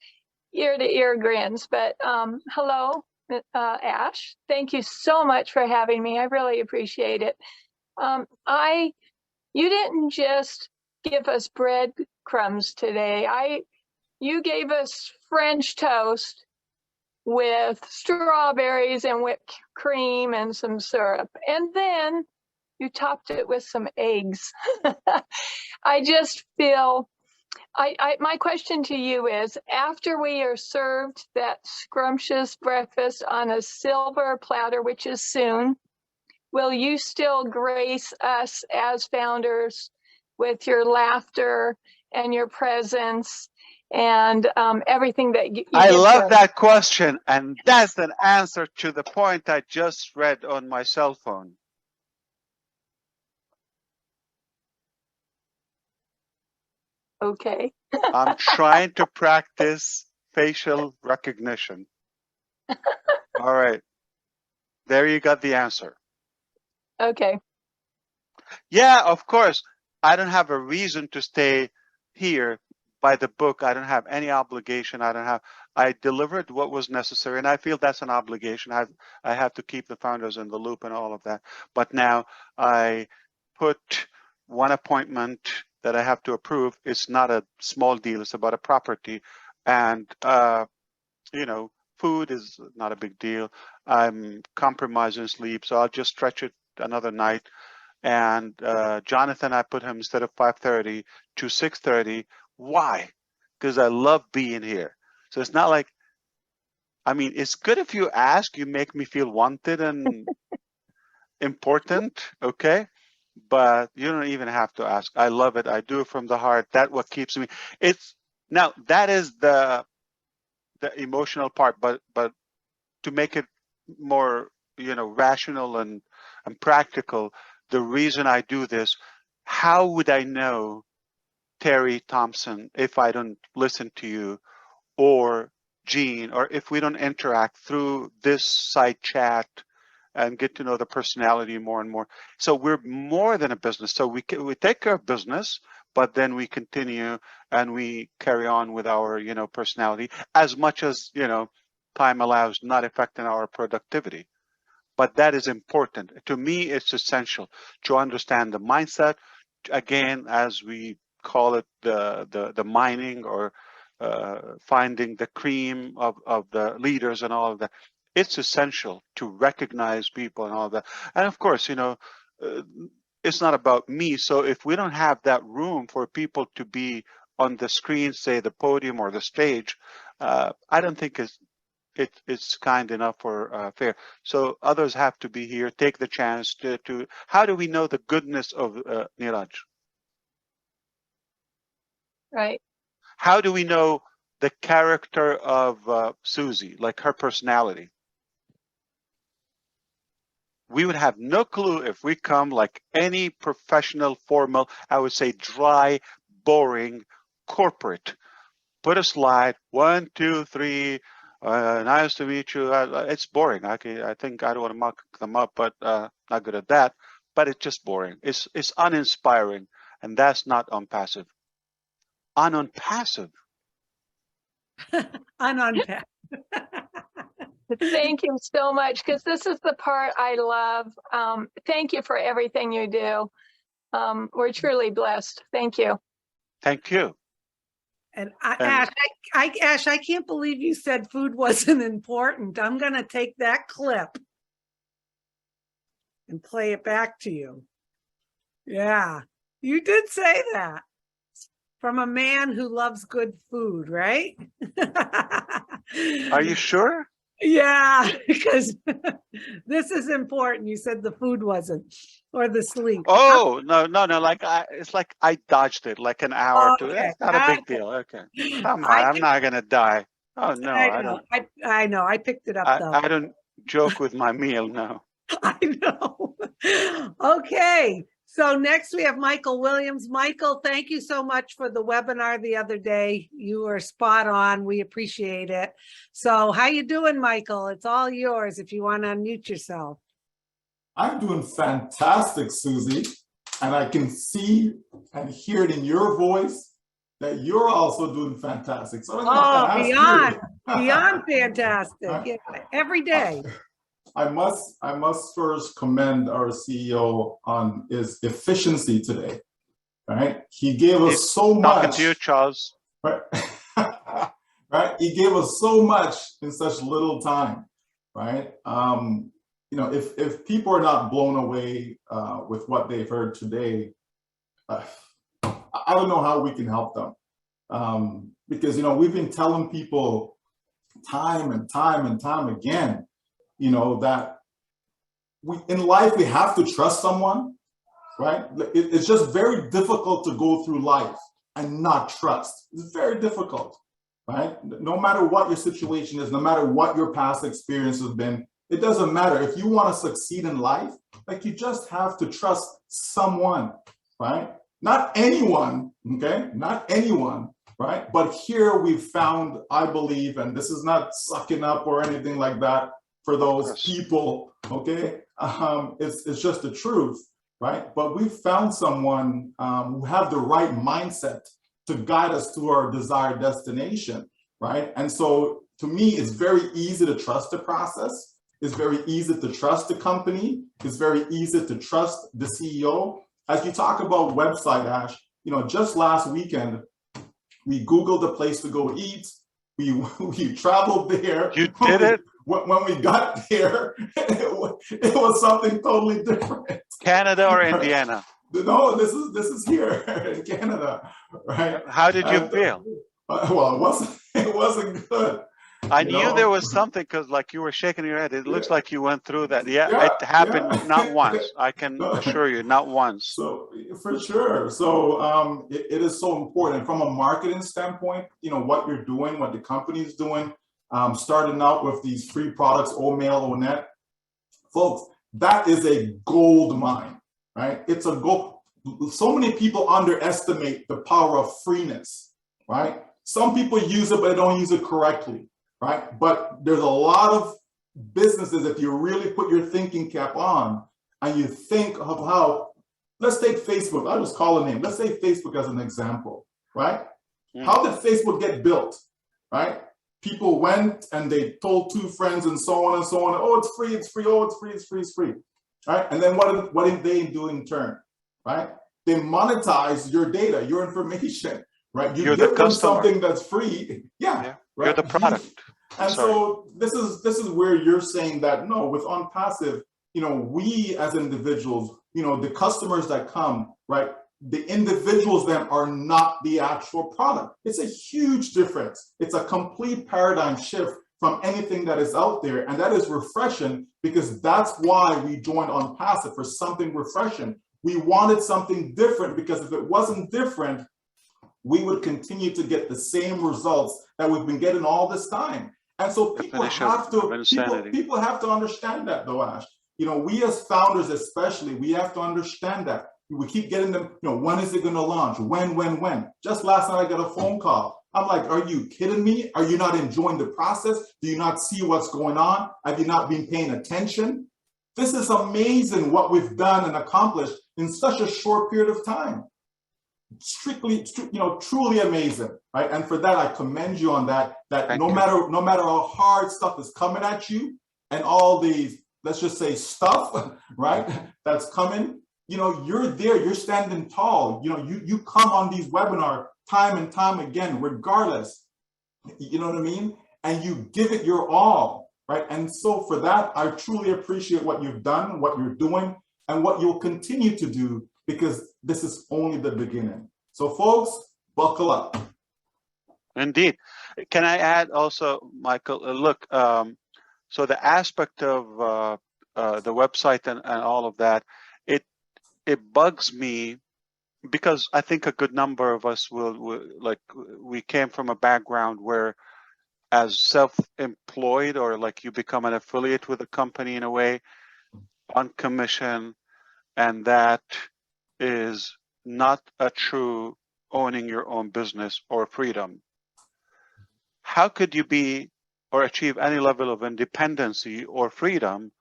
ear to ear grins. But hello, Ash. Thank you so much for having me. I really appreciate it. You didn't just give us breadcrumbs today. You gave us French toast with strawberries and whipped cream and some syrup. And then you topped it with some eggs. I just feel, my question to you is, after we are served that scrumptious breakfast on a silver platter, which is soon, will you still grace us as founders with your laughter and your presence and everything that you I give love to that question, and that's an answer to the point I just read on my cell phone. Okay. I'm trying to practice facial recognition. All right. There you got the answer. Okay. Yeah, of course. I don't have a reason to stay here by the book. I don't have any obligation. I delivered what was necessary, and I feel that's an obligation. I have to keep the founders in the loop and all of that. But now I put one appointment that I have to approve. It's not a small deal. It's about a property, and food is not a big deal. I'm compromising sleep, so I'll just stretch it another night. And Jonathan, I put him instead of 5:30 to 6:30. Why? Because I love being here. So it's not like, I mean, it's good if you ask, you make me feel wanted and important, okay? But you don't even have to ask. I love it. I do it from the heart. That's what keeps me. Now that is the emotional part, but to make it more, rational and practical, the reason I do this, how would I know, Terry Thompson, if I don't listen to you, or Gene, or if we don't interact through this side chat and get to know the personality more and more? So we're more than a business. So we take care of business, but then we continue and we carry on with our, personality as much as, time allows, not affecting our productivity. But that is important. To me, it's essential to understand the mindset. Again, as we call it, the mining, or finding the cream of the leaders and all of that. It's essential to recognize people and all of that. And of course, it's not about me. So if we don't have that room for people to be on the screen, say the podium or the stage, I don't think it's kind enough or fair. So others have to be here, take the chance to how do we know the goodness of Niraj? Right. How do we know the character of Susie, like her personality? We would have no clue if we come like any professional, formal, I would say dry, boring, corporate. Put a slide, 1, 2, 3, nice to meet you. It's boring. I think I don't want to mock them up, but not good at that. But it's just boring. It's uninspiring, and that's not ONPASSIVE. ONPASSIVE. Unpack. Thank you so much, because this is the part I love. Thank you for everything you do. We're truly blessed. Thank you. Thank you. And Ash, Ash, I can't believe you said food wasn't important. I'm going to take that clip and play it back to you. Yeah, you did say that from a man who loves good food, right? Are you sure? Yeah, because this is important. You said the food wasn't, or the sleep. Oh, no. Like it's like I dodged it like an hour or two. Okay. That's not a big deal. Okay. Come on, I'm not going to die. Oh, no, I don't. I know. I picked it up though. I don't joke with my meal now. I know. Okay. So next we have Michael Williams. Michael, thank you so much for the webinar the other day. You were spot on. We appreciate it. So how you doing, Michael? It's all yours if you want to unmute yourself. I'm doing fantastic, Susie. And I can see and hear it in your voice that you're also doing fantastic. So beyond fantastic. Yeah, every day. I must first commend our CEO on his efficiency today. Right? He gave us so much. Talking to you, Charles. Right? Right? He gave us so much in such little time. Right? You know, if people are not blown away with what they've heard today, I don't know how we can help them. Because, you know, we've been telling people time and time again, you know, that in life, we have to trust someone, right? It's just very difficult to go through life and not trust. It's very difficult, right? No matter what your situation is, no matter what your past experience has been, it doesn't matter. If you want to succeed in life, like you just have to trust someone, right? Not anyone, okay? Not anyone, right? But here we've found, I believe, and this is not sucking up or anything like that, for those people, okay? It's just the truth, right? But we found someone who have the right mindset to guide us to our desired destination, right? And so to me, it's very easy to trust the process. It's very easy to trust the company. It's very easy to trust the CEO. As you talk about website, Ash, you know, just last weekend, we Googled a place to go eat. We traveled there. You did it? When we got there, it was something totally different. Canada or Indiana? No, this is here in Canada, right? How did you feel? Well, it wasn't good. I knew there was something because, like, you were shaking your head. It looks like you went through that. Yeah, it happened not once. I can assure you, not once. So for sure. So it is so important from a marketing standpoint. You know what you're doing, what the company is doing. Starting out with these free products, OMail, ONet, folks, that is a gold mine, right? It's a gold. So many people underestimate the power of freeness, right? Some people use it, but they don't use it correctly, right? But there's a lot of businesses, if you really put your thinking cap on and you think of how, let's take Facebook, I'll just call a name. Let's say Facebook as an example, right? How did Facebook get built, right? People went and they told two friends and so on and so on. Oh, it's free, it's free. Oh, it's free, it's free, it's free. Right? And then what did they do in turn? Right? They monetize your data, your information. Right? You give them something that's free. Yeah. Right? You're the product. And so this is where you're saying that no, with ONPASSIVE, you know, we as individuals, you know, the customers that come, right? The individuals then are not the actual product. It's a huge difference. It's a complete paradigm shift from anything that is out there. And that is refreshing because that's why we joined ONPASSIVE, for something refreshing. We wanted something different because if it wasn't different, we would continue to get the same results that we've been getting all this time. And so people have to understand that though, Ash. You know, we as founders especially, we have to understand that. We keep getting them, you know, when is it going to launch? When? Just last night I got a phone call. I'm like, are you kidding me? Are you not enjoying the process? Do you not see what's going on? Have you not been paying attention? This is amazing what we've done and accomplished in such a short period of time. Truly amazing, right? And for that, I commend you on that. No matter how hard stuff is coming at you, and all these, let's just say, stuff, right? That's coming. You know, you're there. You're standing tall. You know, you come on these webinars time and time again, regardless. You know what I mean? And you give it your all, right? And so for that, I truly appreciate what you've done, what you're doing, and what you'll continue to do, because this is only the beginning. So folks, buckle up. Indeed. Can I add also, Michael, look, so the aspect of the website and all of that, it bugs me, because I think a good number of us we came from a background where, as self-employed, or like you become an affiliate with a company in a way, on commission, and that is not a true owning your own business or freedom. How could you be or achieve any level of independency or freedom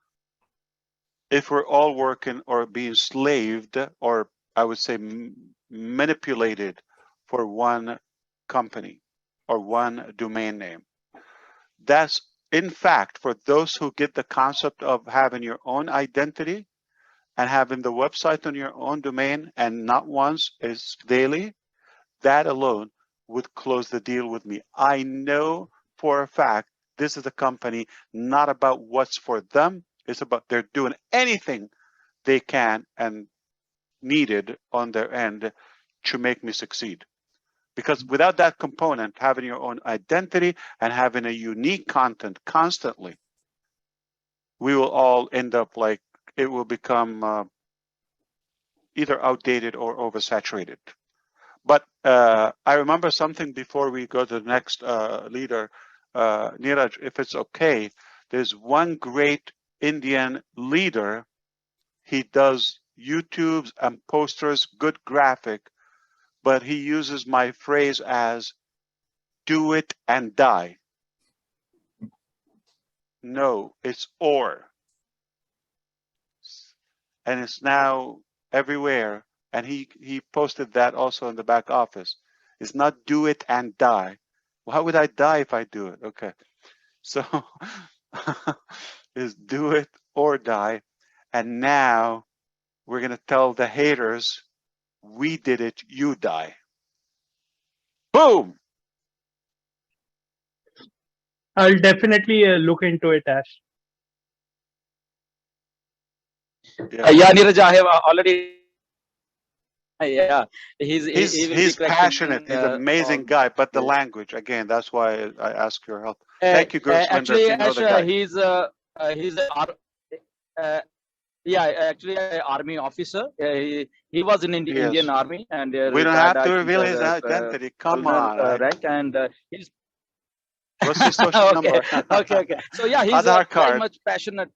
if we're all working or being slaved, or I would say manipulated, for one company or one domain name? That's, in fact, for those who get the concept of having your own identity and having the website on your own domain, and not once, is daily, that alone would close the deal with me. I know for a fact this is a company not about what's for them. It's about they're doing anything they can and needed on their end to make me succeed. Because without that component, having your own identity and having a unique content constantly, we will all end up like, it will become either outdated or oversaturated. But I remember something before we go to the next leader, Neeraj, if it's okay. There's one great Indian leader. He does YouTubes and posters, good graphic, but he uses my phrase as do it and die. No, it's or. And it's now everywhere. And he posted that also in the back office. It's not do it and die. Why would I die if I do it? Okay. So is do it or die. And now we're going to tell the haters, we did it, you die. Boom. I'll definitely look into it, Ash. Yeah, Neeraj, I have already. Yeah, he's passionate. He's an amazing guy. But the language, again, that's why I ask your help. Thank you, Guruswinder. Actually, Ash, yeah, actually an army officer. He was in Indian Army, and we don't have to reveal his identity. Come on, right? And he's. What's his social number? Okay. So yeah, he's very much passionate.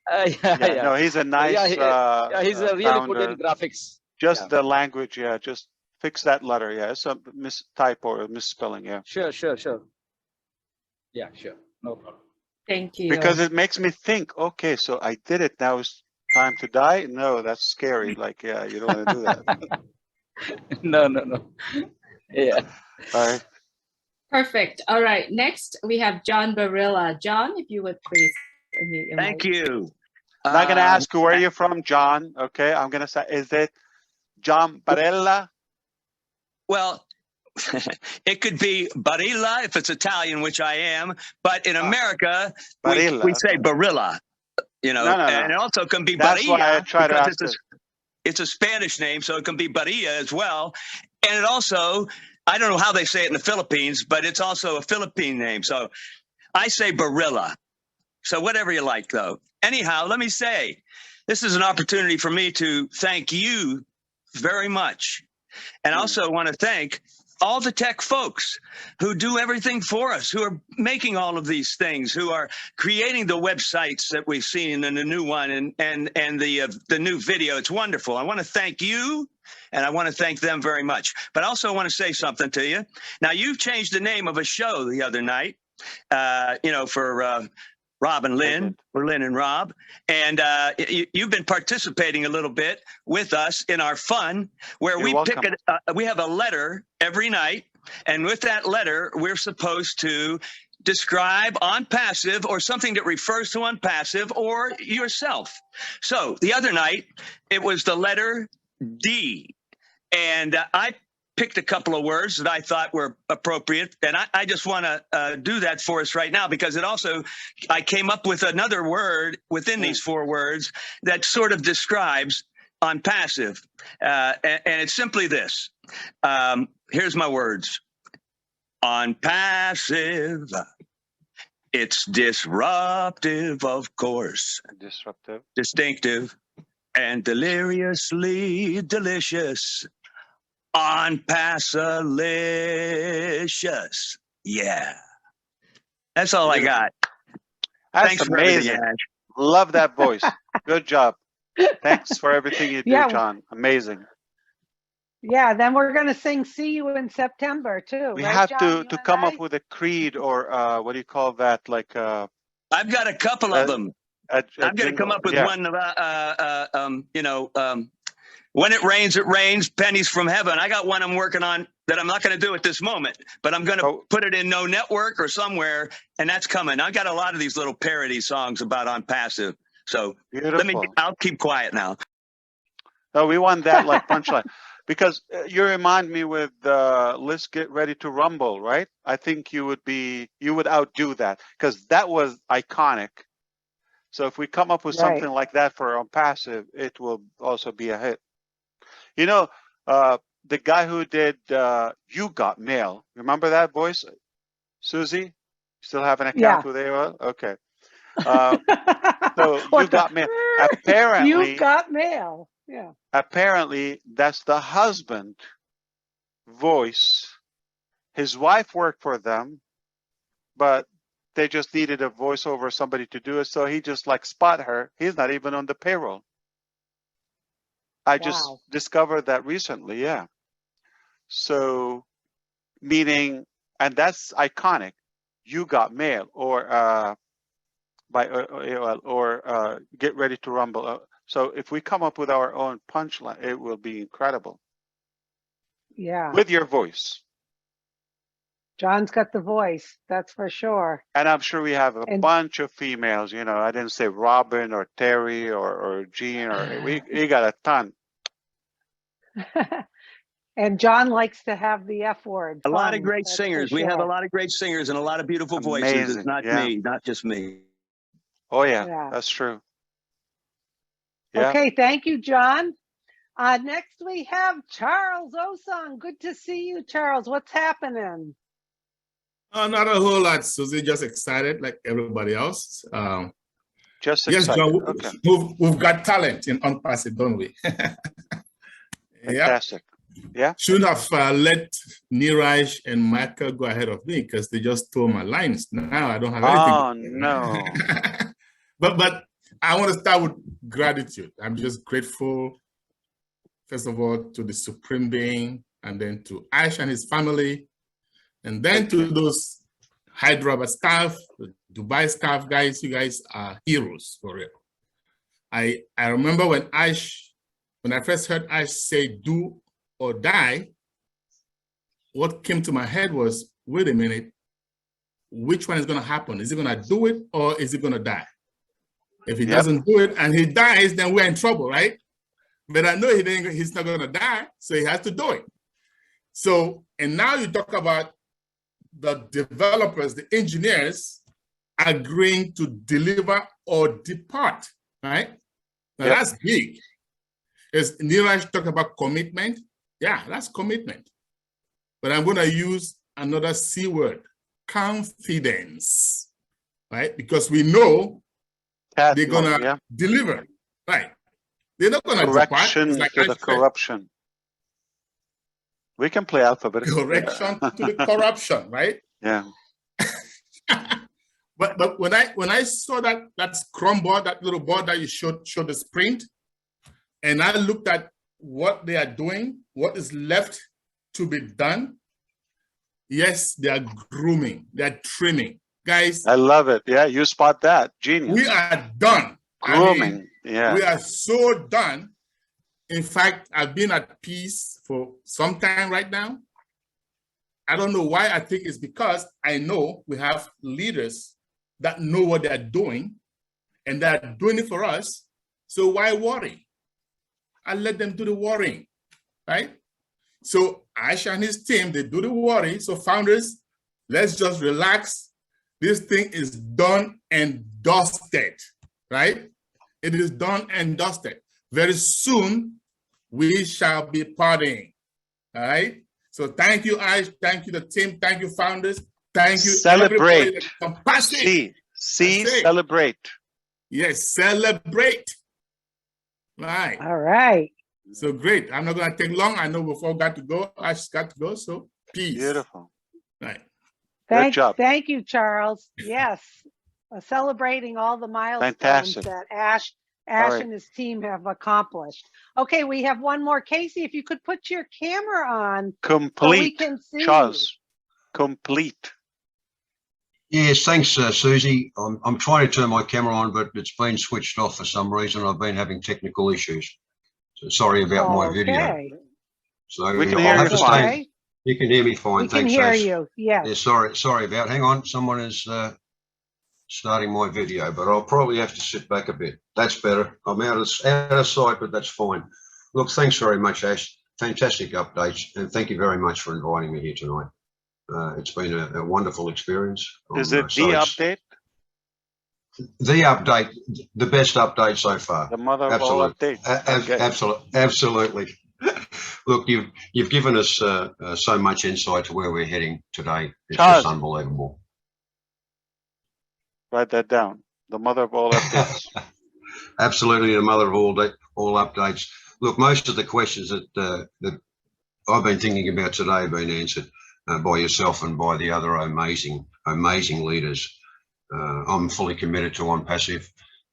No, he's a nice. He's really founder. good in graphics. Just the language, just fix that letter. Yeah, it's a mistype or a misspelling. Yeah. Sure. Yeah, sure, no problem. Thank you. Because it makes me think. Okay, so I did it. Now it's time to die. No, that's scary. Like, yeah, you don't want to do that. No. Yeah. All right. Perfect. All right. Next, we have John Barilla. John, if you would please. Thank you. I'm not going to ask you where you're from, John. Okay. I'm going to say, is it John Barilla? Well, it could be Barilla if it's Italian, which I am. But in America, we say Barilla. You know, and it also can be That's Barilla why I try to because it's a Spanish name, so it can be Barilla as well. And it also, I don't know how they say it in the Philippines, but it's also a Philippine name. So I say Barilla. So whatever you like, though. Anyhow, let me say, this is an opportunity for me to thank you very much. And also want to thank all the tech folks who do everything for us, who are making all of these things, who are creating the websites that we've seen and the new one and the new video. It's wonderful. I want to thank you, and I want to thank them very much. But I also want to say something to you. Now, you've changed the name of a show the other night, for Rob and Lynn, or Lynn and Rob. And you've been participating a little bit with us in our fun, where we we have a letter every night. And with that letter, we're supposed to describe ONPASSIVE or something that refers to ONPASSIVE or yourself. So the other night, it was the letter D. And I picked a couple of words that I thought were appropriate. And I just want to do that for us right now, because it also, I came up with another word within these 4 words that sort of describes ONPASSIVE. And it's simply this. Here's my words. ONPASSIVE. It's disruptive, of course. Disruptive. Distinctive and deliriously delicious. ONPASSILicious. Yeah. That's all I got. That's Thanks for amazing. everything, Ash. Love that voice. Good job. Thanks for everything you do, Yeah. John. Amazing. Yeah, then we're going to sing "See You in September" too. We right, have John, to you and come I? up with a creed, or what do you call that? Like I've got a couple of them. I've got to come up with one. When it rains, pennies from heaven. I got one I'm working on that I'm not going to do at this moment, but I'm going to put it in No Network or somewhere, and that's coming. I got a lot of these little parody songs about ONPASSIVE. So I'll keep quiet now. No, we want that like punchline, because you remind me with "Let's Get Ready to Rumble," right? I think you would outdo that, because that was iconic. So if we come up with something like that for ONPASSIVE, it will also be a hit. You know, the guy who did "You Got Mail," remember that voice? Susie, still have an account with AOL? Okay. So You Got Mail. Apparently, You got mail. Yeah. Apparently, that's the husband voice. His wife worked for them, but they just needed a voiceover, somebody to do it. So he just like spot her. He's not even on the payroll. I just discovered that recently. Yeah. So meaning, and that's iconic. You Got Mail, or by AOL, or Get Ready to Rumble. So if we come up with our own punchline, it will be incredible. Yeah. With your voice. John's got the voice, that's for sure. And I'm sure we have a bunch of females. You know, I didn't say Robin or Terry or Jean, or we got a ton. And John likes to have the F word. A lot of great singers. We have a lot of great singers and a lot of beautiful voices. It's not me, not just me. Oh yeah, that's true. Yeah. Okay, thank you, John. Next we have Charles Osung. Good to see you, Charles. What's happening? Not a whole lot, Susie. Just excited like everybody else. Just yes, excited. John, Okay. we've got talent in ONPASSIVE, don't we? Fantastic. Yeah. Shouldn't have let Niraj and Michael go ahead of me, because they just stole my lines. Now I don't have anything. Oh no. But I want to start with gratitude. I'm just grateful, first of all, to the Supreme Being, and then to Ash and his family, and then to those Hyderabad staff, the Dubai staff, guys. You guys are heroes for real. I remember when I first heard Ash say "do or die," what came to my head was, wait a minute, which one is going to happen? Is he going to do it, or is he going to die? If he doesn't do it and he dies, then we're in trouble, right? But I know he's not going to die, so he has to do it. So, and now you talk about the developers, the engineers agreeing to deliver or depart, right? Now that's big. As Niraj talked about commitment, yeah, that's commitment. But I'm going to use another C word, confidence, right? Because we know they're going to deliver, right? They're not going to depart. Correction Like to the corruption. We can play alphabetical. correction to the corruption, right? Yeah. But when I saw that Scrum board, that little board that you showed the sprint, and I looked at what they are doing, what is left to be done. Yes, they are grooming, they are trimming. Guys, I love it. Yeah, you spot that. Genius. we are done. Grooming. Yeah. We are so done. In fact, I've been at peace for some time right now. I don't know why. I think it's because I know we have leaders that know what they're doing and they're doing it for us. So why worry? I let them do the worrying, right? So Ash and his team, they do the worry. So founders, let's just relax. This thing is done and dusted, right? It is done and dusted. Very soon, we shall be partying, all right? So thank you, Ash. Thank you, the team. Thank you, founders. Thank you, Celebrate. Compassion. Celebrate. Yes, celebrate. Right. All right. So great. I'm not going to take long. I know before I got to go, Ash got to go. So peace. Beautiful. Right. Good job. Thank you, Charles. Yes. Celebrating all the milestones Fantastic. that Ash right. and his team have accomplished. Okay, we have one more. Casey, if you could put your camera on. Complete. So we can see Charles. Complete. Yes, thanks, Susie. I'm trying to turn my camera on, but it's been switched off for some reason. I've been having technical issues. So sorry about my video. So We can I'll hear have you to fine. stay. You can hear me fine. We can Thanks, hear Ash. you. Yes. Yeah, sorry about. Hang on, someone is starting my video, but I'll probably have to sit back a bit. That's better. I'm out of sight, but that's fine. Look, thanks very much, Ash. Fantastic updates, and thank you very much for inviting me here tonight. It's been a wonderful experience. Is it the update? The update, the best update so far. The mother of all updates. Absolutely. Look, you've given us so much insight to where we're heading today. It's Charles. just unbelievable. Write that down. The mother of all updates. Absolutely, the mother of all updates. Look, most of the questions that I've been thinking about today have been answered by yourself and by the other amazing leaders. I'm fully committed to ONPASSIVE.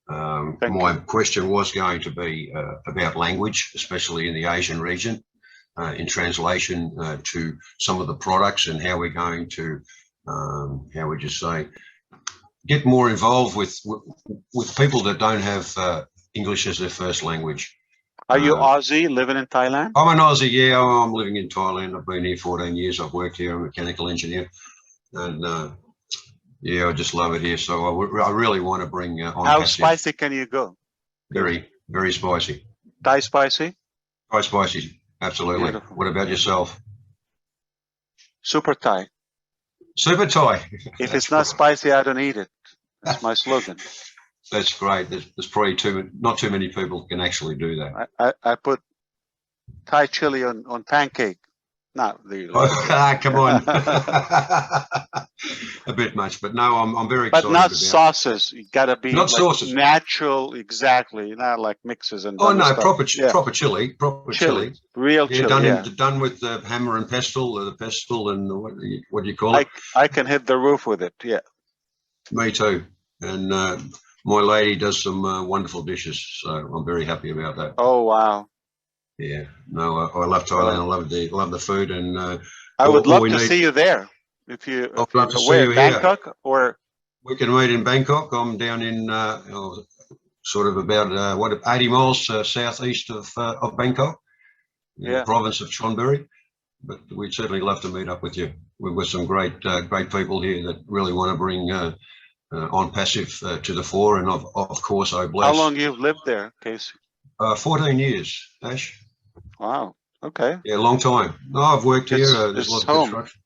My question was going to be about language, especially in the Asian region, in translation to some of the products and how we're going to, how would you say, get more involved with people that don't have English as their first language. Are you Aussie living in Thailand? I'm an Aussie, yeah. I'm living in Thailand. I've been here 14 years. I've worked here. I'm a mechanical engineer. And yeah, I just love it here. So I really want to bring on. How spicy can you go? Very, very spicy. Thai spicy? Thai spicy, absolutely. Beautiful. What about yourself? Super Thai. Super Thai. If it's not spicy, I don't eat it. That's my slogan. That's great. There's probably not too many people can actually do that. I put Thai chili on pancake. Not really. Come on. A bit much, but no, I'm very excited. But not sauces. You gotta be not sauces. Natural, exactly. Not like mixes and. Oh no, stuff. proper chili, chili. Real chili. Done with the hammer and pestle, the pestle and what do you call it? I can hit the roof with it. Yeah. Me too. And my lady does some wonderful dishes, so I'm very happy about that. Oh wow. Yeah, no, I love Thailand. I love the food, and I would love to see you there. If you Bangkok, or we can meet in Bangkok. I'm down in sort of about 80 miles southeast of Bangkok, in the province of Chonburi. But we'd certainly love to meet up with you. We've got some great people here that really want to bring ONPASSIVE to the fore, and of course I bless. How long you've lived there, Casey? 14 years, Ash. Wow. Okay. Yeah, long time. No, I've worked here. There's lots of construction.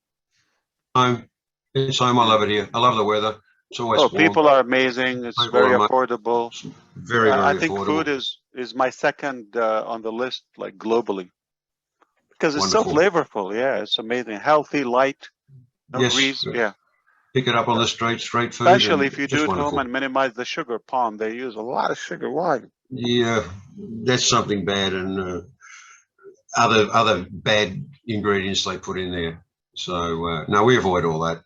Home. It's home. I love it here. I love the weather. It's always warm. People are amazing. It's very affordable. Very, very I think affordable. food is my second on the list, like globally, because it's so flavorful. Yeah, it's amazing. Healthy, light, no grease. Yeah. Pick it up on the street food. Especially if you do it home and minimize the sugar palm. They use a lot of sugar. Why? Yeah, that's something bad. And other bad ingredients they put in there. So no, we avoid all that,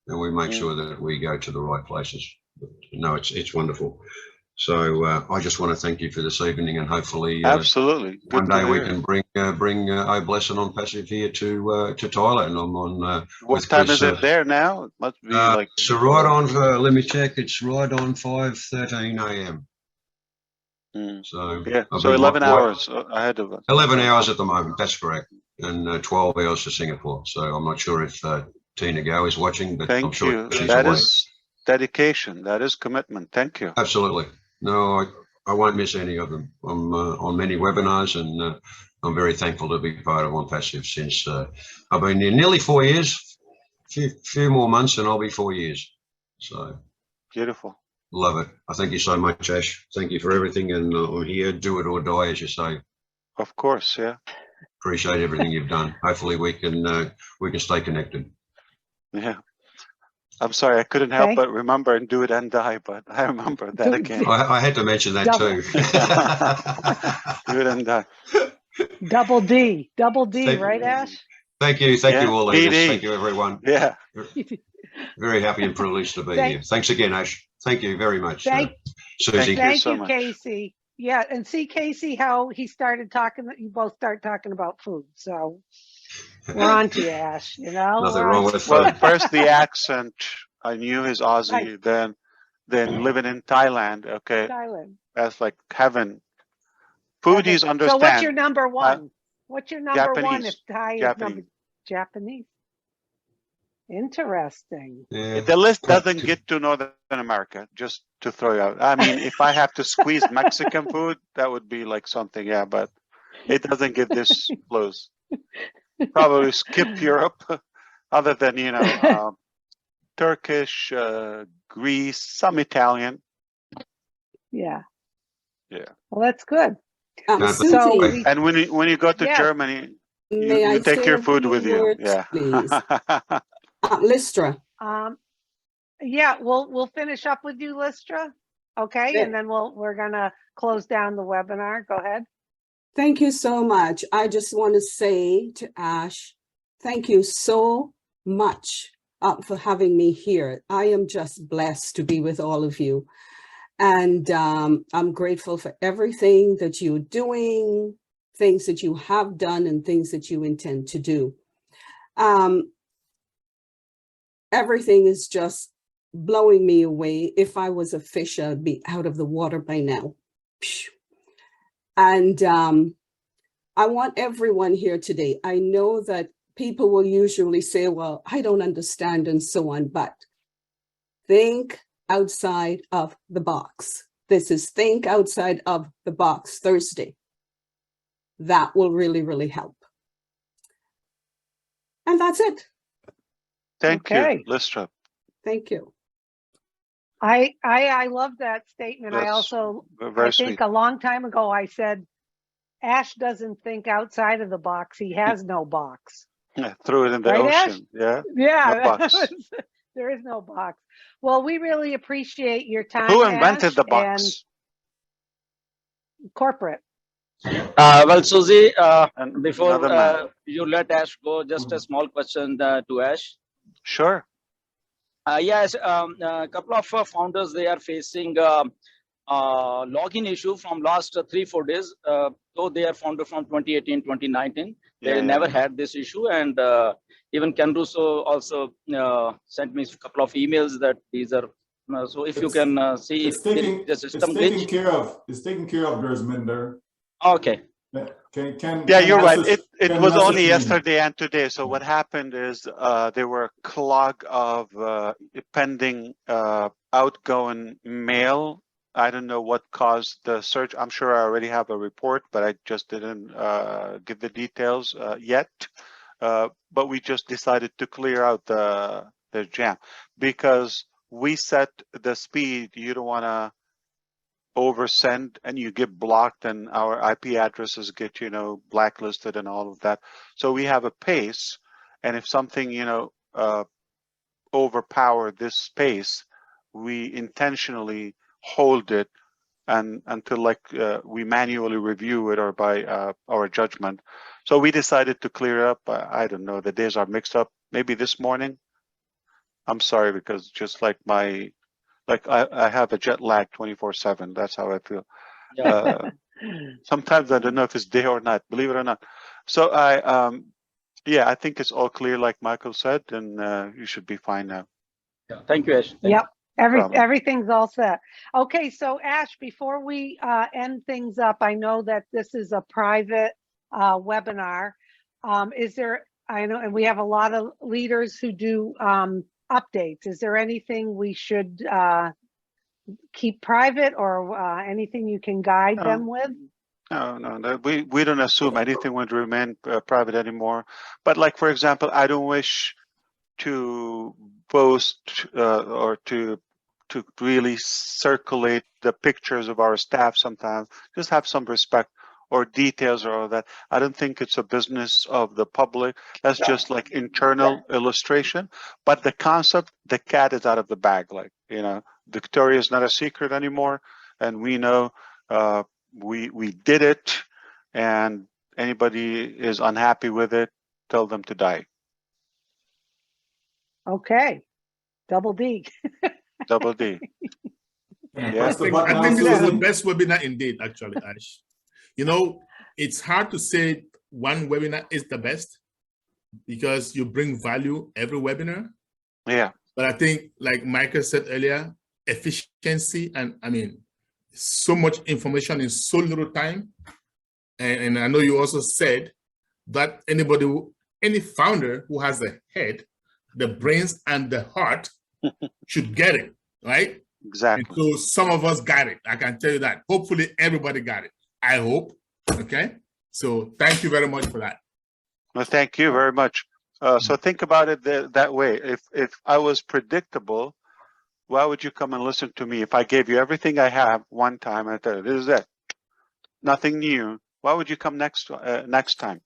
and we make sure that we go to the right places. But, no, it's wonderful. So I just want to thank you for this evening, and hopefully absolutely one day we can bring OBless and ONPASSIVE here to Thailand. I'm on. What time is it there now? It must be like. So right on. Let me check. It's right on 5:13 a.m. So yeah, so 11 hours ahead of us. 11 hours at the moment. That's correct, and 12 hours for Singapore. So I'm not sure if Tina Go is watching, but I'm sure she's That awake. is dedication. That is commitment. Thank you. Absolutely. No, I won't miss any of them. I'm on many webinars, and I'm very thankful to be part of ONPASSIVE since I've been there nearly 4 years. Few more months and I'll be 4 years. So beautiful. Love it. I thank you so much, Ash. Thank you for everything, and I'm here, do it or die, as you say. Of course, yeah. Appreciate everything you've done. Hopefully we can stay connected. Yeah. I'm sorry, I couldn't help but remember and do it and die, but I remember that again. I had to mention that too. Do it and die. Double D, right, Ash? Thank you all, leaders. Thank you, everyone. Yeah. Very happy and privileged to be here. Thanks again, Ash. Thank you very much, Susie. Thank you, Casey. Yeah, and see, Casey, how he started talking, you both start talking about food. So we're on to you, Ash, you know? Nothing wrong with well, first the accent. I knew his Aussie, then living in Thailand. Okay. Thailand. That's like heaven. Foodies understand. So what's your number one? What's your number one if Thai is number Japanese? Interesting. Yeah. The list doesn't get to Northern America, just to throw you out. I mean, if I have to squeeze Mexican food, that would be like something, yeah, but it doesn't get this close. Probably skip Europe, other than, you know, Turkish, Greece, some Italian. Yeah. Yeah. Well, that's good. Susie, and when you go to Germany, you take your food with you. Yeah. Please. Listra. Yeah, we'll finish up with you, Listra. Okay, and then we're gonna close down the webinar. Go ahead. Thank you so much. I just want to say to Ash, thank you so much for having me here. I am just blessed to be with all of you. And I'm grateful for everything that you're doing, things that you have done, and things that you intend to do. Everything is just blowing me away. If I was a fish, I'd be out of the water by now. And I want everyone here today. I know that people will usually say, well, I don't understand and so on, but think outside of the box. This is Think Outside of the Box Thursday. That will really, really help. And that's it. Thank you, Listra. Thank you. I love that statement. That's I also, very think sweet. a long time ago, I said, Ash doesn't think outside of the box. He has no box. Yeah, threw it in the Right, ocean. Ash? Yeah. Yeah. No box. There is no box. Well, we really appreciate your time. Who invented Ash, the box? And corporate. Well, Susie, before another man. you let Ash go, just a small question to Ash. Sure. Yes, a couple of founders, they are facing login issue from last 3-4 days. Though they are founder from 2018, 2019, they never had this issue. And even Ken Russo also sent me a couple of emails that these are, so if you can see if the system glitch. It's taken care of, Gersminder. Okay. Yeah, you're right. It was only yesterday and today. So what happened is there were a clog of pending outgoing mail. I don't know what caused the surge. I'm sure I already have a report, but I just didn't give the details yet. But we just decided to clear out the jam because we set the speed. You don't want to oversend and you get blocked and our IP addresses get, you know, blacklisted and all of that. So we have a pace, and if something, you know, overpower this pace, we intentionally hold it and until like we manually review it or by our judgment. So we decided to clear up. I don't know, the days are mixed up. Maybe this morning. I'm sorry, because just like I have a jet lag 24/7. That's how I feel. Sometimes I don't know if it's day or night, believe it or not. So yeah, I think it's all clear, like Michael said, and you should be fine now. Yeah. Thank you, Ash. Yep. problem. Everything's all set. Okay, so Ash, before we end things up, I know that this is a private webinar. Is there, I know, and we have a lot of leaders who do updates. Is there anything we should keep private, or anything you can guide them with? No, we don't assume anything would remain private anymore. But like, for example, I don't wish to boast or to really circulate the pictures of our staff sometimes. Just have some respect, or details or all that. I don't think it's a business of the public. That's just like internal illustration. But the concept, the cat is out of the bag. Like, you know, Victoria is not a secret anymore, and we know we did it, and anybody is unhappy with it, tell them to die. Okay, double D. Double D. Yeah. I think this is the best webinar indeed, actually, Ash. You know, it's hard to say one webinar is the best because you bring value every webinar. Yeah. But I think, like Michael said earlier, efficiency, and I mean, so much information in so little time. And I know you also said that any founder who has the head, the brains, and the heart should get it, right? Exactly. And so some of us got it. I can tell you that. Hopefully everybody got it. I hope. Okay. So thank you very much for that. Well, thank you very much. So think about it that way. If I was predictable, why would you come and listen to me? If I gave you everything I have one time, I thought, this is it, nothing new, why would you come next time?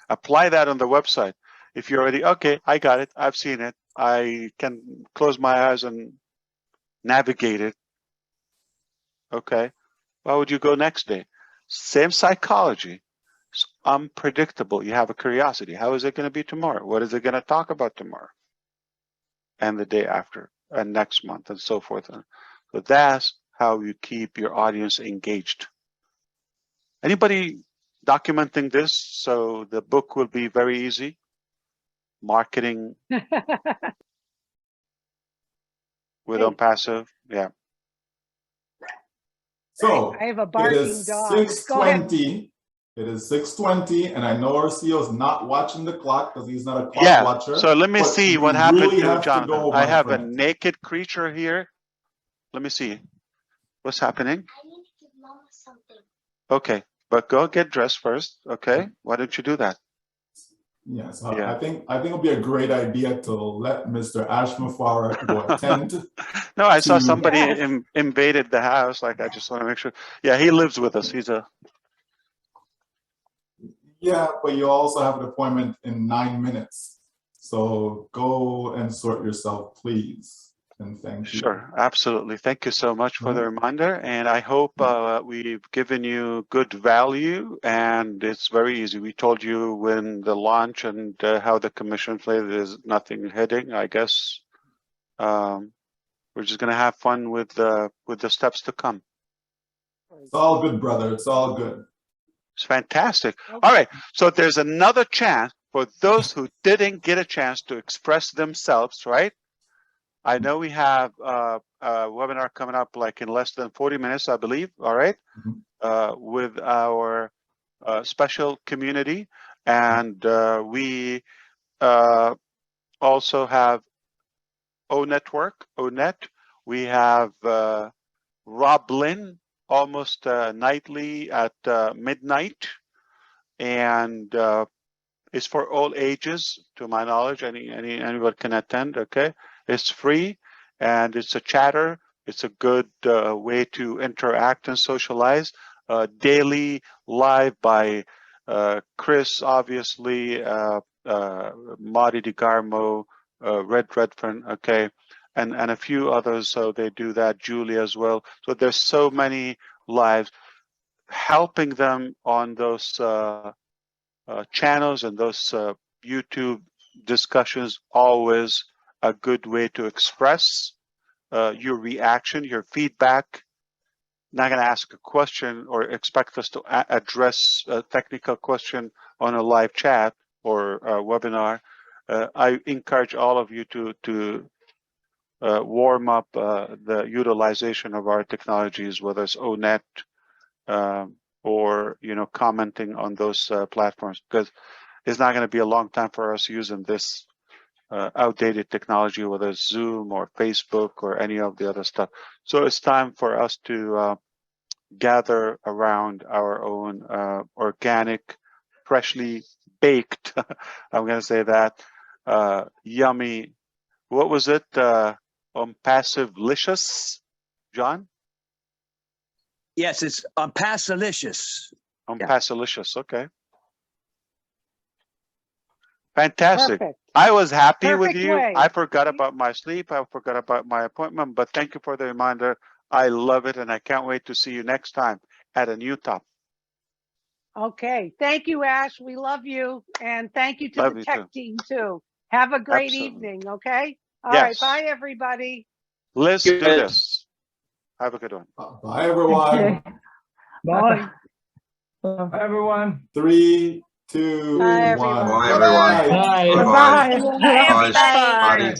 Apply that on the website. If you're already, okay, I got it, I've seen it, I can close my eyes and navigate it. Okay, why would you go next day? Same psychology. It's unpredictable. You have a curiosity. How is it going to be tomorrow? What is it going to talk about tomorrow? And the day after, and next month, and so forth. So that's how you keep your audience engaged. Anybody documenting this so the book will be very easy? Marketing with ONPASSIVE, yeah. So I have a it barking is dog. Go ahead. 6:20. It is 6:20, and I know our CEO is not watching the clock because he's not a clock watcher. So let me see what happened really to have Jonathan. go, I my have friend. a naked creature here. Let me see what's happening. I need to give Mama something. Okay, but go get dressed first. Okay, why don't you do that? Yes, I think it'll be a great idea to let Mr. Ash Mufareh go attend. No, I saw to- somebody invaded the house. Like, I just want to make sure. Yeah, he lives with us. He's a. Yeah, but you also have an appointment in 9 minutes. So go and sort yourself, please. And thank you. Sure, absolutely. Thank you so much for the reminder. And I hope we've given you good value, and it's very easy. We told you when the launch and how the commission plays. There's nothing hidden, I guess. We're just going to have fun with the steps to come. It's all good, brother. It's all good. It's fantastic. All right. So there's another chance for those who didn't get a chance to express themselves, right? I know we have a webinar coming up like in less than 40 minutes, I believe. All right. With our special community. And we also have ONET. We have Rob Lynn almost nightly at midnight, and it's for all ages, to my knowledge. Anyone can attend. Okay, it's free, and it's a chatter. It's a good way to interact and socialize. Daily live by Chris, obviously, Marty DeGarmo, Red Redfern, okay, and a few others. So they do that, Julie as well. So there's so many lives, helping them on those channels and those YouTube discussions, always a good way to express your reaction, your feedback. Not going to ask a question or expect us to address a technical question on a live chat or a webinar. I encourage all of you to warm up the utilization of our technologies, whether it's ONET or commenting on those platforms, because it's not going to be a long time for us using this outdated technology, whether it's Zoom or Facebook or any of the other stuff. So it's time for us to gather around our own organic, freshly baked, I'm going to say that, yummy, what was it? ONPASSIVE-licious, John? Yes, it's ONPASSIVE-licious. ONPASSIVE-licious, okay. Fantastic. Perfect. I was happy with Perfect you. way. I forgot about my sleep. I forgot about my appointment, but thank you for the reminder. I love it, and I can't wait to see you next time at a new top. Okay. Thank you, Ash. We love you. And thank you to Love the you tech too. team too. Have a great Absolutely. evening. Okay. All right. Yes. Bye, everybody. Let's do this. Have a good one. Bye, everyone. Bye. Bye, everyone. 3, 2, Bye, 1. everyone. Bye, everyone. Bye. Bye. Bye-bye. Bye. Guys, Bye. party.